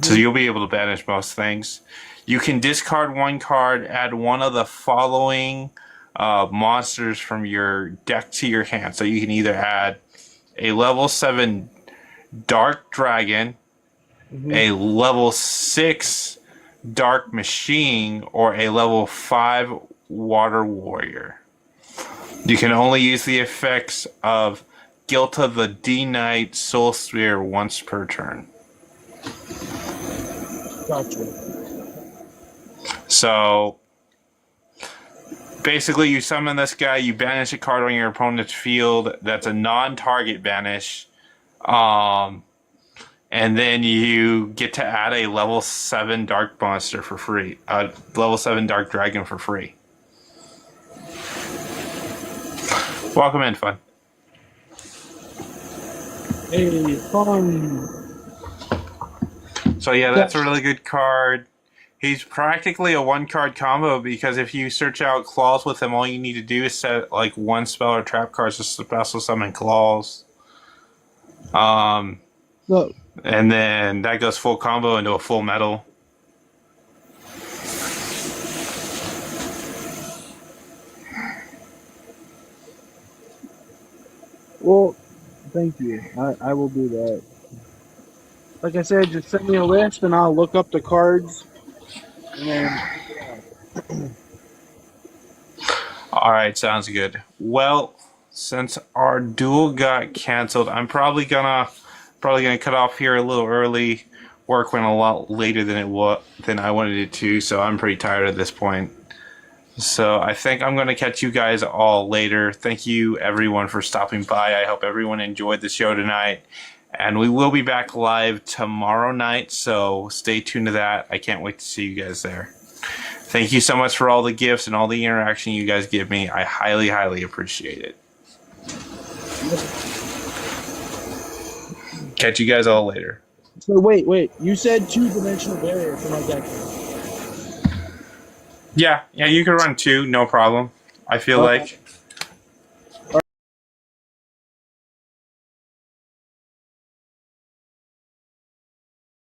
So you'll be able to banish most things. You can discard 1 card, add 1 of the following monsters from your deck to your hand. So you can either add a level 7 Dark Dragon, a level 6 Dark Machine, or a level 5 Water Warrior. You can only use the effects of Guilt of the D-Knight Soul Sphere once per turn. Gotcha. So basically you summon this guy, you banish a card on your opponent's field that's a non-target banish, and then you get to add a level 7 Dark Monster for free, level 7 Dark Dragon for free. Welcome in, Fun. Hey, fun. So yeah, that's a really good card. He's practically a 1-card combo because if you search out Claws with him, all you need to do is set like 1 spell or trap card to special summon Claws. Look. And then that goes full combo into a full metal. Well, thank you. I will do that. Like I said, just send me a list and I'll look up the cards. And then, Alright, sounds good. Well, since our duel got canceled, I'm probably gonna cut off here a little early. Work went a lot later than I wanted it to, so I'm pretty tired at this point. So I think I'm going to catch you guys all later. Thank you everyone for stopping by. I hope everyone enjoyed the show tonight. And we will be back live tomorrow night, so stay tuned to that. I can't wait to see you guys there. Thank you so much for all the gifts and all the interaction you guys give me. I highly, highly appreciate it. Catch you guys all later. So wait. You said 2-dimensional barrier for my deck. Yeah, you can run 2, no problem. I feel Okay. like